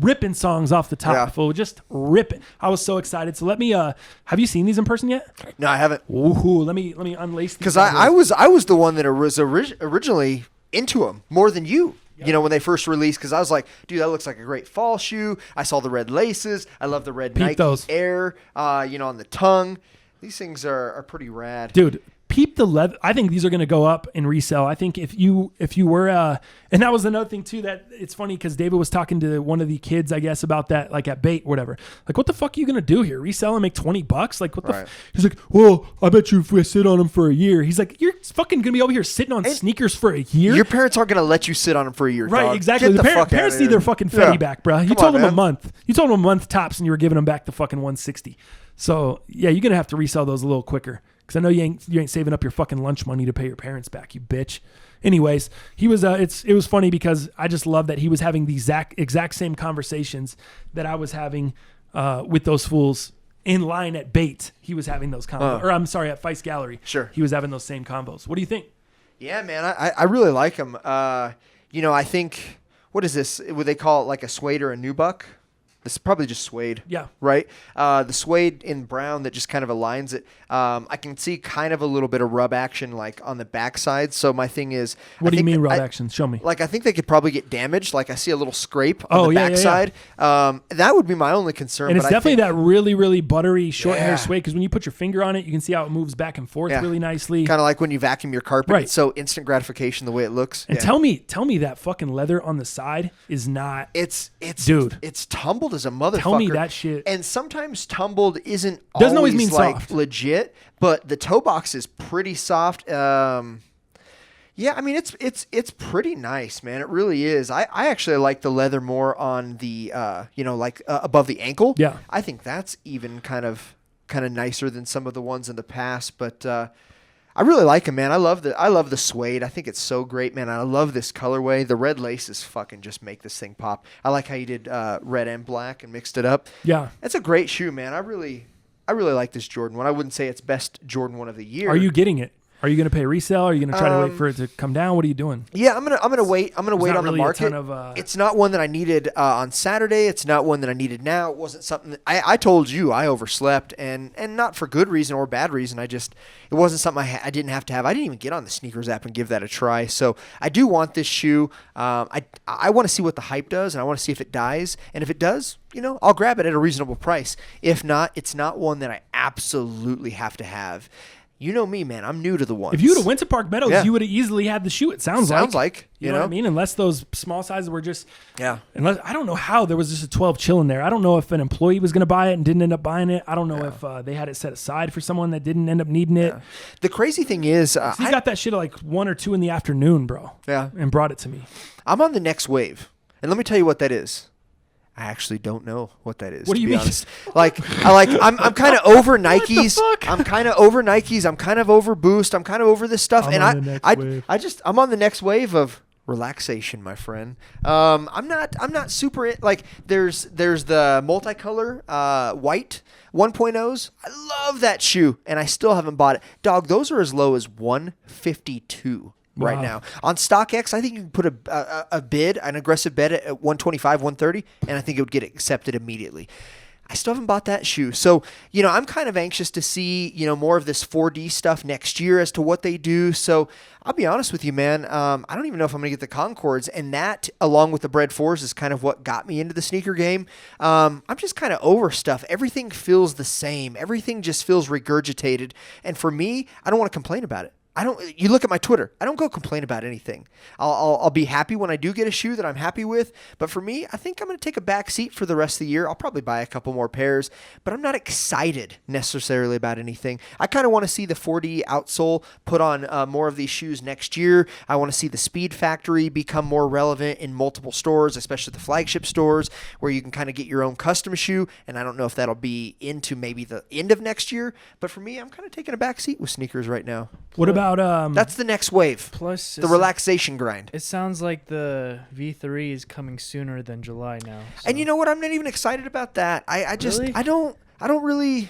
ripping songs off the top, fool. Just ripping. I was so excited. So let me have you seen these in person yet?
No, I haven't.
Ooh, let me unlace these.
Because I was the one that was originally into them more than you. Yep. You know, when they first released, because I was like, dude, that looks like a great fall shoe. I saw the red laces. I love the red Nike Air, on the tongue. These things are pretty rad.
Dude, peep the leather. I think these are going to go up in resale. I think if you were, and that was another thing too, that it's funny because David was talking to one of the kids, I guess, about that, like at Bait, whatever. Like, what the fuck are you going to do here? Resell and make $20? Like, what the He's like, well, I bet you if we sit on them for a year. He's like, you're fucking going to be over here sitting on sneakers for a year?
Your parents aren't going to let you sit on them for a year,
right?
Dog.
Exactly. The parents need their fucking Fetty back, bro. You told them a month. You told them a month tops and you were giving them back the fucking 160. So yeah, you're going to have to resell those a little quicker. Because I know you ain't saving up your fucking lunch money to pay your parents back, you bitch. Anyways, he was it was funny because I just love that he was having the exact same conversations that I was having with those fools in line at Bait. He was having those combos. Or I'm sorry, at Feist Gallery.
Sure.
He was having those same combos. What do you think?
Yeah, man, I really like them. I think, what is this? Would they call it like a suede or a nubuck? This is probably just suede.
Yeah.
Right? The suede in brown that just kind of aligns it. I can see kind of a little bit of rub action like on the backside. So my thing is...
What do you mean rub action? Show me.
Like I think they could probably get damaged. Like I see a little scrape on the backside. That would be my only concern.
And it's definitely that really, really buttery short hair suede because when you put your finger on it, you can see how it moves back and forth really nicely.
Kind of like when you vacuum your carpet.
Right.
It's so instant gratification the way it looks.
And tell me that fucking leather on the side is not...
Dude. It's tumbled as a motherfucker.
Tell me that shit.
And sometimes tumbled doesn't
always mean
like
soft.
Legit, but the toe box is pretty soft. Yeah, I mean it's pretty nice, man. It really is. I actually like the leather more on the above the ankle.
Yeah.
I think that's even kind of nicer than some of the ones in the past, but I really like them, man. I love the suede. I think it's so great, man. I love this colorway. The red laces fucking just make this thing pop. I like how you did red and black and mixed it up.
Yeah.
It's a great shoe, man. I really like this Jordan 1. I wouldn't say it's best Jordan 1 of the year.
Are you getting it? Are you going to pay resale? Are you going to try to wait for it to come down? What are you doing?
Yeah, I'm gonna wait. I'm gonna wait on
really
the market. It's not one that I needed on Saturday. It's not one that I needed now. It wasn't something that I told you I overslept and not for good reason or bad reason. It wasn't something I didn't have to have. I didn't even get on the sneakers app and give that a try. So I do want this shoe. I want to see what the hype does, and I want to see if it dies. And if it does, I'll grab it at a reasonable price. If not, it's not one that I absolutely have to have. You know me, man. I'm new to the ones.
If you would have went to Park Meadows, you would have easily had the shoe. It sounds like. You know what I mean? Unless those small sizes were just...
Yeah.
Unless I don't know how there was just a 12 chilling there. I don't know if an employee was going to buy it and didn't end up buying it. I don't know if they had it set aside for someone that didn't end up needing it.
The crazy thing is...
So you got that shit at like 1 or 2 in the afternoon, bro.
Yeah.
And brought it to me.
I'm on the next wave. And let me tell you what that is. I actually don't know what that is.
What do you mean?
Honest. I'm kind of over Nikes. I'm kind of over Nikes. I'm kind of over Boost. I'm kind of over this stuff. I'm on the next wave of relaxation, my friend. I'm not super like there's the multicolor white 1.0s. I love that shoe and I still haven't bought it. Dog, those are as low as $152. Right now on StockX, I think you can put an aggressive bid at 125, 130, and I think it would get accepted immediately. I still haven't bought that shoe. So, I'm kind of anxious to see, more of this 4D stuff next year as to what they do. So I'll be honest with you, man. I don't even know if I'm going to get the Concords, and that, along with the Bred 4s, is kind of what got me into the sneaker game. I'm just kind of over stuff. Everything feels the same. Everything just feels regurgitated. And for me, I don't want to complain about it. You look at my Twitter. I don't go complain about anything. I'll be happy when I do get a shoe that I'm happy with. But for me, I think I'm going to take a back seat for the rest of the year. I'll probably buy a couple more pairs, but I'm not excited necessarily about anything. I kind of want to see the 4D outsole put on more of these shoes next year. I want to see the Speed Factory become more relevant in multiple stores, especially the flagship stores where you can kind of get your own custom shoe. And I don't know if that'll be into maybe the end of next year. But for me, I'm kind of taking a back seat with sneakers right now.
What about
that's the next wave.
Plus
the relaxation grind.
It sounds like the V3 is coming sooner than July now. So.
And you know what? I'm not even excited about that. I just
really?
I don't really.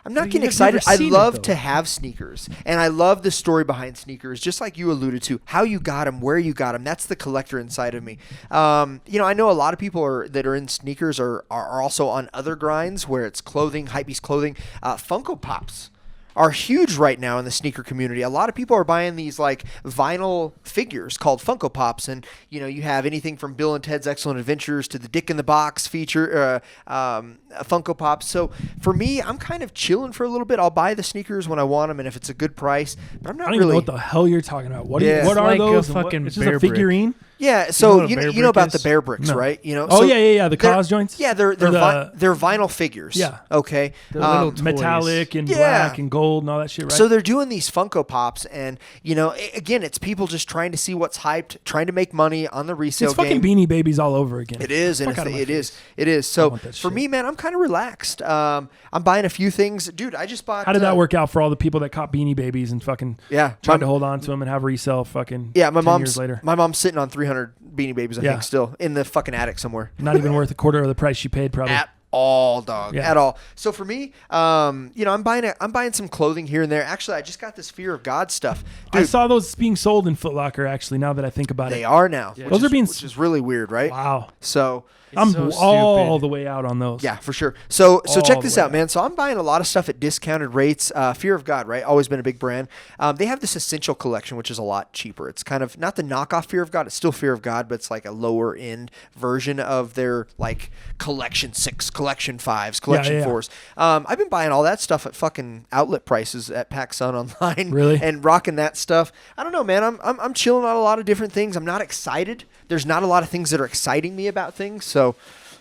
I'm not getting excited. I love to have sneakers, and I love the story behind sneakers, just like you alluded to, how you got them, where you got them. That's the collector inside of me. I know a lot of people that are in sneakers are also on other grinds where it's clothing, hypebeast clothing, Funko Pops are huge right now in the sneaker community. A lot of people are buying these like vinyl figures called Funko Pops, and you have anything from Bill and Ted's Excellent Adventures to the Dick in the Box feature Funko Pops. So for me, I'm kind of chilling for a little bit. I'll buy the sneakers when I want them and if it's a good price, but I'm not
really. I don't even know what the hell you're talking about. What
are
like those?
It's
just a figurine.
Yeah, so you know about the Bear Bricks, right?
So the cause joints.
Yeah, they're vinyl figures.
Yeah.
Okay.
Metallic and black and gold and all that shit, right?
So they're doing these Funko Pops, and again, it's people just trying to see what's hyped, trying to make money on the resale
game. It's fucking Beanie Babies all over again.
It is, and it is. So for me, man, I'm kind of relaxed. I'm buying a few things, dude. I just bought.
How did that work out for all the people that caught Beanie Babies and fucking tried to hold on to them and have resale fucking 10 years later?
My mom's sitting on 300 Beanie Babies, I think, still in the fucking attic somewhere.
Not even worth a quarter of the price she paid, probably.
At all, dog. At all. So for me, I'm buying some clothing here and there. Actually, I just got this Fear of God stuff. Dude,
I saw those being sold in Foot Locker. Actually, now that I think about it,
they are now.
Yeah.
Which is really weird, right?
Wow.
So
I'm
so
all
stupid.
the way out on those.
Yeah, for sure. So check
All
this
the way
out, man. So I'm buying a lot of stuff at discounted rates. Fear of God, right? Always been a big brand. They have this Essential Collection, which is a lot cheaper. It's kind of not the knockoff Fear of God. It's still Fear of God, but it's like a lower end version of their like Collection 6, Collection 5s, Collection 4s. I've been buying all that stuff at fucking outlet prices at PacSun online.
Really?
And rocking that stuff. I don't know, man. I'm chilling on a lot of different things. I'm not excited. There's not a lot of things that are exciting me about things. So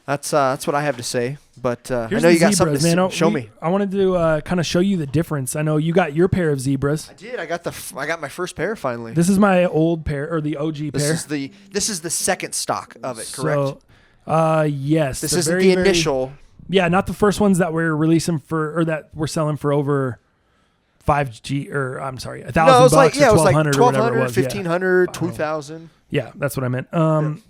that's what I have to say. But I know you got something to show me.
I wanted to kind of show you the difference. I know you got your pair of zebras.
I did. I got my first pair finally.
This is my old pair, or the OG pair.
This is the second stock of it, correct?
So, yes.
This isn't the initial.
Yeah, not the first ones that we're releasing for, or that we're selling for over 5G, or I'm sorry, $1,000
No, it was like,
or
it was like
1,200 or whatever it was.
1,500, 2,000.
Yeah, that's what I meant.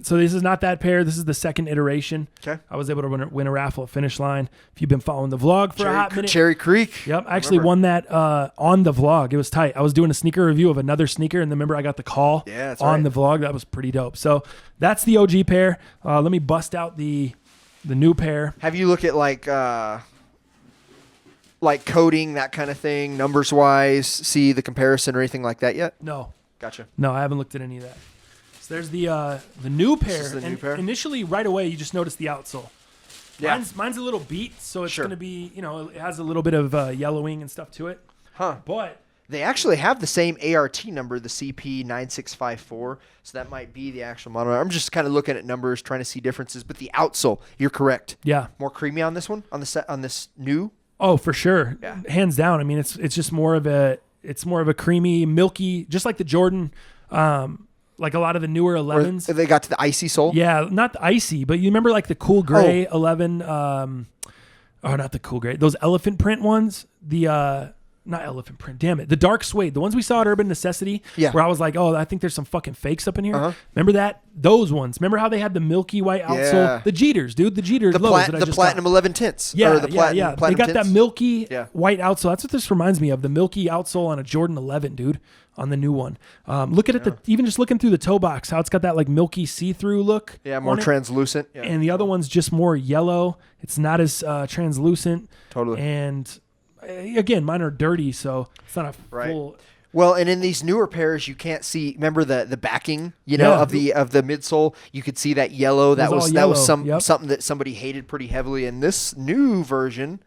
So this is not that pair. This is the second iteration.
Okay.
I was able to win a raffle at Finish Line. If you've been following the vlog for a hot minute.
Cherry Creek.
Yep, I actually won that on the vlog. It was tight. I was doing a sneaker review of another sneaker, and remember I got the call on the vlog. That was pretty dope. So that's the OG pair. Let me bust out the new pair.
Have you looked at like coding, that kind of thing, numbers wise, see the comparison or anything like that yet?
No.
Gotcha.
No, I haven't looked at any of that. So there's the new pair.
This is the new pair?
Initially, right away, you just notice the outsole.
Yeah.
Mine's a little beat, so it's
Sure.
going to be, it has a little bit of yellowing and stuff to it.
Huh.
But
They actually have the same ART number, the CP9654, so that might be the actual model. I'm just kind of looking at numbers, trying to see differences. But the outsole, you're correct.
yeah.
More creamy on this one, on this new.
Oh, for sure.
Yeah.
Hands down. I mean, it's just more of a creamy, milky, just like the Jordan, like a lot of the newer 11s.
Or they got to the icy sole.
Yeah, not the icy, but you remember like the cool gray 11, not the cool gray, those elephant print ones, not elephant print, damn it, the dark suede, the ones we saw at Urban Necessity, where I was like, oh, I think there's some fucking fakes up in here. Remember that? Those ones. Remember how they had the milky white outsole?
Yeah.
The Jeters, dude, the Jeters.
The platinum 11 tints.
Yeah,
or the platinum
They got
tints.
that milky
white
outsole. That's what this reminds me of, the milky outsole on a Jordan 11, dude, on the new one. Look at it, even just looking through the toe box, how it's got that like milky see-through look.
Yeah, more translucent. Yeah.
And the other one's just more yellow. It's not as translucent.
Totally.
And again, mine are dirty, so it's not a full.
Well, and in these newer pairs, you can't see. Remember the backing, of the midsole. You could see that yellow. That was something that somebody hated pretty heavily. In this new version,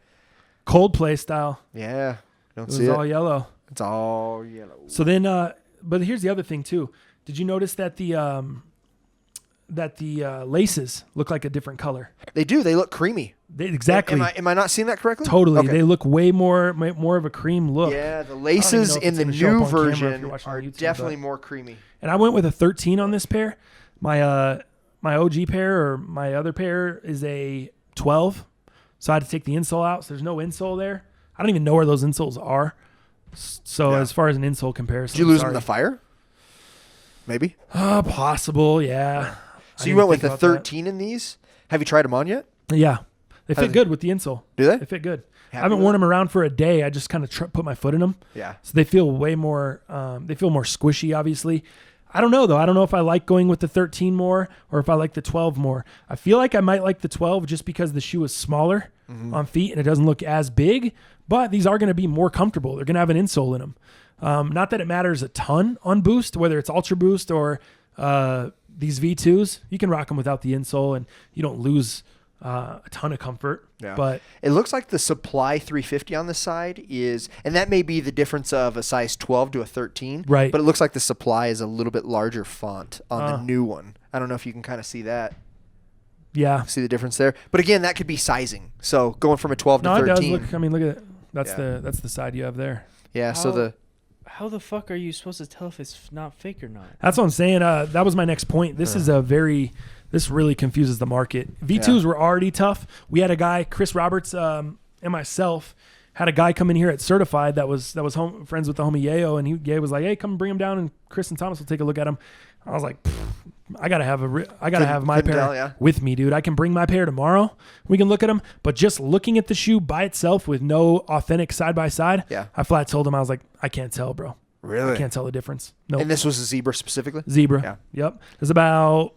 Coldplay style.
Yeah, don't
It
see
was
it.
all yellow.
It's all yellow.
So then, but here's the other thing too. Did you notice that the laces look like a different color?
They do. They look creamy.
Exactly.
Am I not seeing that correctly?
Totally.
Okay.
They look way more of a cream look.
Yeah, the laces in the new version are definitely more creamy.
And I went with a 13 on this pair. My OG pair, or my other pair, is a 12. So I had to take the insole out. So there's no insole there. I don't even know where those insoles are. So as far as an insole comparison,
did you lose them in the fire? Maybe.
Possible. Yeah.
So you went with the 13 in these. Have you tried them on yet?
Yeah. They fit good with the insole.
Do they?
They fit good. I haven't worn them around for a day. I just kind of put my foot in them.
Yeah.
So they feel way more. They feel more squishy. Obviously, I don't know though. I don't know if I like going with the 13 more or if I like the 12 more. I feel like I might like the 12 just because the shoe is smaller on feet and it doesn't look as big. But these are going to be more comfortable. They're going to have an insole in them. Not that it matters a ton on Boost, whether it's Ultra Boost or these V2s. You can rock them without the insole and you don't lose a ton of comfort.
Yeah.
But
it looks like the Supply 350 on the side is, and that may be the difference of a size 12 to a 13.
Right.
But it looks like the Supply is a little bit larger font on the new one. I don't know if you can kind of see that.
Yeah.
See the difference there. But again, that could be sizing. So going from a 12 to 13.
No, it does look. I mean, look at it. That's the side you have there.
Yeah.
How the fuck are you supposed to tell if it's not fake or not?
That's what I'm saying. That was my next point. This is this really confuses the market. V2s were already tough. We had a guy, Chris Roberts, and myself had a guy come in here at Certified that was friends with the homie Yayo, and Yayo was like, "Hey, come bring him down, and Chris and Thomas will take a look at him." I was like, I gotta have my pair with me, dude. I can bring my pair tomorrow. We can look at them, but just looking at the shoe by itself with no authentic side by side, I flat told him, I was like, I can't tell, bro.
Really?
I can't tell the difference. No.
And this was a Zebra specifically?
Zebra.
Yeah.
Yep. There's about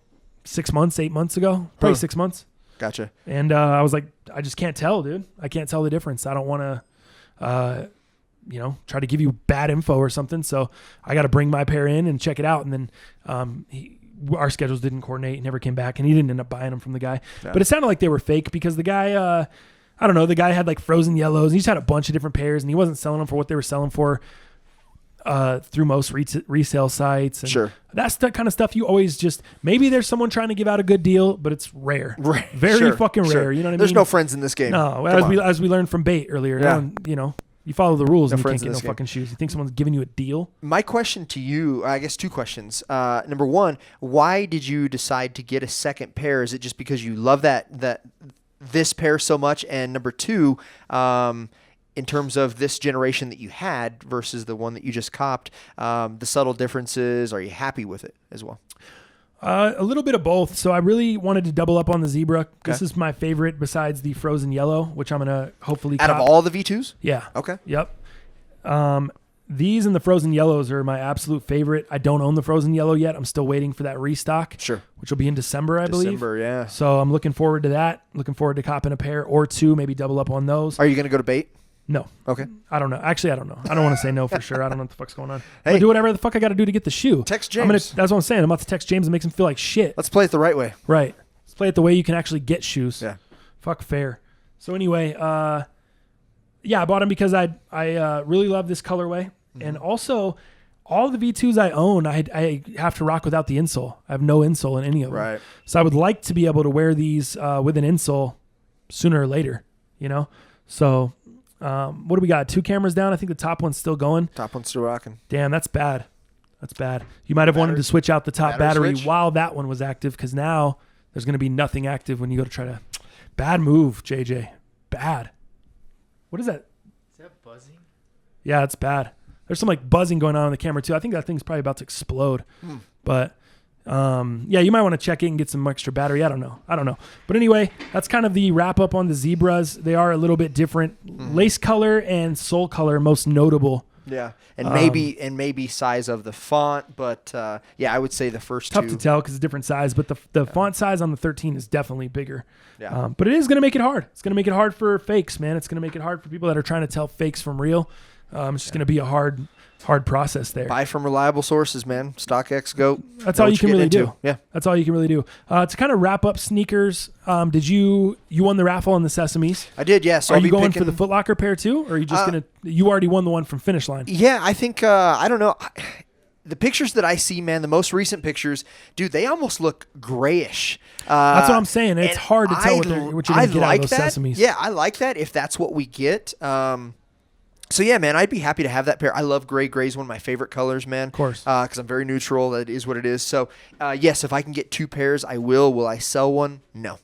6 months, 8 months ago, probably 6 months.
Gotcha.
And I was like, I just can't tell, dude. I can't tell the difference. I don't want to, try to give you bad info or something. So I got to bring my pair in and check it out. And then our schedules didn't coordinate. He never came back, and he didn't end up buying them from the guy. Yeah. But it sounded like they were fake because the guy, I don't know, the guy had like frozen yellows. He just had a bunch of different pairs, and he wasn't selling them for what they were selling for through most resale sites. And
sure.
That's the kind of stuff you always just, maybe there's someone trying to give out a good deal, but it's rare. Very fucking rare. You know what I mean?
There's no friends in this game.
No, as we learned from Bait earlier. Yeah. You follow the rules and you can't get no fucking shoes. You think someone's giving you a deal?
My question to you, I guess 2 questions. Number 1, why did you decide to get a second pair? Is it just because you love this pair so much? And number 2, in terms of this generation that you had versus the one that you just copped, the subtle differences, are you happy with it as well?
A little bit of both. So I really wanted to double up on the Zebra. Okay. This is my favorite besides the frozen yellow, which I'm going to hopefully
cop. Out of all the V2s?
Yeah.
Okay.
Yep. These and the frozen yellows are my absolute favorite. I don't own the frozen yellow yet. I'm still waiting for that restock.
Sure.
Which will be in December, I believe.
December, yeah.
So I'm looking forward to that. Looking forward to copping a pair or 2, maybe double up on those.
Are you going to go to Bait?
No.
Okay.
I don't know. Actually, I don't know. I don't want to say no for sure. I don't know what the fuck's going on.
Hey.
I'll do whatever the fuck I got to do to get the shoe.
Text James.
That's what I'm saying. I'm about to text James and make him feel like shit.
Let's play it the right way.
Right. Let's play it the way you can actually get shoes.
Yeah.
Fuck fair. So anyway, I bought them because I really love this colorway. Mm-hmm. And also, all the V2s I own, I have to rock without the insole. I have no insole in any of them.
Right.
So I would like to be able to wear these with an insole sooner or later, So... what do we got? 2 cameras down. I think the top one's still going.
Top one's still rocking.
Damn, that's bad. That's bad. You might have wanted to switch out the top battery while that one was active, because now there's going to be nothing active when you go to try to... Bad move, JJ. Bad. What is that?
Is that buzzing?
Yeah, it's bad. There's some like buzzing going on the camera too. I think that thing's probably about to explode. But... you might want to check it and get some extra battery. I don't know. But anyway, that's kind of the wrap up on the Zebras. They are a little bit different. Lace color and sole color, most notable.
Yeah. And maybe size of the font, but I would say the first
tough
2.
To tell because it's different size, but the font size on the 13 is definitely bigger.
Yeah.
But it is going to make it hard. It's going to make it hard for fakes, man. It's going to make it hard for people that are trying to tell fakes from real. It's just going to be a hard process there.
Buy from reliable sources, man. StockX, go.
That's all you can really do.
Yeah.
That's all you can really do. To kind of wrap up sneakers, did you won the raffle on the Sesames?
I did, yeah. So
are you going for the Foot Locker pair too? Or are you just you already won the one from Finish Line?
Yeah, I think, I don't know. The pictures that I see, man, the most recent pictures, dude, they almost look grayish.
That's what I'm saying. It's hard to tell what you're going to get out of those Sesames.
Yeah, I like that if that's what we get. So, yeah, man, I'd be happy to have that pair. I love gray. Gray is one of my favorite colors, man.
Of course.
Because I'm very neutral. That is what it is. So, yes, if I can get 2 pairs, I will. Will I sell one? No.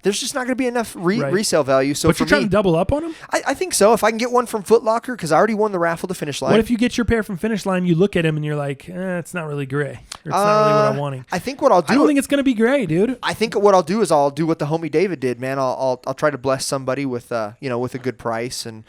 There's just not going to be enough resale value. So
but you're trying to double up on them?
I think so. If I can get one from Foot Locker, because I already won the raffle to Finish Line.
What if you get your pair from Finish Line, you look at him and you're like, it's not really gray. Or it's not really what I'm wanting.
I think what I'll do...
I don't think it's going to be gray, dude.
I think what I'll do is I'll do what the homie David did, man. I'll try to bless somebody with with a good price and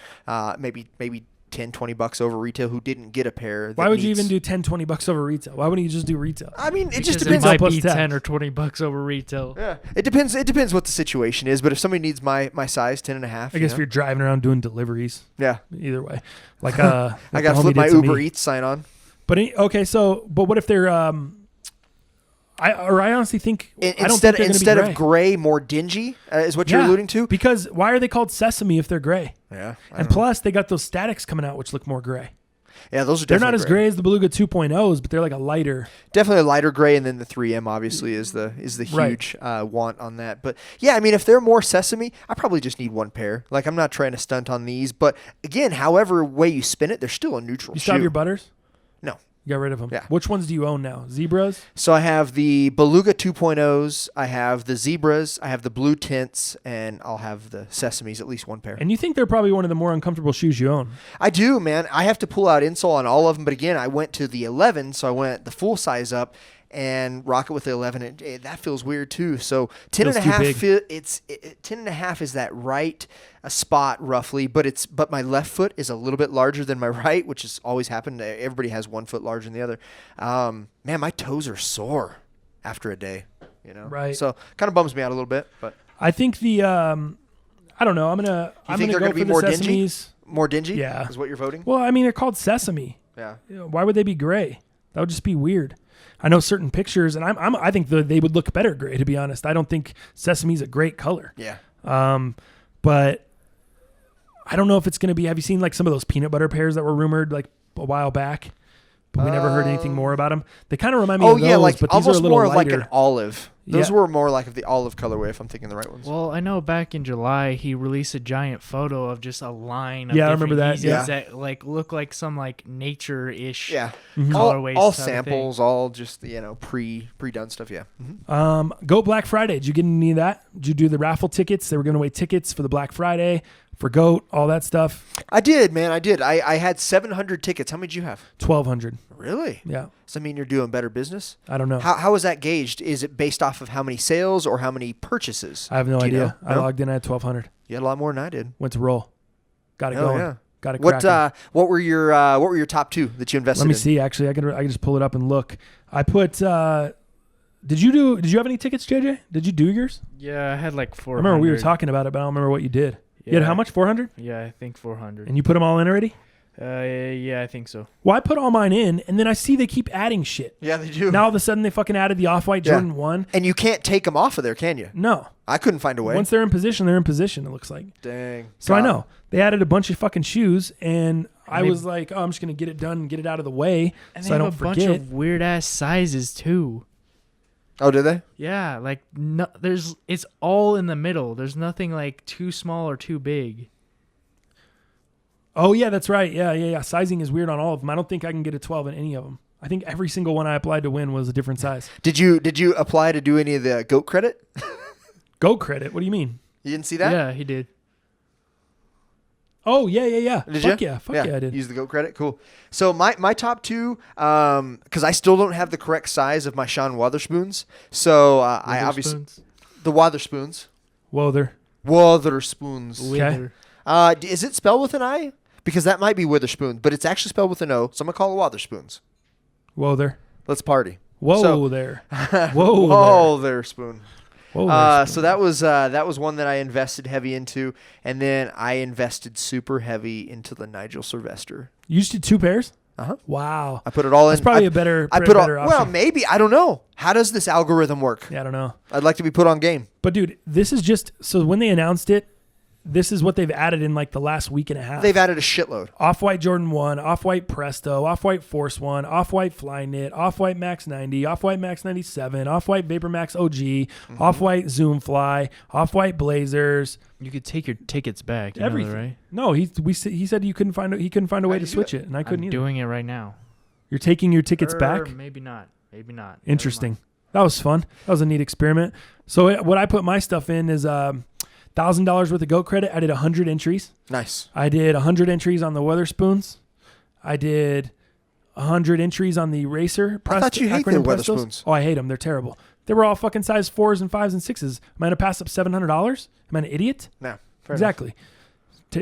maybe $10-$20 over retail who didn't get a pair.
Why would you even do $10-$20 over retail? Why wouldn't you just do retail?
I mean, it just
Because
depends.
It might be $10 or $20 over retail.
Yeah, it depends. It depends what the situation is. But if somebody needs my size, 10.5.
I guess if you're driving around doing deliveries.
Yeah.
Either way, like
I got to flip my Uber Eats sign on.
But but what if they're I honestly think
instead of gray, more dingy is what you're alluding to.
Because why are they called Sesame if they're gray?
Yeah,
and plus they got those statics coming out which look more gray.
Yeah, those are.
They're not as gray as the Beluga 2.0s, but they're like a lighter.
Definitely a lighter gray, and then the 3M obviously is the huge want on that. But yeah, I mean, if they're more Sesame, I probably just need 1 pair. Like I'm not trying to stunt on these, but again, however way you spin it, they're still a neutral.
You still have your butters?
No.
You got rid of them.
Yeah.
Which ones do you own now? Zebras?
So I have the Beluga 2.0s, I have the Zebras, I have the blue tints, and I'll have the Sesames, at least 1 pair.
And you think they're probably one of the more uncomfortable shoes you own?
I do, man. I have to pull out insole on all of them, but again, I went to the 11, so I went the full size up and rock it with the 11. And that feels weird too. So 10.5, 10.5 is that right spot roughly, but my left foot is a little bit larger than my right, which has always happened. Everybody has 1 foot larger than the other. Man, my toes are sore after a day. You know,
Right.
So kind of bums me out a little bit, but
I think the I don't know. I'm gonna
think they're
go
gonna
for
be
the
more dingy?
sesames.
more dingy.
Yeah.
Is what you're voting?
Well, I mean, they're called sesame.
Yeah.
You know, why would they be gray? That would just be weird. I know certain pictures, and I think they would look better gray. To be honest, I don't think sesame's a great color.
Yeah.
But I don't know if it's going to be. Have you seen like some of those peanut butter pears that were rumored like a while back? But we never heard anything more about them. They kind of remind me of those,
like
but these are a
almost
little
more
lighter.
like an olive. Those
Yeah.
were more like the olive colorway, if I'm thinking the right ones.
Well, I know back in July he released a giant photo of just a line of
Yeah, I remember that,
Yeezys
yeah.
that like look like some like nature-ish
Yeah.
colorways.
All
type of
samples,
thing.
all just pre-done stuff. Yeah. Mm-hmm.
Go Black Friday. Did you get any of that? Did you do the raffle tickets? They were giving away tickets for the Black Friday, for GOAT, all that stuff.
I did, man. I did. I had 700 tickets. How many did you have?
1,200.
Really?
Yeah.
Does that mean you're doing better business?
I don't know.
How is that gauged? Is it based off of how many sales or how many purchases?
I have no
Do you
idea.
know?
I
No?
logged in. I had 1,200.
You had a lot more than I did.
Went to roll. Got it
Oh,
going.
yeah.
Got it cracking.
What were your top two that you invested
Let me
in?
see. Actually, I can just pull it up and look. I put. Did you have any tickets, JJ? Did you do yours?
Yeah, I had like 400.
I remember we were talking about it, but I don't remember what you did. You had how much? 400?
Yeah, I think 400.
And you put them all in already?
Yeah, I think so.
Well, I put all mine in, and then I see they keep adding shit.
Yeah, they do.
Now all of a sudden they fucking added the Off-White
Yeah.
Jordan 1.
And you can't take them off of there, can you?
No.
I couldn't find a way.
Once they're in position, they're in position, it looks like.
Dang.
So I
God.
know. They added a bunch of fucking shoes, and I
they-
was like, oh, I'm just going to get it done and get it out of the way
And
so
they
I
have
don't
a bunch
forget.
of weird ass sizes too.
Oh, did they?
Yeah, like no, it's all in the middle. There's nothing like too small or too big.
Oh, yeah, that's right. Yeah. Sizing is weird on all of them. I don't think I can get a 12 in any of them. I think every single one I applied to win was a different size.
Did you apply to do any of the GOAT credit?
GOAT credit? What do you mean?
You didn't see that?
Yeah, he did.
Oh, yeah.
Did
Fuck
you?
yeah. Fuck yeah, I did.
Use the GOAT credit. Cool. So my top two, because I still don't have the correct size of my Sean Wotherspoons. So I obviously
Witherspoons?
the Wotherspoons.
Wother.
Wotherspoons.
Wither.
Is it spelled with an I? Because that might be Witherspoon, but it's actually spelled with an O. So I'm gonna call it Wotherspoons.
Wother.
Let's party.
Whoa
So-
there. Whoa
Whoa there, spoon.
Whoa there.
So that was one that I invested heavy into, and then I invested super heavy into the Nigel Sylvester.
You just did 2 pairs?
Uh-huh.
Wow.
I put it all
That's
in.
probably
I,
a better,
I
a
put all,
better
well,
option.
maybe, I don't know. How does this algorithm work?
Yeah, I don't know.
I'd like to be put on game.
But dude, this is just so when they announced it, this is what they've added in like the last week and a half.
They've added a shitload.
Off-White Jordan 1, Off-White Presto, Off-White Force 1, Off-White Fly Knit, Off-White Max 90, Off-White Max 97, Off-White Vapor Max OG, Off-White Zoom Fly, Off-White Blazers.
You could take your tickets back. You know
Everything.
that, right?
No, he said he couldn't find a way
How'd
to
you do
switch
it?
it, and I couldn't
I'm
either.
doing it right now.
You're taking your tickets back?
Maybe not. Maybe not. Never
Interesting.
mind.
That was fun. That was a neat experiment. So what I put my stuff in is $1,000 worth of GOAT credit. I did 100 entries.
Nice.
I did 100 entries on the Witherspoons. I did 100 entries on the Racer.
I thought you hate the
acronym Prestos.
Witherspoons.
Oh, I hate them. They're terrible. They were all fucking size 4s and 5s and 6s. Am I going to pass up $700? Am I an idiot?
No. Fair
Exactly.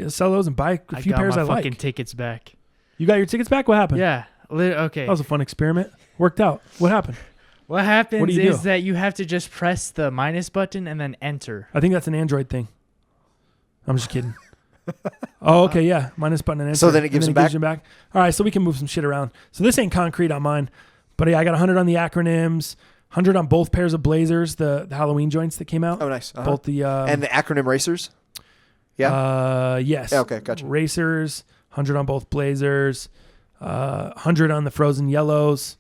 Sell those and buy a few
got
pairs
my
I
fucking
like.
tickets back.
You got your tickets back? What happened?
Yeah. Okay.
That was a fun experiment. Worked out. What happened?
What happens
What do you
is
do?
that you have to just press the minus button and then enter.
I think that's an Android thing. I'm just kidding. Oh, okay, yeah. Minus button and enter.
So then it gives
and
them
gives you back. All right, so we can move some shit around. So this ain't concrete on mine, but yeah, I got 100 on the acronyms, 100 on both pairs of Blazers, the Halloween joints that came out.
Oh, nice. Uh-huh.
Both the
And the acronym racers? Yeah.
yes.
Yeah, okay, gotcha.
Racers, 100 on both Blazers, 100 on the frozen yellows.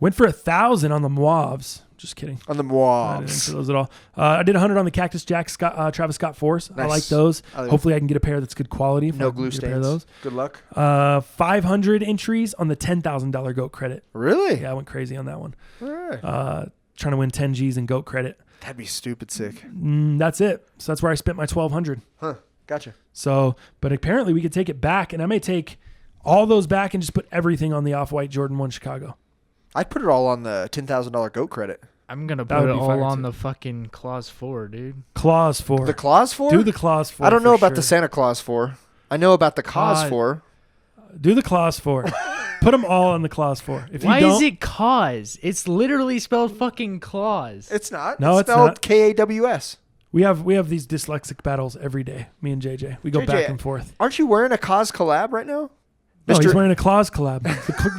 Went for 1,000 on the Mauves. Just kidding.
On the
I didn't
Moabs.
enter those at all. I did 100 on the Cactus Jack Travis Scott Force. I
Nice.
like those.
I-
Hopefully I can get a pair that's good quality. If I
No
can
glue
get a pair of
stains.
those.
Good luck.
500 entries on the $10,000 GOAT credit.
Really?
Yeah, I went crazy on that one.
All right.
Trying to win 10 G's in GOAT credit.
That'd be stupid sick.
That's it. So that's where I spent my 1,200.
Huh. Gotcha.
So, but apparently we could take it back, and I may take all those back and just put everything on the Off-White Jordan 1 Chicago.
I'd put it all on the $10,000 GOAT credit.
I'm going to
That
put
would
it
be
all
fire,
on
too.
the fucking Clause 4, dude.
Clause 4.
The Clause 4?
Do the Clause 4.
I don't know
for
about
sure.
the Santa Claus 4. I know about the Cause
God.
4.
Do the Clause 4. Put them all in the clause 4. If
Why
you don't,
is it cause? It's literally spelled fucking clause.
It's not.
No,
it's
it's
spelled
not.
Kaws.
we have these dyslexic battles every day. Me and JJ, we go
JJ,
back and forth.
Aren't you wearing a Cause collab right now?
No, he's
Mr.
wearing a clause collab.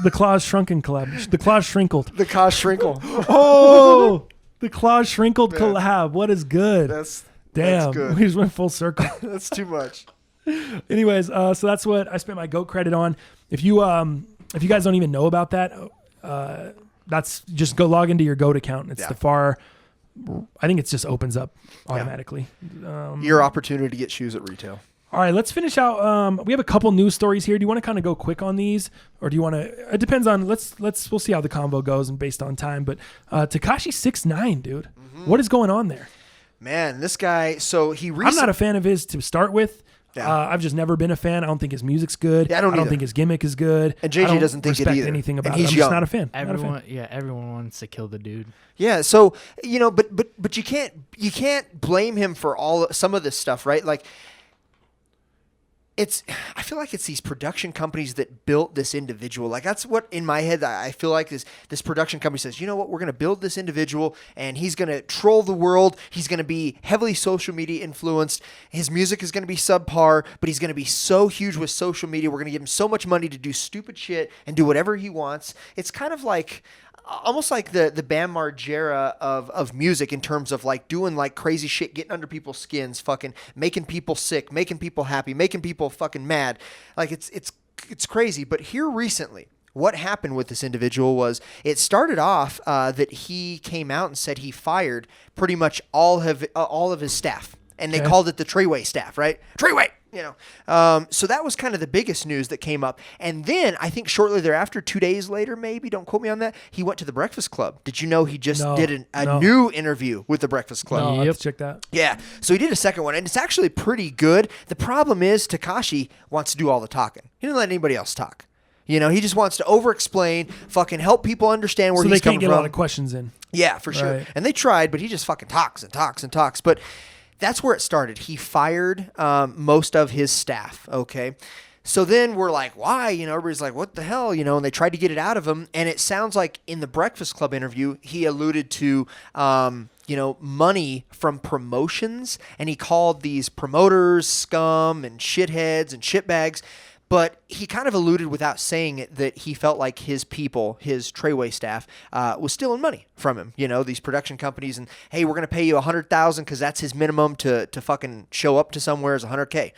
The clause shrunken collab. The clause shrinkled.
The Cause Shrinkle.
Oh, the clause shrinkled collab. What is good?
That's
Damn,
good.
we just went full circle.
That's too much.
Anyways, so that's what I spent my GOAT credit on. If you guys don't even know about that, that's just go log into your GOAT account. It's I think it just opens up automatically.
Your opportunity to get shoes at retail.
All right, let's finish out. We have a couple news stories here. Do you want to kind of go quick on these, or do you want to? It depends on. We'll see how the convo goes and based on time. But Tekashi 6ix9ine, dude, what is going on there?
Man, this guy. So he.
I'm not a fan of his to start with.
Yeah.
I've just never been a fan. I don't think his music's good.
Yeah, I don't either.
think his gimmick is good.
And JJ
I don't
doesn't think it
respect
either.
anything
And
about
he's
it. I'm
young.
just not a fan. Not a fan.
Everyone wants to kill the dude.
Yeah, so but you can't blame him for some of this stuff, right? Like I feel like it's these production companies that built this individual. Like that's what in my head I feel like this production company says, you know what, we're going to build this individual and he's going to troll the world. He's going to be heavily social media influenced. His music is going to be subpar, but he's going to be so huge with social media. We're going to give him so much money to do stupid shit and do whatever he wants. It's kind of like almost like the Bam Margera of music in terms of like doing like crazy shit, getting under people's skins, fucking making people sick, making people happy, making people fucking mad. Like it's crazy. But here recently, what happened with this individual was it started off that he came out and said he fired pretty much all of his staff. And they called it the Treyway staff, right? Treyway! So that was kind of the biggest news that came up. And then I think shortly thereafter, 2 days later, maybe, don't quote me on that, he went to the Breakfast Club. Did you know he just did a new interview with the Breakfast Club?
No, I have to check that.
Yeah. So he did a second one, and it's actually pretty good. The problem is Tekashi wants to do all the talking. He didn't let anybody else talk. He just wants to over-explain, fucking help people understand where he's coming from.
So they can't get a lot of questions in.
Yeah, for sure.
Right.
And they tried, but he just fucking talks and talks and talks. But that's where it started. He fired most of his staff, okay? So then we're like, why? Everybody's like, what the hell? And they tried to get it out of him. And it sounds like in the Breakfast Club interview, he alluded to, money from promotions. And he called these promoters scum and shitheads and shitbags. But he kind of alluded without saying it that he felt like his people, his Treyway staff, was stealing money from him. These production companies, and hey, we're gonna pay you $100,000 because that's his minimum to fucking show up to somewhere is $100K.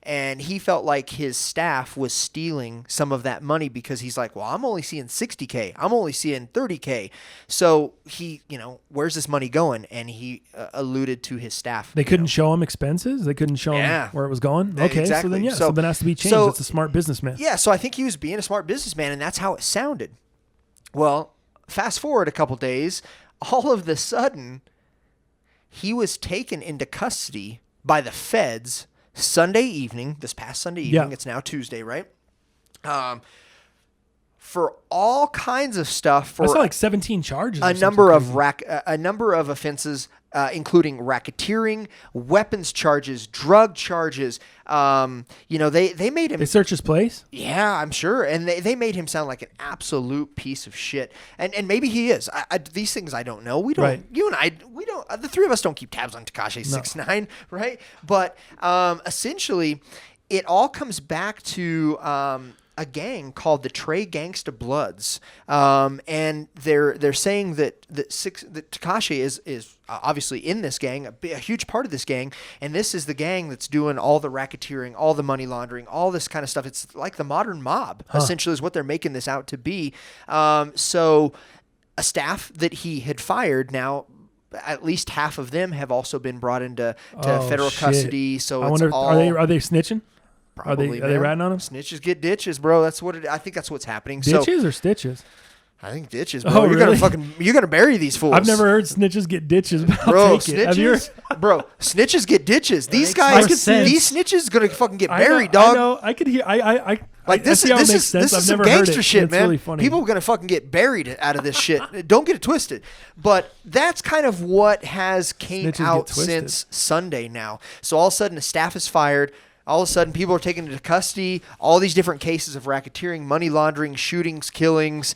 And he felt like his staff was stealing some of that money because he's like, well, I'm only seeing $60K. I'm only seeing $30K. So he, where's this money going? And he alluded to his staff.
They couldn't show him expenses? They couldn't show him where it was going? Okay,
exactly.
So something has to be changed. It's a smart businessman.
Yeah, so I think he was being a smart businessman, and that's how it sounded. Well, fast forward a couple days, all of the sudden, he was taken into custody by the feds Sunday evening, this past Sunday evening. It's now Tuesday, right? For all kinds of stuff. For
I saw like 17 charges.
A number of offenses, including racketeering, weapons charges, drug charges. They made him.
They searched his place?
Yeah, I'm sure. And they made him sound like an absolute piece of shit. And maybe he is. These things I don't know. We don't. Right. You and I, we don't. The three of us don't keep tabs on Tekashi 6ix9ine, right? But essentially, it all comes back to a gang called the Trey Gangsta Bloods, and they're saying that Tekashi is obviously in this gang, a huge part of this gang, and this is the gang that's doing all the racketeering, all the money laundering, all this kind of stuff. It's like the modern mob, essentially, is what they're making this out to be. So a staff that he had fired now. At least half of them have also been brought into federal custody. So
I wonder, are they snitching?
Probably,
are they ratting on him?
Snitches get ditches, bro. That's what I think. That's what's happening.
Ditches or stitches?
I think ditches, bro.
Oh,
You're gonna bury these fools.
I've never heard snitches get ditches, but I'll
bro.
take it.
Snitches get ditches. These guys, these snitches gonna fucking get buried, dog.
I know. I could hear.
This is some gangster shit, man.
Really funny.
People are gonna fucking get buried out of this shit. Don't get it twisted. But that's kind of what has came out since Sunday now. So all of a sudden, the staff is fired. All of a sudden, people are taken into custody. All these different cases of racketeering, money laundering, shootings, killings.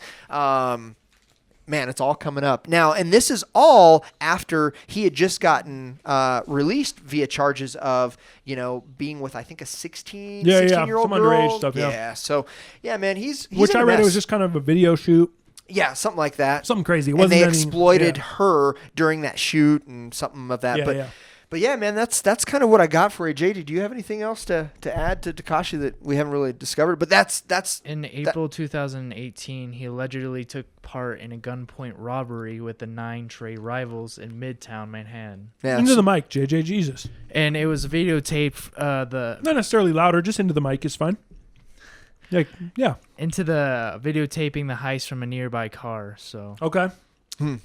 Man, it's all coming up now, and this is all after he had just gotten released via charges of, being with, I think, a 16-year-old
some
girl.
Underage stuff.
Yeah. So, yeah, man, he's
which
in
I
a
read
mess.
it was just kind of a video shoot.
Yeah, something like that.
Something crazy. It
And
wasn't
they
any-
exploited
yeah.
her during that shoot and something of that.
Yeah,
But yeah, man, that's kind of what I got for you. JD, do you have anything else to add to Tekashi that we haven't really discovered? But that's
In April 2018, he allegedly took part in a gunpoint robbery with the 9 trade rivals in Midtown Manhattan.
yeah,
Into the mic, JJ Jesus.
And it was videotaped
Not necessarily louder, just into the mic is fine. Yeah.
into the videotaping the heist from a nearby car. So
Okay.
And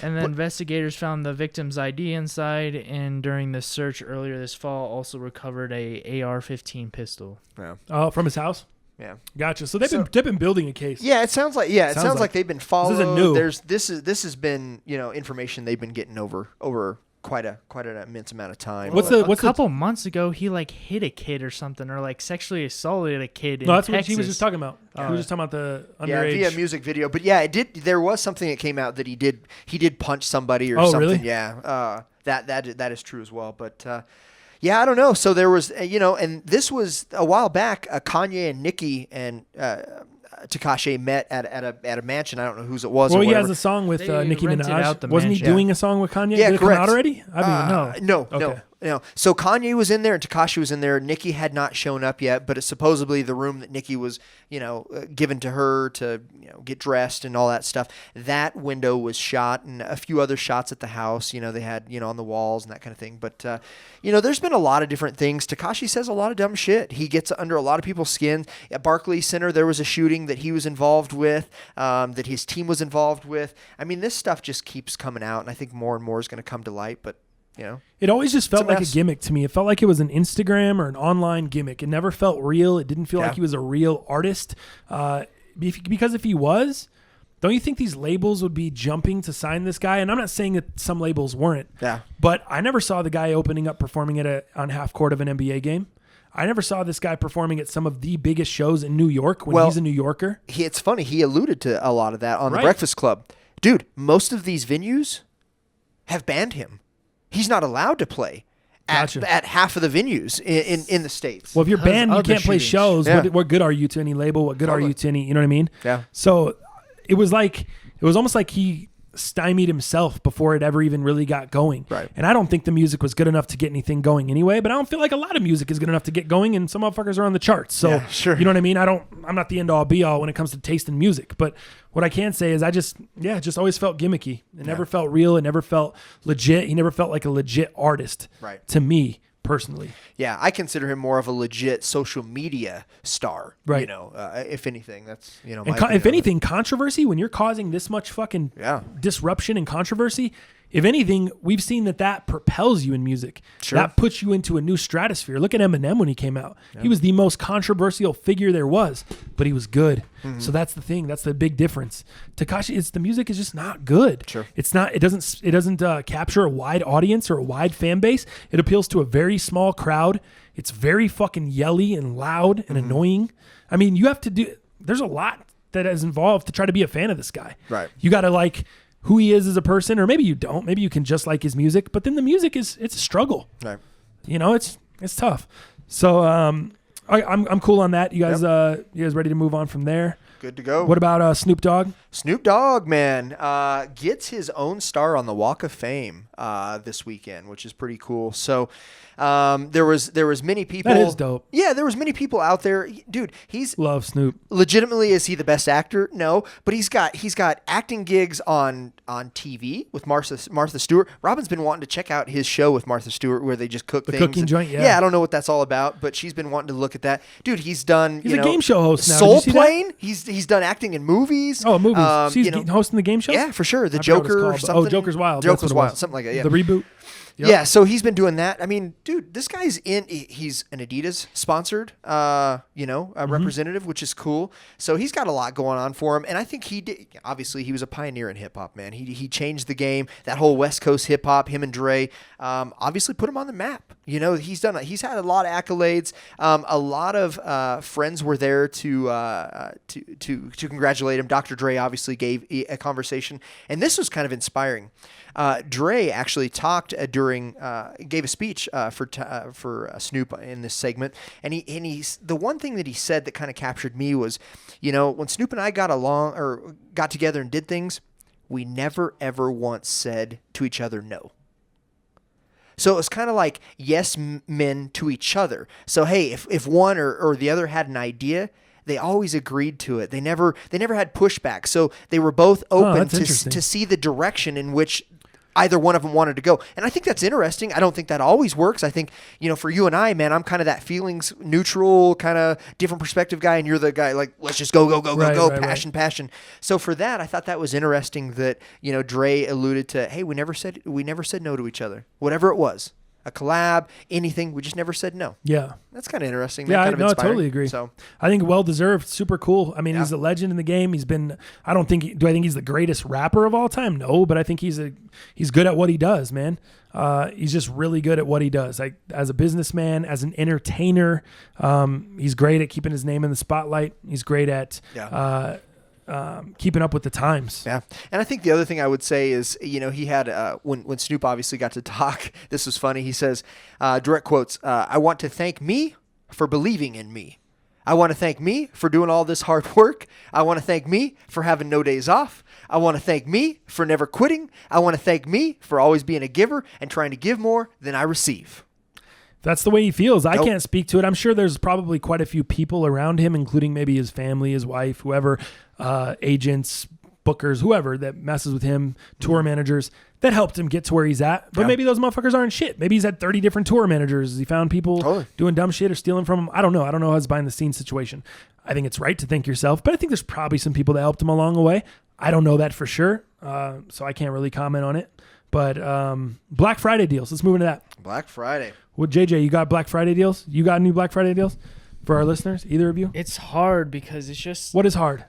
the investigators found the victim's ID inside, and during the search earlier this fall, also recovered a AR-15 pistol.
yeah.
From his house.
Yeah.
Gotcha. So they've been building a case.
Yeah, it sounds like sounds like they've been followed.
This isn't new.
This has been information they've been getting over quite an immense amount of time.
A couple months ago, he hit a kid or something, or sexually assaulted a kid.
No,
in
that's
Texas.
what he was just talking about. He was just talking about the underage.
via music video. But yeah, it did. There was something that came out that he did punch somebody or
Oh,
something.
really?
Yeah, that is true as well. But yeah, I don't know. So there was and this was a while back. Kanye and Nicki and Tekashi met at a mansion. I don't know whose it was.
Well,
or
he
whatever.
has a song with
They
Nicki
rented out the
Minaj. Wasn't he
mansion.
doing a song with Kanye?
Yeah,
Did it come
correct.
out already? I mean,
No.
Okay.
No. So Kanye was in there and Tekashi was in there. Nicki had not shown up yet, but it's supposedly the room that Nicki was, given to her to, get dressed and all that stuff. That window was shot, and a few other shots at the house. They had, on the walls and that kind of thing. But, there's been a lot of different things. Tekashi says a lot of dumb shit. He gets under a lot of people's skin. At Barclays Center, there was a shooting that he was involved with, that his team was involved with. I mean, this stuff just keeps coming out, and I think more and more is going to come to light. But
it always just felt
a
like a
mess.
gimmick to me. It felt like it was an Instagram or an online gimmick. It never felt real. It didn't feel like he was a real artist. Because if he was, don't you think these labels would be jumping to sign this guy? And I'm not saying that some labels weren't.
Yeah.
But I never saw the guy opening up performing on half court of an NBA game. I never saw this guy performing at some of the biggest shows in New York when he's a New Yorker.
It's funny. He alluded to a lot of that on the
Right.
Breakfast Club. Dude, most of these venues have banned him. He's not allowed to play at half of the venues in the States.
Well, if you're
Because
banned, you
other
can't play
shootings.
shows.
Yeah.
What good are you to any label? What good are you to any, you know what I mean?
Yeah.
So it was almost like he stymied himself before it ever even really got going.
Right.
And I don't think the music was good enough to get anything going anyway, but I don't feel like a lot of music is good enough to get going, and some motherfuckers are on the charts. So,
Yeah, sure.
you know what I mean? I'm not the end all be all when it comes to taste in music, but what I can say is it just always felt gimmicky. It never felt real. It never felt legit. He never felt like a legit artist
Right.
to me personally.
Yeah, I consider him more of a legit social media star.
Right.
If anything, that's my
And
opinion
if
on it.
anything, controversy, when you're causing this much fucking disruption and controversy, if anything, we've seen that propels you in music.
Sure.
That puts you into a new stratosphere. Look at Eminem when he came out. He was the most controversial figure there was, but he was good. So that's the thing. That's the big difference. Tekashi, the music is just not good.
Sure.
It's not. It doesn't capture a wide audience or a wide fan base. It appeals to a very small crowd. It's very fucking yelly and loud and annoying. I mean, you have to do. There's a lot that is involved to try to be a fan of this guy.
Right.
You got to like who he is as a person, or maybe you don't. Maybe you can just like his music, but then the music it's a struggle.
Right.
It's tough. So I'm cool on that. You guys ready to move on from there?
Good to go.
What about Snoop Dogg?
Snoop Dogg, man, gets his own star on the Walk of Fame this weekend, which is pretty cool. So there was many people.
That is dope.
Yeah, there was many people out there. Dude, he's
Love Snoop.
legitimately, is he the best actor? No, but he's got acting gigs on TV with Martha Stewart. Robin's been wanting to check out his show with Martha Stewart where they just cook
The
things.
cooking joint, yeah.
I don't know what that's all about, but she's been wanting to look at that. Dude, he's done.
He's a game show host now. Did
Soul
you see that?
Plane. He's done acting in movies.
Oh, movies. She's hosting the game show?
Yeah, for sure. The
I forgot what it's
Joker or
called.
something.
Oh, Joker's Wild. That's
Joker's
what it
Wild.
was.
Something like that. Yeah.
The reboot. Yep.
Yeah, so he's been doing that. I mean, dude, this guy's he's an Adidas sponsored, representative, which is cool. So he's got a lot going on for him. And I think obviously he was a pioneer in hip hop, man. He changed the game, that whole West Coast hip hop, him and Dre, obviously put him on the map. He's had a lot of accolades. A lot of friends were there to congratulate him. Dr. Dre obviously gave a conversation, and this was kind of inspiring. Dre actually talked gave a speech for Snoop in this segment, and he's the one thing that he said that kind of captured me was, when Snoop and I got together and did things, we never ever once said to each other no. So it was kind of like yes men to each other. So hey, if one or the other had an idea, they always agreed to it. They never had pushback. So they were both open to see the direction in which either one of them wanted to go. And I think that's interesting. I don't think that always works. I think, for you and I, man, I'm kind of that feelings neutral, kind of different perspective guy, and you're the guy like, let's just go, passion. So for that, I thought that was interesting that, Dre alluded to, hey, we never said no to each other. Whatever it was. A collab, anything, we just never said no.
Yeah.
That's kind of interesting.
Yeah,
kind of inspiring.
I totally agree. So I think well-deserved, super cool. I mean, he's a legend in the game. He's been, do I think he's the greatest rapper of all time? No, but I think he's good at what he does, man. He's just really good at what he does. Like as a businessman, as an entertainer, he's great at keeping his name in the spotlight. He's great at, keeping up with the times.
Yeah. And I think the other thing I would say is, he had, when Snoop obviously got to talk, this was funny. He says, direct quotes, I want to thank me for believing in me. I want to thank me for doing all this hard work. I want to thank me for having no days off. I want to thank me for never quitting. I want to thank me for always being a giver and trying to give more than I receive.
That's the way he feels. I can't speak to it. I'm sure there's probably quite a few people around him, including maybe his family, his wife, whoever, agents, bookers, whoever that messes with him, tour managers, that helped him get to where he's at. But maybe those motherfuckers aren't shit. Maybe he's had 30 different tour managers. He found people doing dumb shit or stealing from him. I don't know. I don't know his behind-the-scenes situation. I think it's right to thank yourself, but I think there's probably some people that helped him along the way. I don't know that for sure, so I can't really comment on it. But Black Friday deals. Let's move into that.
Black Friday.
Well, JJ, you got Black Friday deals? You got any Black Friday deals for our listeners? Either of you?
It's hard because it's just...
What is hard?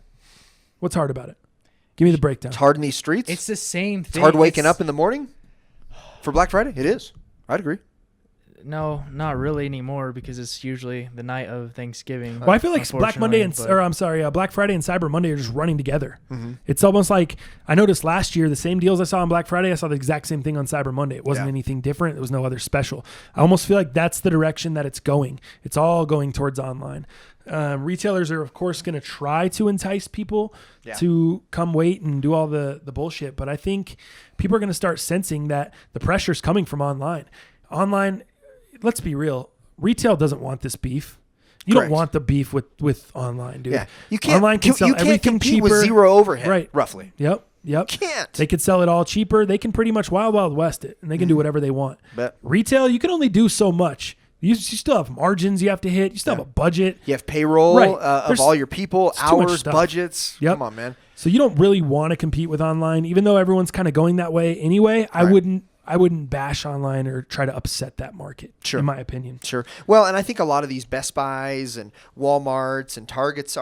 What's hard about it? Give me the breakdown.
It's hard in these streets.
It's the same thing.
It's hard waking up in the morning for Black Friday. It is. I'd agree.
No, not really anymore because it's usually the night of Thanksgiving.
Well, I feel like Black Friday and Cyber Monday are just running together. Mm-hmm. It's almost like I noticed last year the same deals I saw on Black Friday, I saw the exact same thing on Cyber Monday. It wasn't anything different. There was no other special. I almost feel like that's the direction that it's going. It's all going towards online. Retailers are, of course, going to try to entice people to come wait and do all the bullshit. But I think people are going to start sensing that the pressure's coming from online. Online, let's be real. Retail doesn't want this beef. You don't want the beef with online, dude.
Yeah. You can't,
online can sell everything
compete
cheaper.
With zero overhead,
right?
Roughly.
Yep.
Can't.
They could sell it all cheaper. They can pretty much Wild West it, and they can do whatever they want.
But
retail, you can only do so much. You still have margins you have to hit. You still have a budget.
You have payroll of all your people, hours, budgets.
Yep.
Come on, man.
So you don't really want to compete with online, even though everyone's kind of going that way anyway. Right. I wouldn't bash online or try to upset that market, in my opinion.
Sure. Well, and I think a lot of these Best Buys and Walmarts and Targets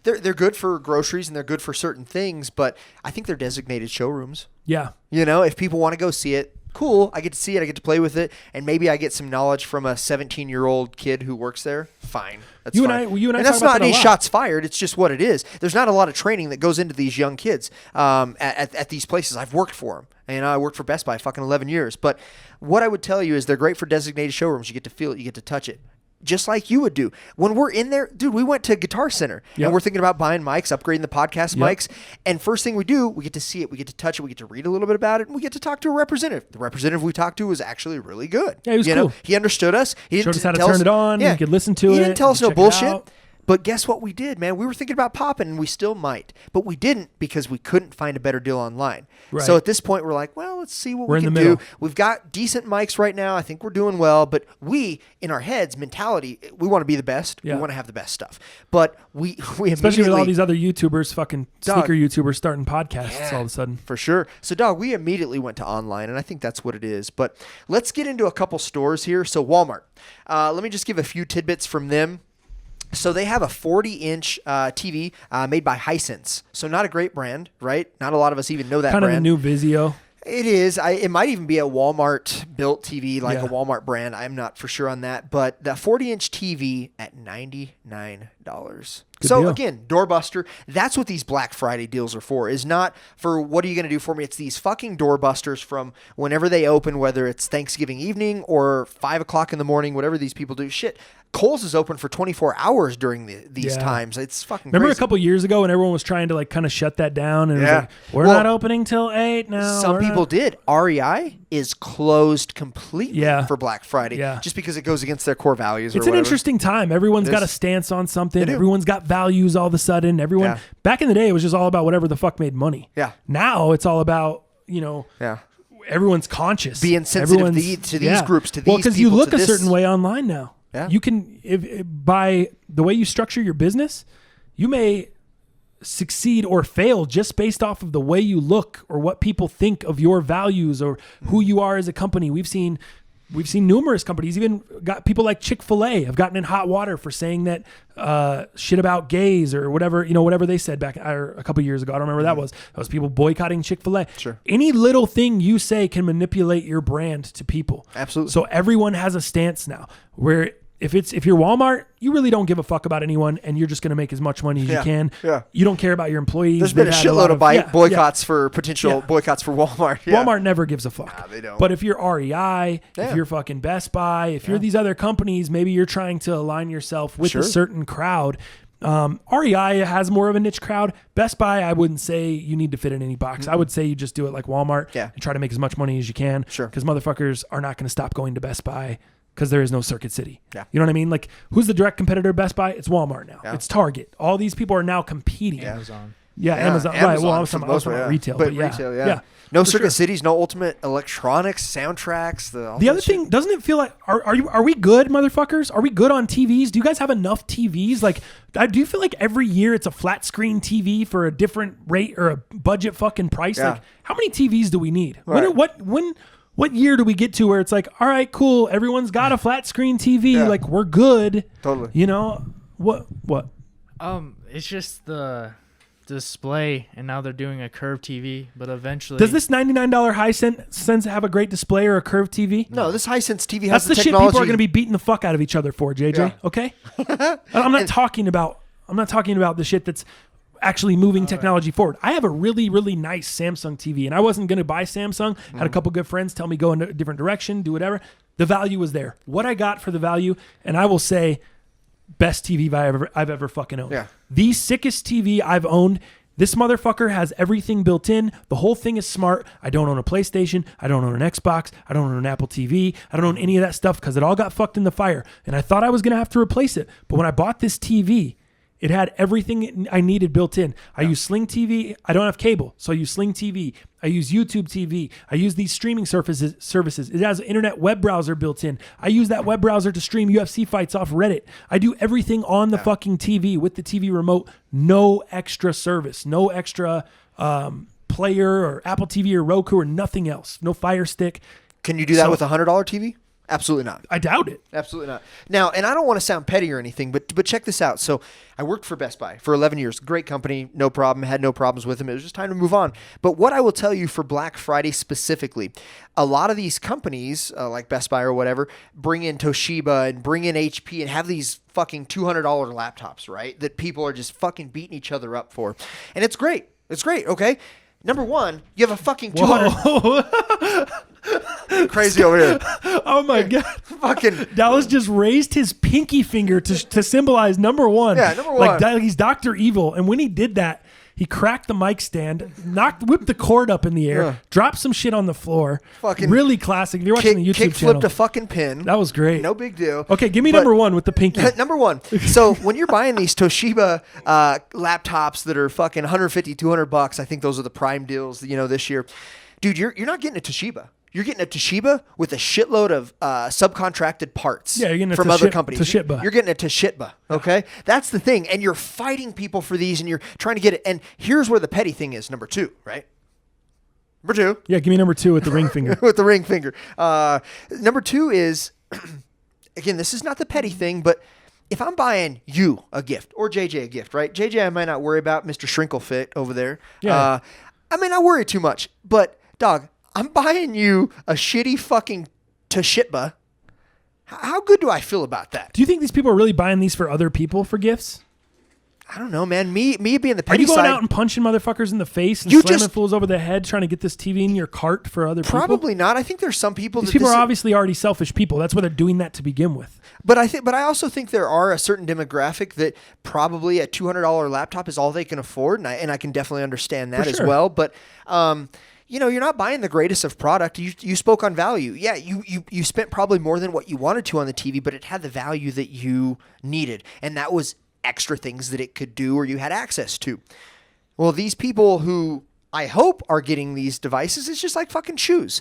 they're good for groceries and they're good for certain things, but I think they're designated showrooms.
Yeah.
If people want to go see it, cool. I get to see it. I get to play with it. And maybe I get some knowledge from a 17-year-old kid who works there. Fine. That's
you
fine.
And I
that's
talk about
not
that
any
a lot.
shots fired. It's just what it is. There's not a lot of training that goes into these young kids at these places. I've worked for them. And I worked for Best Buy fucking 11 years. But what I would tell you is they're great for designated showrooms. You get to feel it. You get to touch it. Just like you would do. When we're in there, dude, we went to Guitar Center and we're thinking about buying mics, upgrading the podcast mics. And first thing we do, we get to see it, we get to touch it, we get to read a little bit about it, and we get to talk to a representative. The representative we talked to was actually really good.
Yeah, he was cool.
He understood us. He
showed us how to turn it on. We could listen to it.
He didn't tell us no bullshit. But guess what we did, man? We were thinking about popping, and we still might. But we didn't because we couldn't find a better deal online.
Right.
So at this point, we're like, well, let's see what
We're
we
in
can
the
do.
middle.
We've got decent mics right now. I think we're doing well. But we, in our heads, mentality, we want to be the best.
Yeah.
We want to have the best stuff. But we
Especially with all
immediately...
these other YouTubers, fucking sneaker YouTubers starting podcasts
Yeah,
all of a sudden.
For sure. So, dog, we immediately went to online, and I think that's what it is. But let's get into a couple stores here. So, Walmart. Let me just give a few tidbits from them. So they have a 40-inch TV made by Hisense. So not a great brand, right? Not a lot of us even know that
Kind
brand.
of the new Vizio.
It is. It might even be a Walmart-built TV, like
Yeah.
a Walmart brand. I'm not for sure on that. But the 40-inch TV at $99. So,
deal.
again, doorbuster. That's what these Black Friday deals are for, is not for what are you going to do for me. It's these fucking doorbusters from whenever they open, whether it's Thanksgiving evening or 5 o'clock in the morning, whatever these people do. Shit, Kohl's is open for 24 hours during these
Yeah.
times. It's fucking
Remember
crazy.
a couple years ago when everyone was trying to like kind of shut that down and it was
Yeah.
like, we're
Well,
not opening till 8 now.
Some
we're
people
not.
did. R.O.Y. is closed completely
Yeah.
for Black Friday
Yeah.
just because it goes against their core values.
It's
or
an
whatever.
interesting time. Everyone's
It
got a
is.
stance on something.
They do.
Everyone's got values all of a sudden. Everyone
Yeah.
back in the day, it was just all about whatever the fuck made money.
Yeah.
Now it's all about,
Yeah.
everyone's conscious.
Being sensitive
Everyone's-
to these groups, to
well,
these
because you
people,
look
to
a
this.
certain way online now.
Yeah.
You can, if by the way you structure your business, you may succeed or fail just based off of the way you look or what people think of your values or who you are as a company. We've seen numerous companies, even got people like Chick-fil-A have gotten in hot water for saying that shit about gays or whatever, whatever they said back a couple years ago. I don't remember what that was. That was people boycotting Chick-fil-A.
Sure.
Any little thing you say can manipulate your brand to people.
Absolutely.
So everyone has a stance now where if you're Walmart, you really don't give a fuck about anyone and you're just going to make as much money as you can.
Yeah.
You don't care about your employees.
There's been a
They've had
shitload
lot
of boycotts for potential
Yeah.
boycotts for Walmart. Yeah.
Walmart never gives a fuck.
Nah, they don't.
But if you're REI,
Yeah.
if you're fucking Best Buy, if you're these other companies, maybe you're trying to align yourself with
Sure.
a certain crowd. REI has more of a niche crowd. Best Buy, I wouldn't say you need to fit in any box. I would say you just do it like Walmart
Yeah.
and try to make as much money as you can.
Sure.
Because motherfuckers are not going to stop going to Best Buy because there is no Circuit City.
Yeah.
You know what I mean? Like, who's the direct competitor of Best Buy? It's Walmart now.
Yeah.
It's Target. All these people are now competing. Yeah,
Amazon.
Amazon. Right. Well, I was
for
talking
the most
about
part,
retail.
But
But yeah.
retail,
Yeah.
No
For
Circuit
sure.
Cities, no Ultimate Electronics, soundtracks.
The other thing, doesn't it feel like are we good, motherfuckers? Are we good on TVs? Do you guys have enough TVs? Like, do you feel like every year it's a flat screen TV for a different rate or a budget fucking price?
Yeah.
Like, how many TVs do we need?
Right.
What year do we get to where it's like, all right, cool, everyone's got a flat screen TV,
Yeah.
like we're good.
Totally.
What?
It's just the display, and now they're doing a curved TV, but eventually
Does this $99 Hisense have a great display or a curved TV?
No, this Hisense TV
That's
has
the shit
technology.
people are going to be beating the fuck out of each other for, JJ.
Yeah.
Okay, I'm not talking about the shit that's actually moving technology forward. I have a really, really nice Samsung TV, and I wasn't going to buy Samsung. Had a couple good friends tell me go in a different direction, do whatever. The value was there. What I got for the value, and I will say, best TV I've ever fucking owned.
Yeah.
The sickest TV I've owned. This motherfucker has everything built in. The whole thing is smart. I don't own a PlayStation. I don't own an Xbox. I don't own an Apple TV. I don't own any of that stuff because it all got fucked in the fire. And I thought I was going to have to replace it. But when I bought this TV, it had everything I needed built in. I use Sling TV. I don't have cable, so I use Sling TV. I use YouTube TV. I use these streaming services. It has an internet web browser built in. I use that web browser to stream UFC fights off Reddit. I do everything on the fucking TV with the TV remote. No extra service. No extra player or Apple TV or Roku or nothing else. No Fire Stick.
Can you do that
So-
with a $100 TV? Absolutely not.
I doubt it.
Absolutely not. Now, and I don't want to sound petty or anything, but check this out. So I worked for Best Buy for 11 years. Great company, no problem. Had no problems with them. It was just time to move on. But what I will tell you for Black Friday specifically, a lot of these companies, like Best Buy or whatever, bring in Toshiba and bring in HP and have these fucking $200 laptops, right? That people are just fucking beating each other up for. And it's great. It's great, okay? Number one, you have a fucking 200.
Whoa.
Crazy over here.
Oh my God.
Fucking.
Dallas just raised his pinky finger to symbolize number one.
Yeah, number
Like
one.
he's Dr. Evil. And when he did that, He cracked the mic stand, whipped the cord up in the air, dropped some shit on the floor.
Fucking
really classic. If you're watching the YouTube
kick
channel,
flipped a fucking pin.
That was great.
No big deal.
Okay, give me number one with the pinky.
Number one. So when you're buying these Toshiba laptops that are fucking $150, $200, I think those are the prime deals, this year. Dude, you're not getting a Toshiba. You're getting a Toshiba with a shitload of subcontracted parts from other companies.
Toshiba.
You're getting a Toshiba, okay? That's the thing. And you're fighting people for these, and you're trying to get it. And here's where the petty thing is, number two, right? Number two.
Yeah, give me number two with the ring finger.
With the ring finger. Number two is, again, this is not the petty thing, but if I'm buying you a gift or JJ a gift, right? JJ I might not worry about, Mr. Shrinkle Fit over there.
Yeah.
I may not worry too much, but, dog, I'm buying you a shitty fucking Toshiba. How good do I feel about that?
Do you think these people are really buying these for other people for gifts?
I don't know, man. Me being the
Are
petty
you going
side,
out and punching motherfuckers in the face and
You
slamming
just-
fools over the head trying to get this TV in your cart for other people?
probably not. I think there's some people
These
that
people
this
are
is-
obviously already selfish people. That's why they're doing that to begin with.
But I also think there are a certain demographic that probably a $200 laptop is all they can afford, and I can definitely understand that
For
as
sure.
well. But you're not buying the greatest of product. You spoke on value. Yeah, you spent probably more than what you wanted to on the TV, but it had the value that you needed, and that was extra things that it could do or you had access to. Well, these people who I hope are getting these devices, it's just like fucking shoes.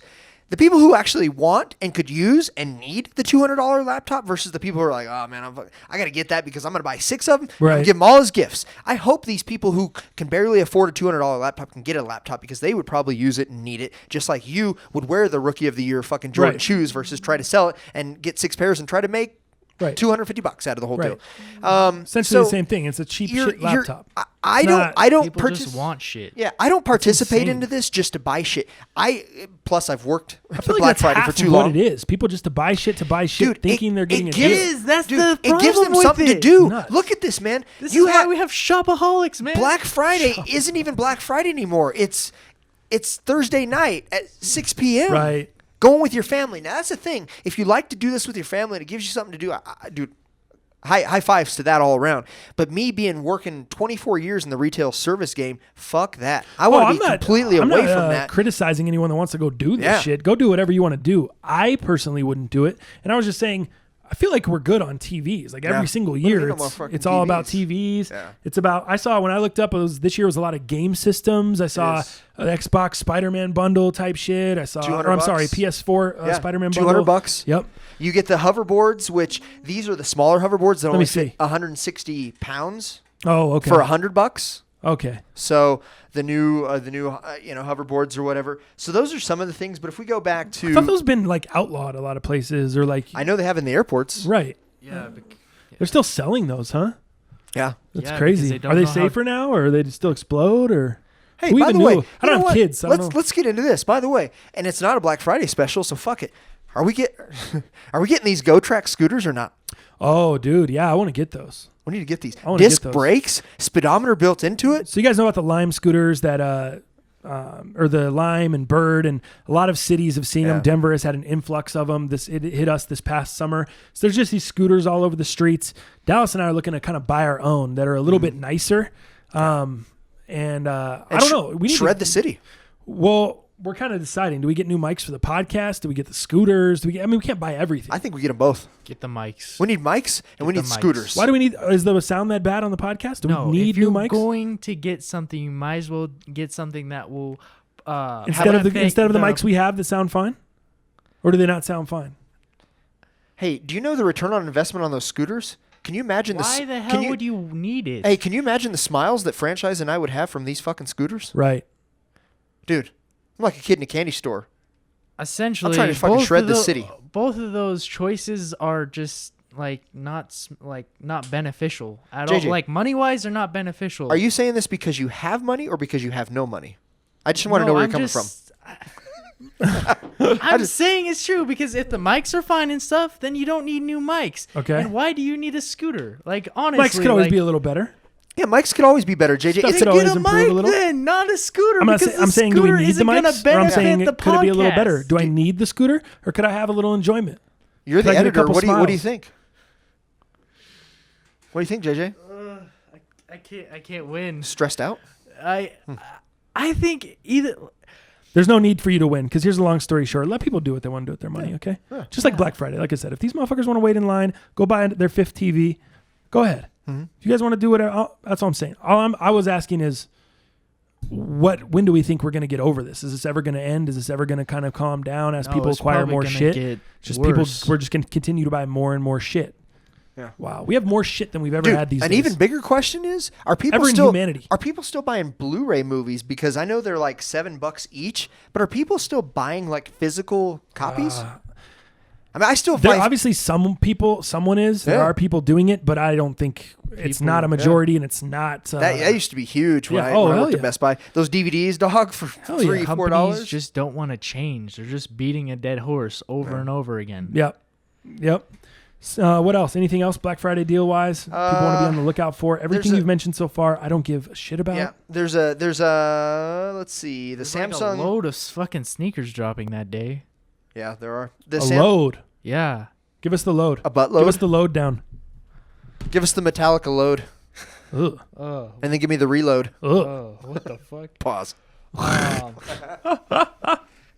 The people who actually want and could use and need the $200 laptop versus the people who are like, oh man, I got to get that because I'm going to buy 6 of them.
Right.
I'm going to give them all as gifts. I hope these people who can barely afford a $200 laptop can get a laptop because they would probably use it and need it, just like you would wear the Rookie of the Year fucking Jordan
Right.
shoes versus try to sell it and get 6 pairs and try to make
Right.
$250 out of the whole
Right.
deal.
Essentially
So
the same thing. It's a cheap shit laptop.
I
not-
don't
People just want shit.
Yeah, I don't participate
insane.
into this just to buy shit. Plus I've worked
I feel like
Black
that's
Friday
half
for too
of
long.
what it is. People just to buy shit,
Dude,
thinking they're getting a
gives-
deal.
is. That's
dude,
the
it gives them
problem with
something to
it.
do.
Nuts.
Look at this, man.
This
You
is why
have
we have shopaholics, man.
Black Friday isn't even Black Friday anymore. It's Thursday night at 6 p.m.
Right.
Going with your family. Now that's the thing. If you like to do this with your family and it gives you something to do, dude, high fives to that all around. But me being working 24 years in the retail service game, fuck that. I want to be completely away from that.
Criticizing anyone that wants to go do this
Yeah.
shit. Go do whatever you want to do. I personally wouldn't do it. And I was just saying, I feel like we're good on TVs. Like every single
We don't
year,
need no more fucking
it's all about
TVs.
TVs.
Yeah.
It's about. I saw when I looked up, this year was a lot of game systems. I saw an Xbox Spider-Man bundle type shit. I saw.
$200
Or I'm sorry, PS4
Yeah,
Spider-Man bundle.
$200.
Yep.
You get the hoverboards, which these are the smaller hoverboards that
me
only
see.
fit 160 pounds
Oh, okay.
for $100.
Okay.
So the new hoverboards or whatever. So those are some of the things. But if we go back
I thought
to,
those been like outlawed a lot of places or like.
I know they have in the airports.
Right.
Yeah,
They're still selling those, huh?
Yeah.
That's
Yeah, because
crazy.
they don't
Are they
know how-
safer now, or they still explode, or?
Hey,
Who
by
even
the way,
knew? I don't have kids. So I don't know.
let's get into this. By the way, and it's not a Black Friday special, so fuck it. Are we getting these GoTrack scooters or not?
Oh, dude, yeah, I want to get those.
We need to get these.
I wanna get
Disc
those.
brakes, speedometer built into it.
So you guys know about the Lime scooters that, or the Lime and Bird, and a lot of cities have seen them.
Yeah.
Denver has had an influx of them. It hit us this past summer. So there's just these scooters all over the streets. Dallas and I are looking to kind of buy our own that are a little bit nicer. I don't know. We need
shred
to,
the city.
Well, we're kind of deciding. Do we get new mics for the podcast? Do we get the scooters? We can't buy everything.
I think we get them both.
get the mics.
We need mics and we
the
need
mics.
scooters.
Why do we need? Is the sound that bad on the podcast? Do
No,
we need
if you're
new mics?
going to get something, you might as well get something that will
Instead of the mics we have that sound fine, or do they not sound fine?
Hey, do you know the return on investment on those scooters? Can you imagine
Why the hell would you need it?
Hey, can you imagine the smiles that Franchise and I would have from these fucking scooters?
Right.
Dude, I'm like a kid in a candy store.
Essentially,
I'm trying to fucking
both
shred
of
this city.
Both of those choices are just not beneficial at
JJ.
all. Like money wise, they're not beneficial.
Are you saying this because you have money or because you have no money? I just want to know where you're coming from.
I'm saying it's true because if the mics are fine and stuff, then you don't need new mics.
Okay.
And why do you need a scooter? Like honestly,
Mics could always be a little better.
Yeah, mics could always be better, JJ.
Stuff
It's
could
a
always
get a
improve a
mic
little.
then, not a scooter.
I'm
because
saying, do we
scooter
need the
isn't gonna
mics? Or I'm saying
benefit the
could it be a little
podcast.
better? Do I need the scooter, or could I have a little enjoyment?
You're
Could I
the
get a
editor.
couple
What do you
smiles?
think? What do you think, JJ?
I can't win.
Stressed out?
I think either.
There's no need for you to win because here's a long story short. Let people do what they want to do with their money, okay?
Yeah.
Just like Black Friday. Like I said, if these motherfuckers want to wait in line, go buy their fifth TV, go ahead.
Mm-hmm.
If you guys want to do whatever, that's all I'm saying. I was asking is, when do we think we're going to get over this? Is this ever going to end? Is this ever going to kind of calm down as people acquire more shit? Just
worse.
people, we're just going to continue to buy more and more shit.
Yeah.
Wow, we have more shit than we've ever had these days.
An even bigger question is: Are people still buying Blu-ray movies? Because I know they're like $7 each, but are people still buying like physical copies? I mean, I still
there
find
obviously someone is. There are people doing it, but I don't think it's not a majority, and it's not.
That used to be huge when I worked at Best Buy. Those DVDs, dog, for $3-4.
Companies just don't want to change. They're just beating a dead horse over and over again.
Yep. What else? Anything else Black Friday deal wise? People want to be on the lookout for. Everything you've mentioned so far, I don't give a shit about.
Yeah, there's a let's see, the Samsung.
Like a load of fucking sneakers dropping that day.
Yeah, there are.
Load.
Yeah.
Give us the load.
A butt load.
Give us the load down.
Give us the Metallica load.
Ugh.
Oh.
And then give me the reload.
Ugh.
Oh, what the fuck?
Pause.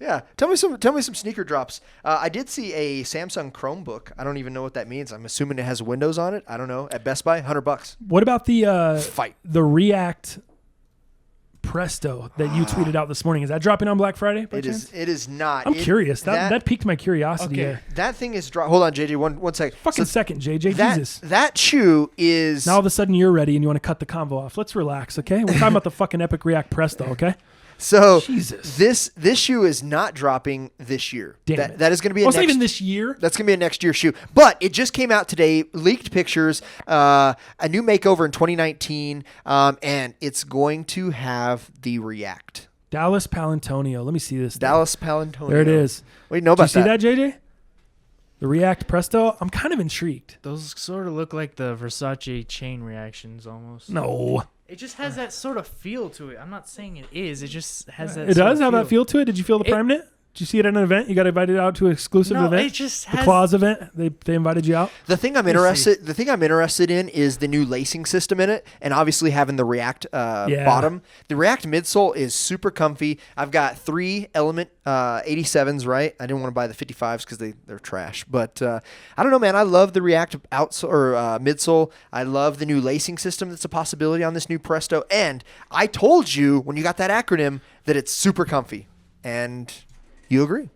Yeah, tell me some sneaker drops. I did see a Samsung Chromebook. I don't even know what that means. I'm assuming it has Windows on it. I don't know. At Best Buy, $100.
What about the
Fight
the React Presto that you tweeted out this morning? Is that dropping on Black Friday?
It is not.
I'm curious. That piqued my curiosity.
Okay.
There.
That thing is drop. Hold on, JJ. One second.
Fucking second, JJ. Jesus.
That shoe is.
Now all of a sudden you're ready and you want to cut the convo off. Let's relax, okay? We're talking about the fucking Epic React Presto, okay?
So
Jesus.
This shoe is not dropping this year.
Damn it.
That is going to be
It's not even this year.
That's going to be a next year shoe. But it just came out today, leaked pictures, a new makeover in 2019, and it's going to have the React.
Dallas Palantonio. Let me see this.
Dallas Palantonio.
There it is.
What do you know about
that? Did you see that, JJ? The React Presto? I'm kind of intrigued.
Those sort of look like the Versace chain reactions almost.
No.
It just has that sort of feel to it. I'm not saying it is. It just has that.
It does have that feel to it. Did you feel the Prime Knit? Did you see it at an event? You got invited out to an exclusive event.
It just
the
has
Claws event. They invited you out.
The thing I'm interested in is the new lacing system in it, and obviously having the React bottom. The React midsole is super comfy. I've got 3 Element 87s. Right, I didn't want to buy the 55s because they're trash. But I don't know, man. I love the React midsole. I love the new lacing system that's a possibility on this new Presto. And I told you when you got that acronym that it's super comfy, and you agree.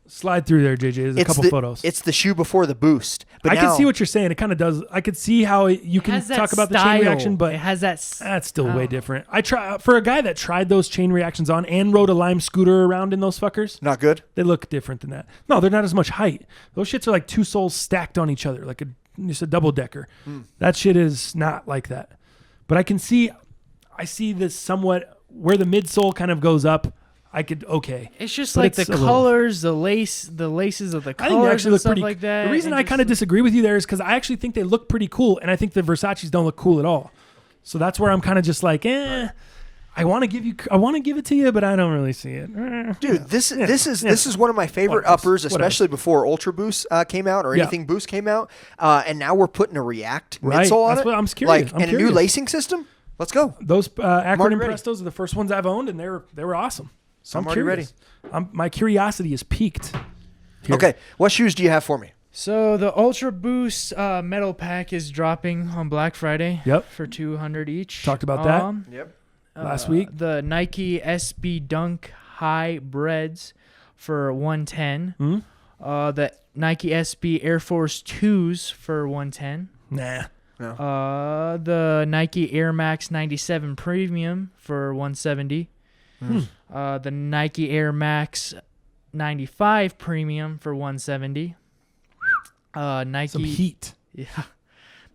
Slide through there, JJ. There's a couple photos.
It's the shoe before the boost. But
I can see what you're saying. It kind of does. I could see how you can talk about the chain reaction, but
it has that.
That's still way different. For a guy that tried those chain reactions on and rode a Lime scooter around in those fuckers.
Not good.
They look different than that. No, they're not as much height. Those shits are like 2 soles stacked on each other, like just a double decker. That shit is not like that. But I see this somewhat where the midsole kind of goes up. It's
just like the colors, the laces of the colors.
I think they actually look pretty
like that.
The reason I kind of disagree with you there is because I actually think they look pretty cool, and I think the Versace's don't look cool at all. So that's where I'm kind of just like, I want to give it to you, but I don't really see it.
Dude, this is one of my favorite uppers, especially before Ultra Boost came out or anything Boost came out, and now we're putting a React midsole on it.
I'm curious.
A new lacing system. Let's go.
Those acronym Prestos are the first ones I've owned, and they were awesome. So I'm curious.
Ready.
My curiosity is piqued. Here.
Okay, what shoes do you have for me?
So the Ultra Boost metal pack is dropping on Black Friday.
Yep.
For $200 each.
Talked about that.
Yep.
Last week.
The Nike SB Dunk High Breads for $110. The Nike SB Air Force 2s for $110.
Nah.
No.
The Nike Air Max 97 Premium for $170. The Nike Air Max 95 Premium for $170. Nike
Some heat.
Yeah.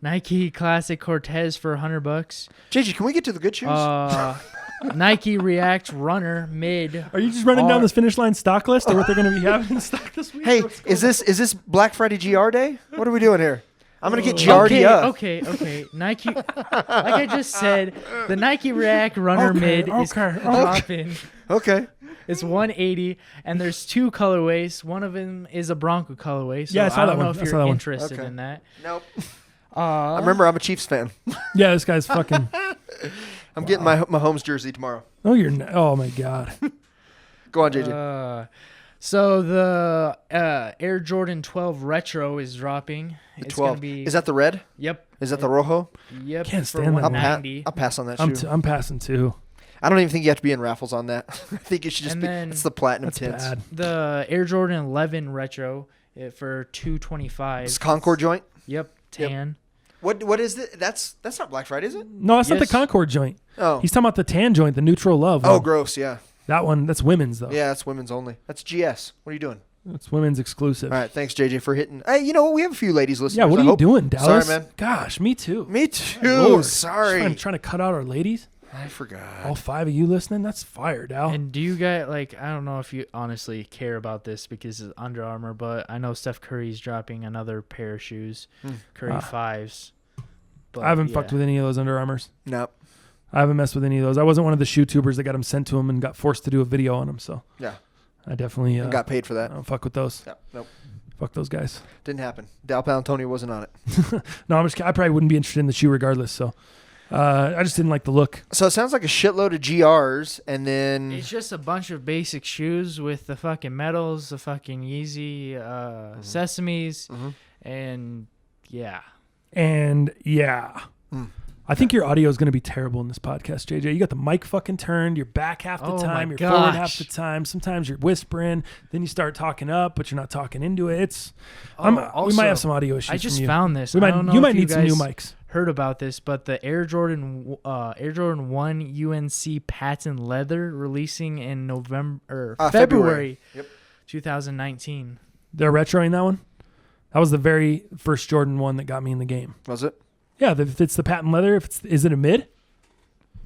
Nike Classic Cortez for $100.
JJ, can we get to the good shoes?
Nike React Runner Mid.
Are you just running down this finish line stock list or what they're going to be having in stock this week?
Hey, is this Black Friday GR day? What are we doing here? I'm going to get GR'd up.
Okay. Nike, like I just said, the Nike React Runner Mid is dropping.
Okay.
It's $180, and there's 2 colorways. One of them is a Bronco colorway, so
yeah,
I don't know if you're interested
Okay.
in that.
Nope. I remember I'm a Chiefs fan.
Yeah, this guy's fucking...
I'm getting my Mahomes jersey tomorrow.
Oh, oh my God.
Go on, JJ.
So the Air Jordan 12 Retro is dropping.
The 12. Is that the red?
Yep.
Is that the Rojo?
Yep.
Can't
for
stand that.
$190.
I'll pass on that shoe.
I'm passing too.
I don't even think you have to be in raffles on that. I think it should just it's the platinum tints.
Bad.
The Air Jordan 11 Retro for $225.
It's Concord joint?
Yep. Tan.
What is it? That's not Black Friday, is it?
No, it's not the Concord joint.
Oh.
He's talking about the tan joint, the Neutral Love one.
Oh, gross, yeah.
That one, that's women's though.
Yeah, that's women's only. That's GS. What are you doing?
It's women's exclusive.
All right, thanks, JJ, for hitting. Hey, you know what? We have a few ladies listening.
Yeah, what are you doing, Dallas?
Sorry, man.
Gosh, me too.
Me too.
Lord.
Sorry.
Trying to cut out our ladies.
I forgot.
All 5 of you listening? That's fire, Dal.
And do you guys, I don't know if you honestly care about this because it's Under Armour, but I know Steph Curry's dropping another pair of shoes, Curry 5s. But,
I haven't fucked with any of those Under Armours.
Nope.
I haven't messed with any of those. I wasn't one of the shoe tubers that got them sent to him and got forced to do a video on them. So
yeah,
I definitely
got paid for that.
I don't fuck with those.
Yep. Nope.
Fuck those guys.
Didn't happen. Dal Palantonio wasn't on it.
No, I'm just kidding. I probably wouldn't be interested in the shoe regardless. So I just didn't like the look.
So it sounds like a shitload of GRs, and then
it's just a bunch of basic shoes with the fucking medals, the fucking Yeezy Sesames, and yeah.
And yeah. I think your audio is going to be terrible in this podcast, JJ. You got the mic fucking turned. You're back half the time. You're forward half the time. Sometimes you're whispering. Then you start talking up, but you're not talking into it. We might have some audio issues.
I just
from you.
found this.
You might need some new
guys
mics.
Heard about this, but the Air Jordan 1 UNC patent leather releasing in February 2019.
They're retroing that one. That was the very first Jordan 1 that got me in the game.
Was it?
Yeah, if it's the patent leather, is it a mid?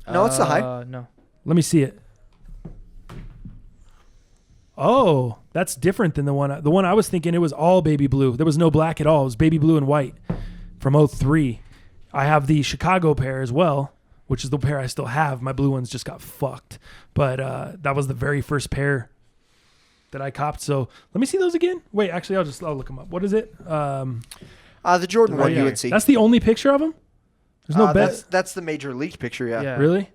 No, it's the high.
No.
Let me see it. Oh, that's different than the one. The one I was thinking, it was all baby blue. There was no black at all. It was baby blue and white from 03. I have the Chicago pair as well, which is the pair I still have. My blue ones just got fucked. But that was the very first pair that I copped. So let me see those again. Wait, actually, I'll look them up. What is it?
The Jordan 1 UNC.
That's the only picture of them? There's no bet.
That's the major league picture, yeah.
Really?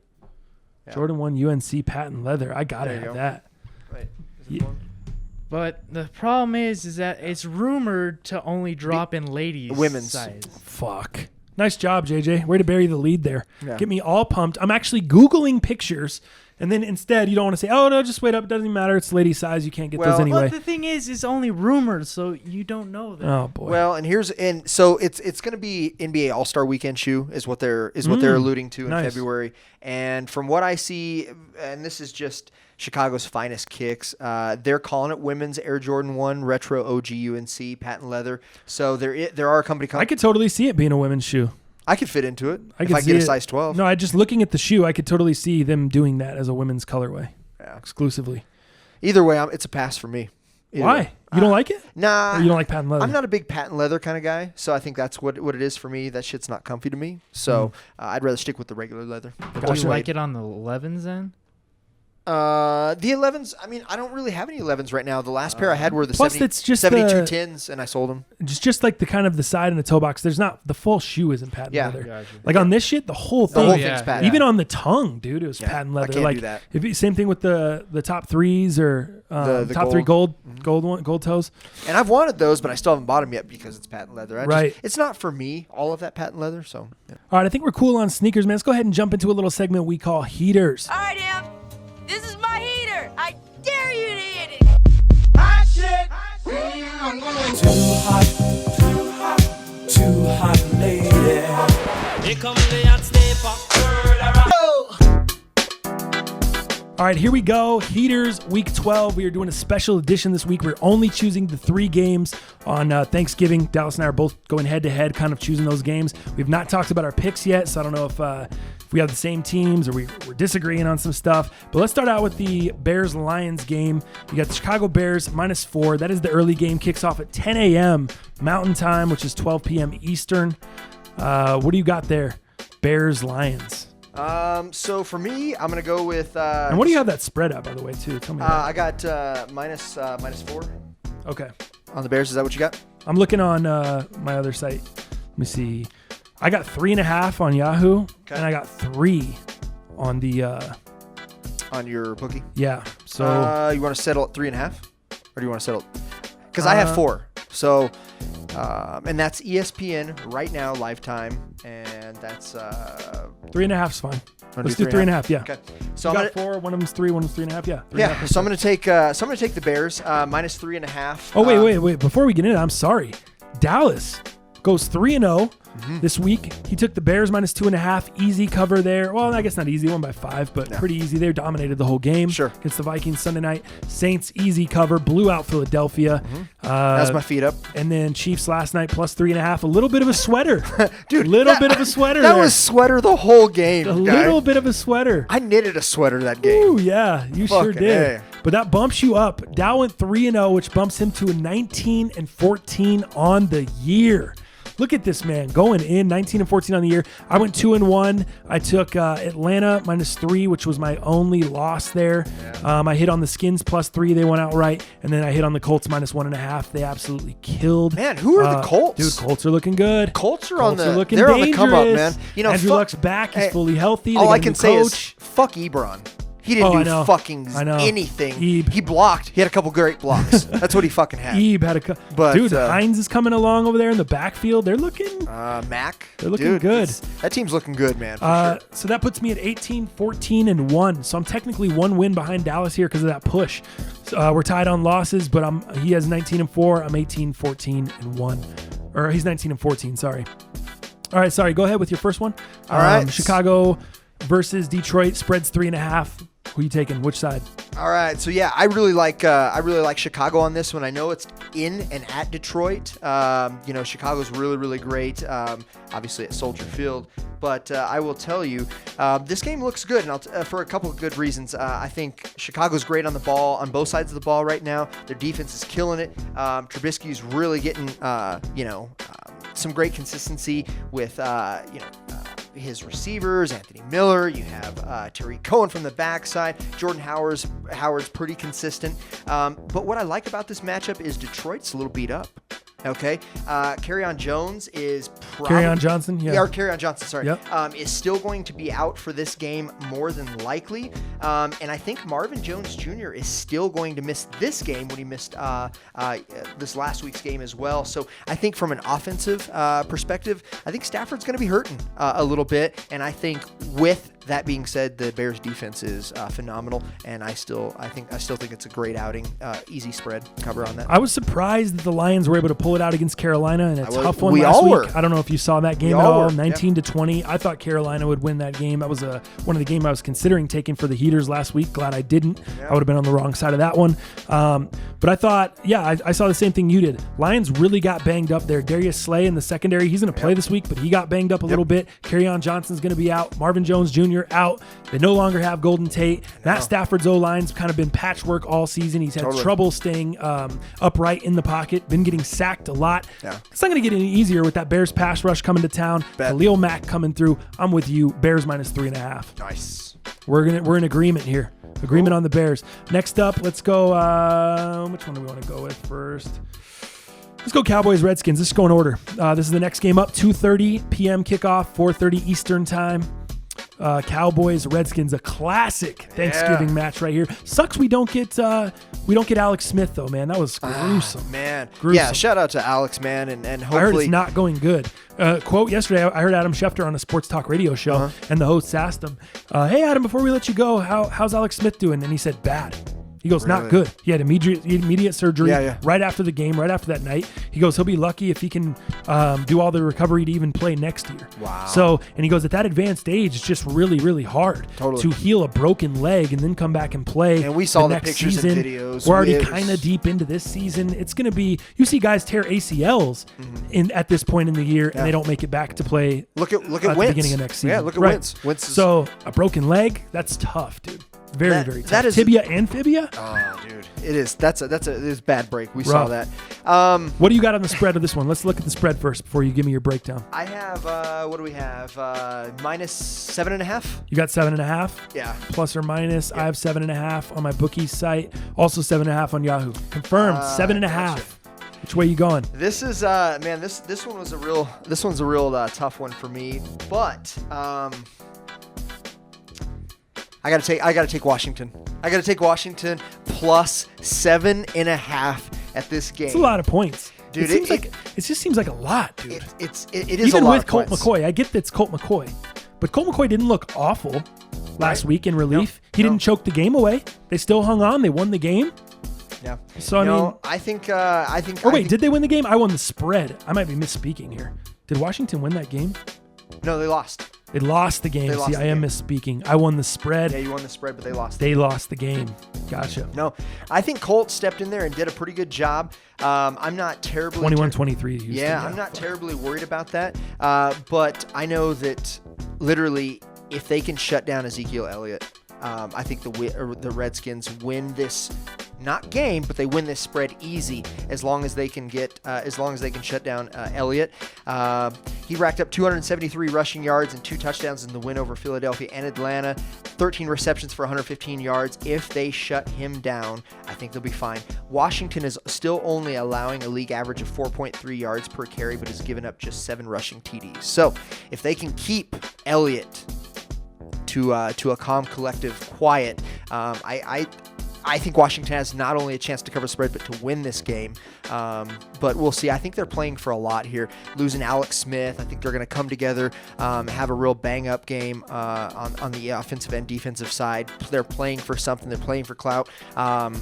Yeah.
Jordan 1 UNC patent leather. I got to have that.
Wait, is it one?
But the problem is that it's rumored to only drop in ladies'
women's
size.
Fuck. Nice job, JJ. Way to bury the lead there.
Yeah.
Get me all pumped. I'm actually Googling pictures, and then instead you don't want to say, oh, no, just wait up. It doesn't even matter. It's lady size. You can't get those anyway.
But the thing is, it's only rumored, so you don't know that.
Oh, boy.
Well, so it's going to be NBA All-Star Weekend shoe is what they're alluding to in February. And from what I see, and this is just Chicago's finest kicks, they're calling it women's Air Jordan 1 Retro OG UNC patent leather. So there are a company.
I could totally see it being a women's shoe.
I could fit into it if I
see
get a
it.
size 12.
No, I just looking at the shoe, I could totally see them doing that as a women's colorway.
Yeah.
Exclusively.
Either way, it's a pass for me.
Why? You don't like it?
Nah.
Or you don't like patent leather?
I'm not a big patent leather kind of guy, so I think that's what it is for me. That shit's not comfy to me. So I'd rather stick with the regular leather.
Do you like it on the 11s then?
The 11s, I mean, I don't really have any 11s right now. The last pair I had were the
Plus, it's just
72 10s, and I sold them.
Just like the kind of the side and the toe box. There's not, the full shoe isn't patent leather.
Gotcha.
Like on this shit, the whole thing.
The whole thing's patent.
Even on the tongue, dude, it was patent leather.
I can't
like,
do that.
Same thing with the top threes or
The
top three gold toes.
And I've wanted those, but I still haven't bought them yet because it's patent leather. It's not for me, all of that patent leather. So, yeah.
All right, I think we're cool on sneakers, man. Let's go ahead and jump into a little segment we call Heaters.
All right, Em. This is my heater. I dare you to hit it.
Hot shit. I'm going too hot, lady. Here come the hot stepper.
All right, here we go. Heaters, week 12. We are doing a special edition this week. We're only choosing the 3 games on Thanksgiving. Dallas and I are both going head-to-head, kind of choosing those games. We've not talked about our picks yet, so I don't know if we have the same teams or we're disagreeing on some stuff. But let's start out with the Bears-Lions game. You got the Chicago Bears -4. That is the early game. Kicks off at 10 a.m. Mountain Time, which is 12 p.m. Eastern. What do you got there? Bears-Lions.
So for me, I'm gonna go with.
And what do you have that spread at, by the way, too? Tell me.
I got -4
Okay.
on the Bears. Is that what you got?
I'm looking on my other site. Let me see. I got 3.5 on Yahoo, and I got 3 on the
on your bookie.
Yeah. So
you want to settle at 3.5, or do you want to settle? Because I have 4. So, and that's ESPN right now, lifetime, and that's
3.5 is fine.
Wanna
Let's do 3.5. Yeah.
Okay. So
You
I'm
got 4. One of them's 3. One of them's 3.5. Yeah. 3.5
yeah.
is
So I'm
fine.
gonna take the Bears minus 3.5.
Oh wait! Before we get into it, I'm sorry. Dallas goes 3-0 this week. He took the Bears minus 2.5. Easy cover there. Well, I guess not easy. Won by 5, but pretty easy. They dominated the whole game.
Sure.
Against the Vikings Sunday night. Saints easy cover. Blew out Philadelphia.
That's my feet up.
And then Chiefs last night plus 3.5. A little bit of a sweater,
Dude.
Little bit of a sweater.
That
there.
was sweater the whole game.
a
guy.
little bit of a sweater.
I knitted a sweater that game.
Ooh, yeah, you sure
Fucking
did.
A.
But that bumps you up. Dow went 3-0, which bumps him to a 19-14 on the year. Look at this man going in 19-14 on the year. I went 2-1. I took Atlanta minus 3, which was my only loss there. Yeah. I hit on the Skins plus 3. They went outright. And then I hit on the Colts minus 1.5. They absolutely killed.
Man, who are the Colts?
Dude, Colts are looking good.
Colts are
looking
they're
dangerous.
on the come up, man. You know,
Andrew Luck's back. He's fully healthy. They
All
got
I
a new
can say is
coach.
fuck Ebron. He didn't
I
do
know.
fucking
I know.
anything.
Ebe.
He blocked. He had a couple great blocks. That's what he fucking had.
Ebe had a
But,
dude, Hines is coming along over there in the backfield. They're looking
Mac.
They're looking
Dude,
good.
That team's looking good, man. For sure.
So that puts me at 18-14-1. So I'm technically 1 win behind Dallas here because of that push. We're tied on losses, but he has 19-4. I'm 18-14-1. Or he's 19-14, sorry. All right, sorry. Go ahead with your first one.
All right.
Chicago versus Detroit. Spreads 3.5. Who are you taking? Which side?
All right, so yeah, I really like Chicago on this one. I know it's in and at Detroit. Chicago's really great. Obviously at Soldier Field, but I will tell you, this game looks good, and for a couple of good reasons. I think Chicago's great on the ball, on both sides of the ball right now. Their defense is killing it. Trubisky's really getting some great consistency with his receivers, Anthony Miller. You have Tariq Cohen from the backside. Jordan Howard's pretty consistent. But what I like about this matchup is Detroit's a little beat up. Okay. Kerryon Jones is
Kerryon Johnson, yeah.
Or Kerryon Johnson, sorry.
Yep.
Is still going to be out for this game more than likely. And I think Marvin Jones Jr. is still going to miss this game when he missed this last week's game as well. So I think from an offensive perspective, I think Stafford's going to be hurting a little bit. And I think with that being said, the Bears defense is phenomenal, and I still think it's a great outing. Easy spread cover on that.
I was surprised that the Lions were able to pull it out against Carolina in a tough one
we
last
all
week.
were.
I don't know if you saw that game
We
at
all
all.
were,
19-20. I thought Carolina would win that game. That was one of the games I was considering taking for the Heaters last week. Glad I didn't. I would have been on the wrong side of that one. But I thought, I saw the same thing you did. Lions really got banged up there. Darius Slay in the secondary. He's going to play this week, but he got banged up a little bit. Kerryon Johnson's going to be out. Marvin Jones Jr. out. They no longer have Golden Tate. Matt Stafford's O-line's kind of been patchwork all season. He's had trouble staying upright in the pocket, been getting sacked a lot. Yeah. It's not going to get any easier with that Bears pass rush coming to town. Khalil Mack coming through. I'm with you. Bears minus 3.5.
Nice.
We're in agreement here. Agreement on the Bears. Next up, let's go. Which one do we want to go with first? Let's go Cowboys, Redskins. Let's go in order. This is the next game up. 2:30 p.m. kickoff, 4:30 Eastern time. Cowboys, Redskins, a classic Thanksgiving match right here. Sucks we don't get Alex Smith though, man. That was gruesome.
Man,
gruesome.
Yeah. Shout out to Alex, man, and hopefully
I heard it's not going good. Quote yesterday, I heard Adam Schefter on a sports talk radio show, and the hosts asked him, "Hey Adam, before we let you go, how's Alex Smith doing?" And he said, "Bad." He goes, "Not good." He had immediate surgery right after the game, right after that night. He goes, he'll be lucky if he can do all the recovery to even play next year.
Wow.
So, and he goes, at that advanced age, it's just really, really hard to heal a broken leg and then come back and play.
And we saw the
next
pictures
season.
and videos.
We're already kind of deep into this season. It's going to be, you see guys tear ACLs at this point in the year, and they don't make it back to play.
Look at
the
Wentz.
beginning of next season.
Yeah, look at Wentz.
So a broken leg, that's tough, dude. Very tough.
That is
tibia and fibia.
Oh, dude, it is. It is a bad break. We saw that.
What do you got on the spread of this one? Let's look at the spread first before you give me your breakdown.
I have what do we have? Minus 7.5.
You got 7.5.
Yeah.
Plus or minus. Yep. I have 7.5 on my bookie site. Also 7.5 on Yahoo. Confirmed. 7.5. Gotcha. Which way you going?
This is man. This one was a real. This one's a real tough one for me, but I gotta take Washington. I gotta take Washington plus 7.5 at this game.
It's a lot of points.
Dude,
it just seems like a lot, dude.
It is
Even
a lot
with
of
Colt
points.
McCoy. I get that it's Colt McCoy. But Colt McCoy didn't look awful last week in relief. He didn't choke the game away. They still hung on. They won the game.
Yeah.
So,
I think.
Did they win the game? I won the spread. I might be misspeaking here. Did Washington win that game?
No, they lost.
They lost the game.
lost
See,
the
I am
game.
misspeaking. I won the spread.
Yeah, you won the spread, but they lost.
They lost the game. Gotcha.
No, I think Colt stepped in there and did a pretty good job. I'm not terribly
21-23.
Yeah, I'm not terribly worried about that. But I know that literally, if they can shut down Ezekiel Elliott, I think the Redskins win this not game, but they win this spread easy as long as they can shut down Elliott. He racked up 273 rushing yards and 2 touchdowns in the win over Philadelphia and Atlanta. 13 receptions for 115 yards. If they shut him down, I think they'll be fine. Washington is still only allowing a league average of 4.3 yards per carry, but has given up just 7 rushing TDs. So if they can keep Elliott to a calm, collective quiet, I think Washington has not only a chance to cover spread, but to win this game. But we'll see. I think they're playing for a lot here. Losing Alex Smith, I think they're going to come together, have a real bang-up game on the offensive and defensive side. They're playing for something. They're playing for clout. Colt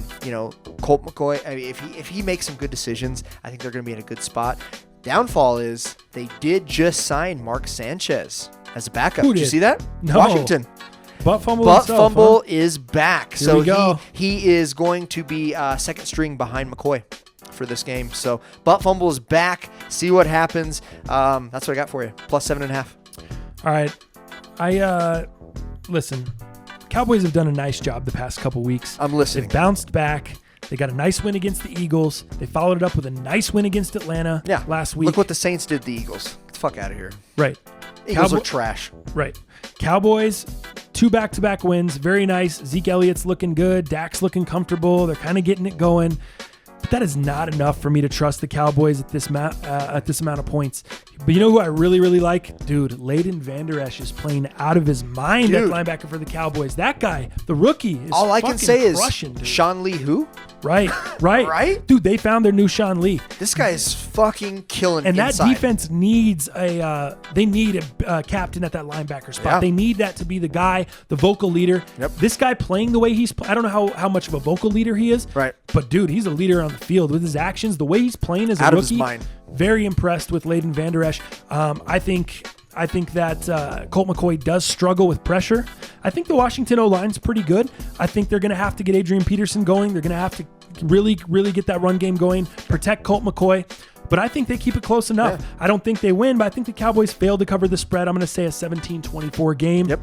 McCoy, if he makes some good decisions, I think they're going to be in a good spot. Downfall is they did just sign Mark Sanchez as a backup.
Who
Did you
did?
see that?
No.
Washington.
Butt fumble.
Butt
himself,
fumble
huh?
is back.
Here
So
we go.
he is going to be second string behind McCoy for this game. So butt fumble is back. See what happens. That's what I got for you. Plus 7.5.
All right. Listen, Cowboys have done a nice job the past couple weeks.
I'm listening.
They've bounced back. They got a nice win against the Eagles. They followed it up with a nice win against Atlanta last week.
Look what the Saints did to the Eagles. Get the fuck out of here.
Right.
Eagles are trash.
Right. Cowboys, 2 back-to-back wins. Very nice. Zeke Elliott's looking good. Dak's looking comfortable. They're kind of getting it going. But that is not enough for me to trust the Cowboys at this amount of points. But you know who I really, really like? Dude, Leighton Vander Esch is playing out of his mind at linebacker for the Cowboys. That guy, the rookie, is
all I can
fucking
say
crushing,
is
dude.
Sean Lee who?
Right.
Right?
Dude, they found their new Sean Lee.
This guy is fucking killing
And
inside.
that defense needs a captain at that linebacker spot.
Yeah.
They need that to be the guy, the vocal leader.
Yep.
This guy playing the way he's I don't know how much of a vocal leader he is.
Right.
But dude, he's a leader on the field with his actions, the way he's playing as a
Out of
rookie.
his mind.
Very impressed with Leighton Vander Esch. I think that Colt McCoy does struggle with pressure. I think the Washington O-line's pretty good. I think they're going to have to get Adrian Peterson going. They're going to have to really, really get that run game going, protect Colt McCoy. But I think they keep it close enough.
Yeah.
I don't think they win, but I think the Cowboys failed to cover the spread. I'm going to say a 17-24 game.
Yep.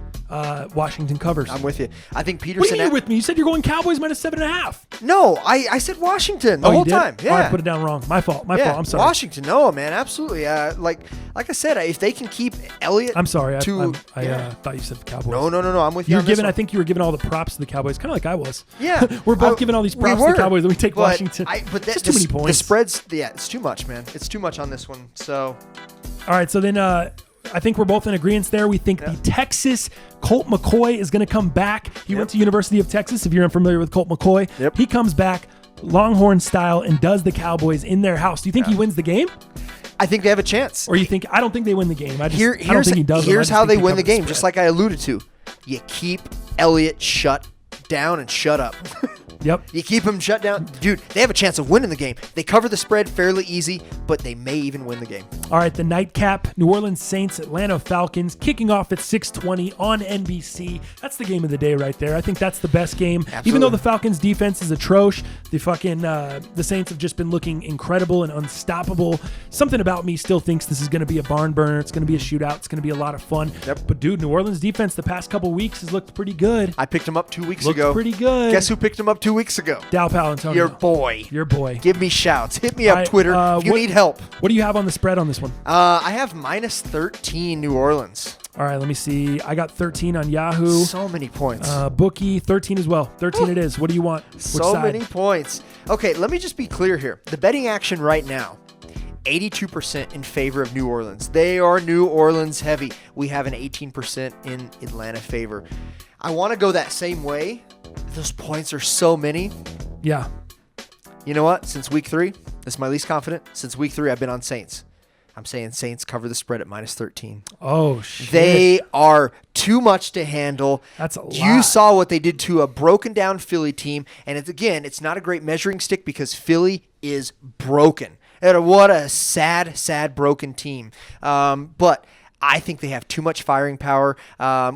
Washington covers.
I'm with you. I think
What do
Peterson.
you mean you're with me? You said you're going Cowboys minus 7.5.
No, I said Washington the
You
whole
did?
time. Yeah.
Oh, I put it down wrong. My fault. My fault. I'm sorry.
Washington. No, man, absolutely. Like I said, if they can keep Elliott.
I'm sorry. I
Yeah.
thought you said the Cowboys.
No. I'm with you.
You're
on this
giving.
one.
I think you were giving all the props to the Cowboys, kind of like I was.
Yeah,
we're both giving all these props to the Cowboys, and we take
but
Washington.
But
Just too many points.
The spreads, it's too much, man. It's too much on this one. So,
All right, so then I think we're both in agreement there. We think the Texas Colt McCoy is going to come back. He went to University of Texas. If you're unfamiliar with Colt McCoy, he comes back Longhorn style and does the Cowboys in their house. Do you think he wins the game?
I think they have a chance.
Or you think I don't think they win the game. I don't
Here's
think he does.
Here's how they win the game, just like I alluded to. You keep Elliott shut down and shut up.
Yep.
You keep him shut down. Dude, they have a chance of winning the game. They cover the spread fairly easy, but they may even win the game.
All right, the nightcap, New Orleans Saints, Atlanta Falcons, kicking off at 6:20 on NBC. That's the game of the day right there. I think that's the best game.
Absolutely.
Even though the Falcons' defense is atrocious, the Saints have just been looking incredible and unstoppable. Something about me still thinks this is going to be a barn burner. It's going to be a shootout. It's going to be a lot of fun.
Yep.
But, dude, New Orleans defense the past couple weeks has looked pretty good.
I picked him up 2 weeks
Looked
ago.
pretty good.
Guess who picked him up 2 weeks ago?
Dow Palantonio.
Your boy.
Your boy.
Give me shouts. Hit me up,
All right,
Twitter, if you need help.
What do you have on the spread on this one?
I have minus 13 New Orleans.
All right, let me see. I got 13 on Yahoo.
So many points.
Bookie, 13 as well. 13 it is. What do you want? Which
So
side?
many points. Okay, let me just be clear here. The betting action right now, 82% in favor of New Orleans. They are New Orleans heavy. We have an 18% in Atlanta favor. I want to go that same way. Those points are so many.
Yeah.
You know what? Since week 3, this is my least confident. Since week 3, I've been on Saints. I'm saying Saints cover the spread at -13.
Oh, shit.
They are too much to handle.
That's a lot.
You saw what they did to a broken down Philly team. And it's not a great measuring stick because Philly is broken. And what a sad, sad broken team. But I think they have too much firing power.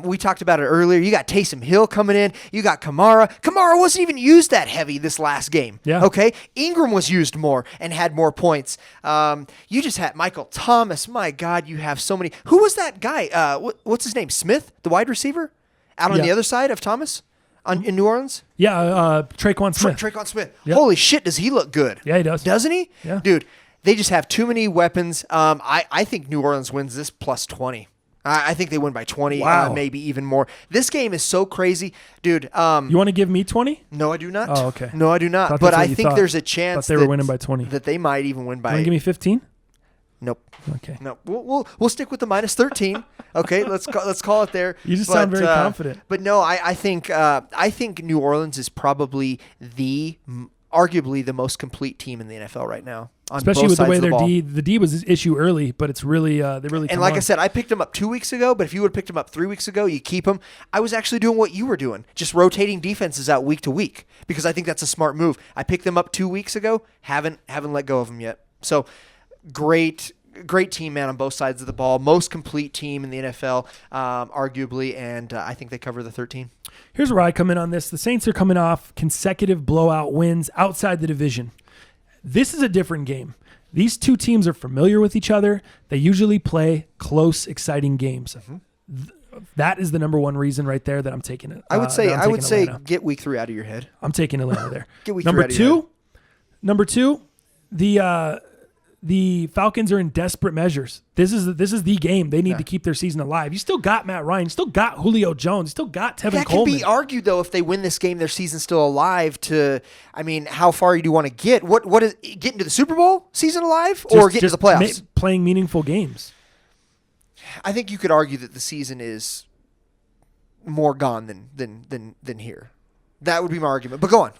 We talked about it earlier. You got Taysom Hill coming in. You got Kamara. Kamara wasn't even used that heavy this last game.
Yeah.
Okay? Ingram was used more and had more points. You just had Michael Thomas. My God, you have so many. Who was that guy? What's his name? Smith, the wide receiver? Out on the other side of Thomas in New Orleans?
Yeah, Traquan Smith.
Traquan Smith.
Yep.
Holy shit, does he look good?
Yeah, he does.
Doesn't he?
Yeah.
Dude, they just have too many weapons. I think New Orleans wins this +20. I think they win by 20,
Wow.
maybe even more. This game is so crazy. Dude.
You want to give me 20?
No, I do not.
Oh, okay.
No, I do not.
Thought
But
that's what
I
you
think
thought.
there's a chance
Thought they were winning by 20.
that they might even win
You
by.
want to give me 15?
Nope.
Okay.
No, we'll stick with the -13. Okay, let's call it there.
You just sound very confident.
But no, I think New Orleans is probably arguably the most complete team in the NFL right now.
Especially
both
with the
sides
way
of the
their
ball.
the D was issue early, but it's really they really.
And like I said, I picked him up 2 weeks ago, but if you would have picked him up 3 weeks ago, you keep him. I was actually doing what you were doing, just rotating defenses out week to week because I think that's a smart move. I picked them up 2 weeks ago, haven't let go of them yet. So great team, man, on both sides of the ball. Most complete team in the NFL, arguably, and I think they cover the 13.
Here's where I come in on this. The Saints are coming off consecutive blowout wins outside the division. This is a different game. These two teams are familiar with each other. They usually play close, exciting games. That is the number one reason right there that I'm taking it.
I would say
Atlanta.
get week 3 out of your head.
I'm taking Atlanta there.
Get week
number
3 out of your head.
Number two, the Falcons are in desperate measures. This is the game. They need to keep their season alive. You still got Matt Ryan. You still got Julio Jones. You still got Tevin Coleman.
That can be argued, though, if they win this game, their season's still alive. How far do you want to get? What is get into the Super Bowl season alive or get into the playoffs?
Playing meaningful games.
I think you could argue that the season is more gone than here. That would be my argument. But go on.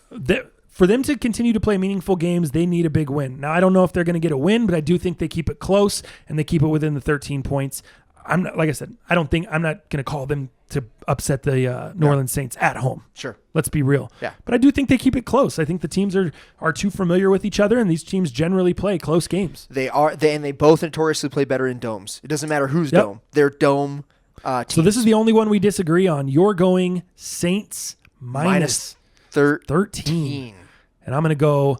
For them to continue to play meaningful games, they need a big win. Now, I don't know if they're going to get a win, but I do think they keep it close and they keep it within the 13 points. Like I said, I'm not going to call them to upset the New Orleans Saints at home.
Sure.
Let's be real.
Yeah.
But I do think they keep it close. I think the teams are too familiar with each other, and these teams generally play close games.
They are, and they both notoriously play better in domes. It doesn't matter whose dome. They're dome teams.
So this is the only one we disagree on. You're going Saints minus 13. And I'm going to go,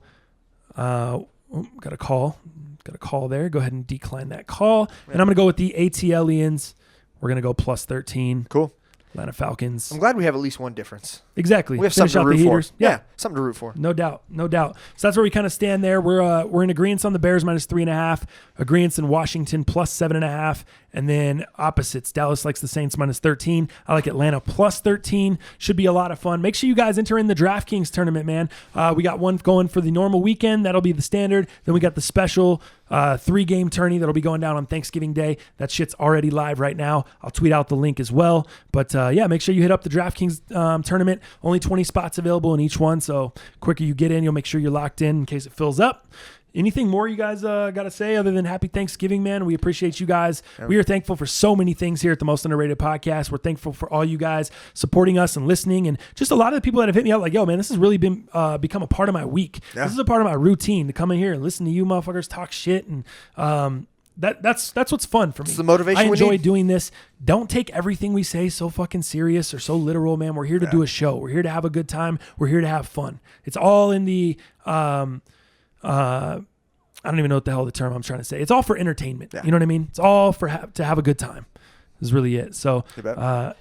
got a call there. Go ahead and decline that call. Yeah. And I'm going to go with the ATLians. We're going to go plus 13.
Cool.
Atlanta Falcons.
I'm glad we have at least one difference.
Exactly.
We have something to root for. Yeah, something to root for.
No doubt. So that's where we kind of stand there. We're in agreement on the Bears minus 3.5, agreement in Washington plus 7.5, and then opposites. Dallas likes the Saints minus 13. I like Atlanta plus 13. Should be a lot of fun. Make sure you guys enter in the DraftKings tournament, man. We got one going for the normal weekend. That'll be the standard. Then we got the special 3-game tourney that'll be going down on Thanksgiving Day. That shit's already live right now. I'll tweet out the link as well. But make sure you hit up the DraftKings tournament. Only 20 spots available in each one. So quicker you get in, you'll make sure you're locked in case it fills up. Anything more you guys got to say other than happy Thanksgiving, man? We appreciate you guys. We are thankful for so many things here at the Most Underrated Podcast. We're thankful for all you guys supporting us and listening, and just a lot of the people that have hit me up like, yo, man, this has really been become a part of my week. Yeah. This is a part of my routine to come in here and listen to you motherfuckers talk shit, and that's what's fun for me.
It's the motivation
I enjoy
we need.
doing this. Don't take everything we say so fucking serious or so literal, man. We're here to do a show. We're here to have a good time. We're here to have fun. It's all in the I don't even know what the hell the term I'm trying to say. It's all for entertainment. Yeah. You know what I mean? It's all for to have a good time. This is really it. So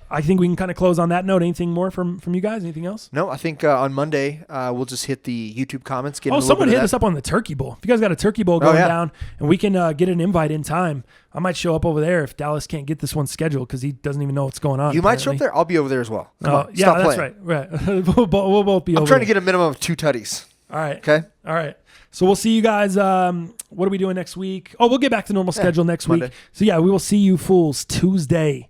I think we can kind of close on that note. Anything more from you guys? Anything else?
No, I think on Monday we'll just hit the YouTube comments.
Someone hit us up on the Turkey Bowl. If you guys got a Turkey Bowl going down and we can get an invite in time, I might show up over there if Dallas can't get this one scheduled because he doesn't even know what's going on.
You might show up there. I'll be over there as well. Come on,
yeah,
stop
that's
playing.
right. We'll both be over there.
I'm trying to get a minimum of 2 tutties.
All right.
Okay.
All right. So we'll see you guys. What are we doing next week? Oh, we'll get back to normal schedule next
Monday.
week. So yeah, we will see you fools Tuesday.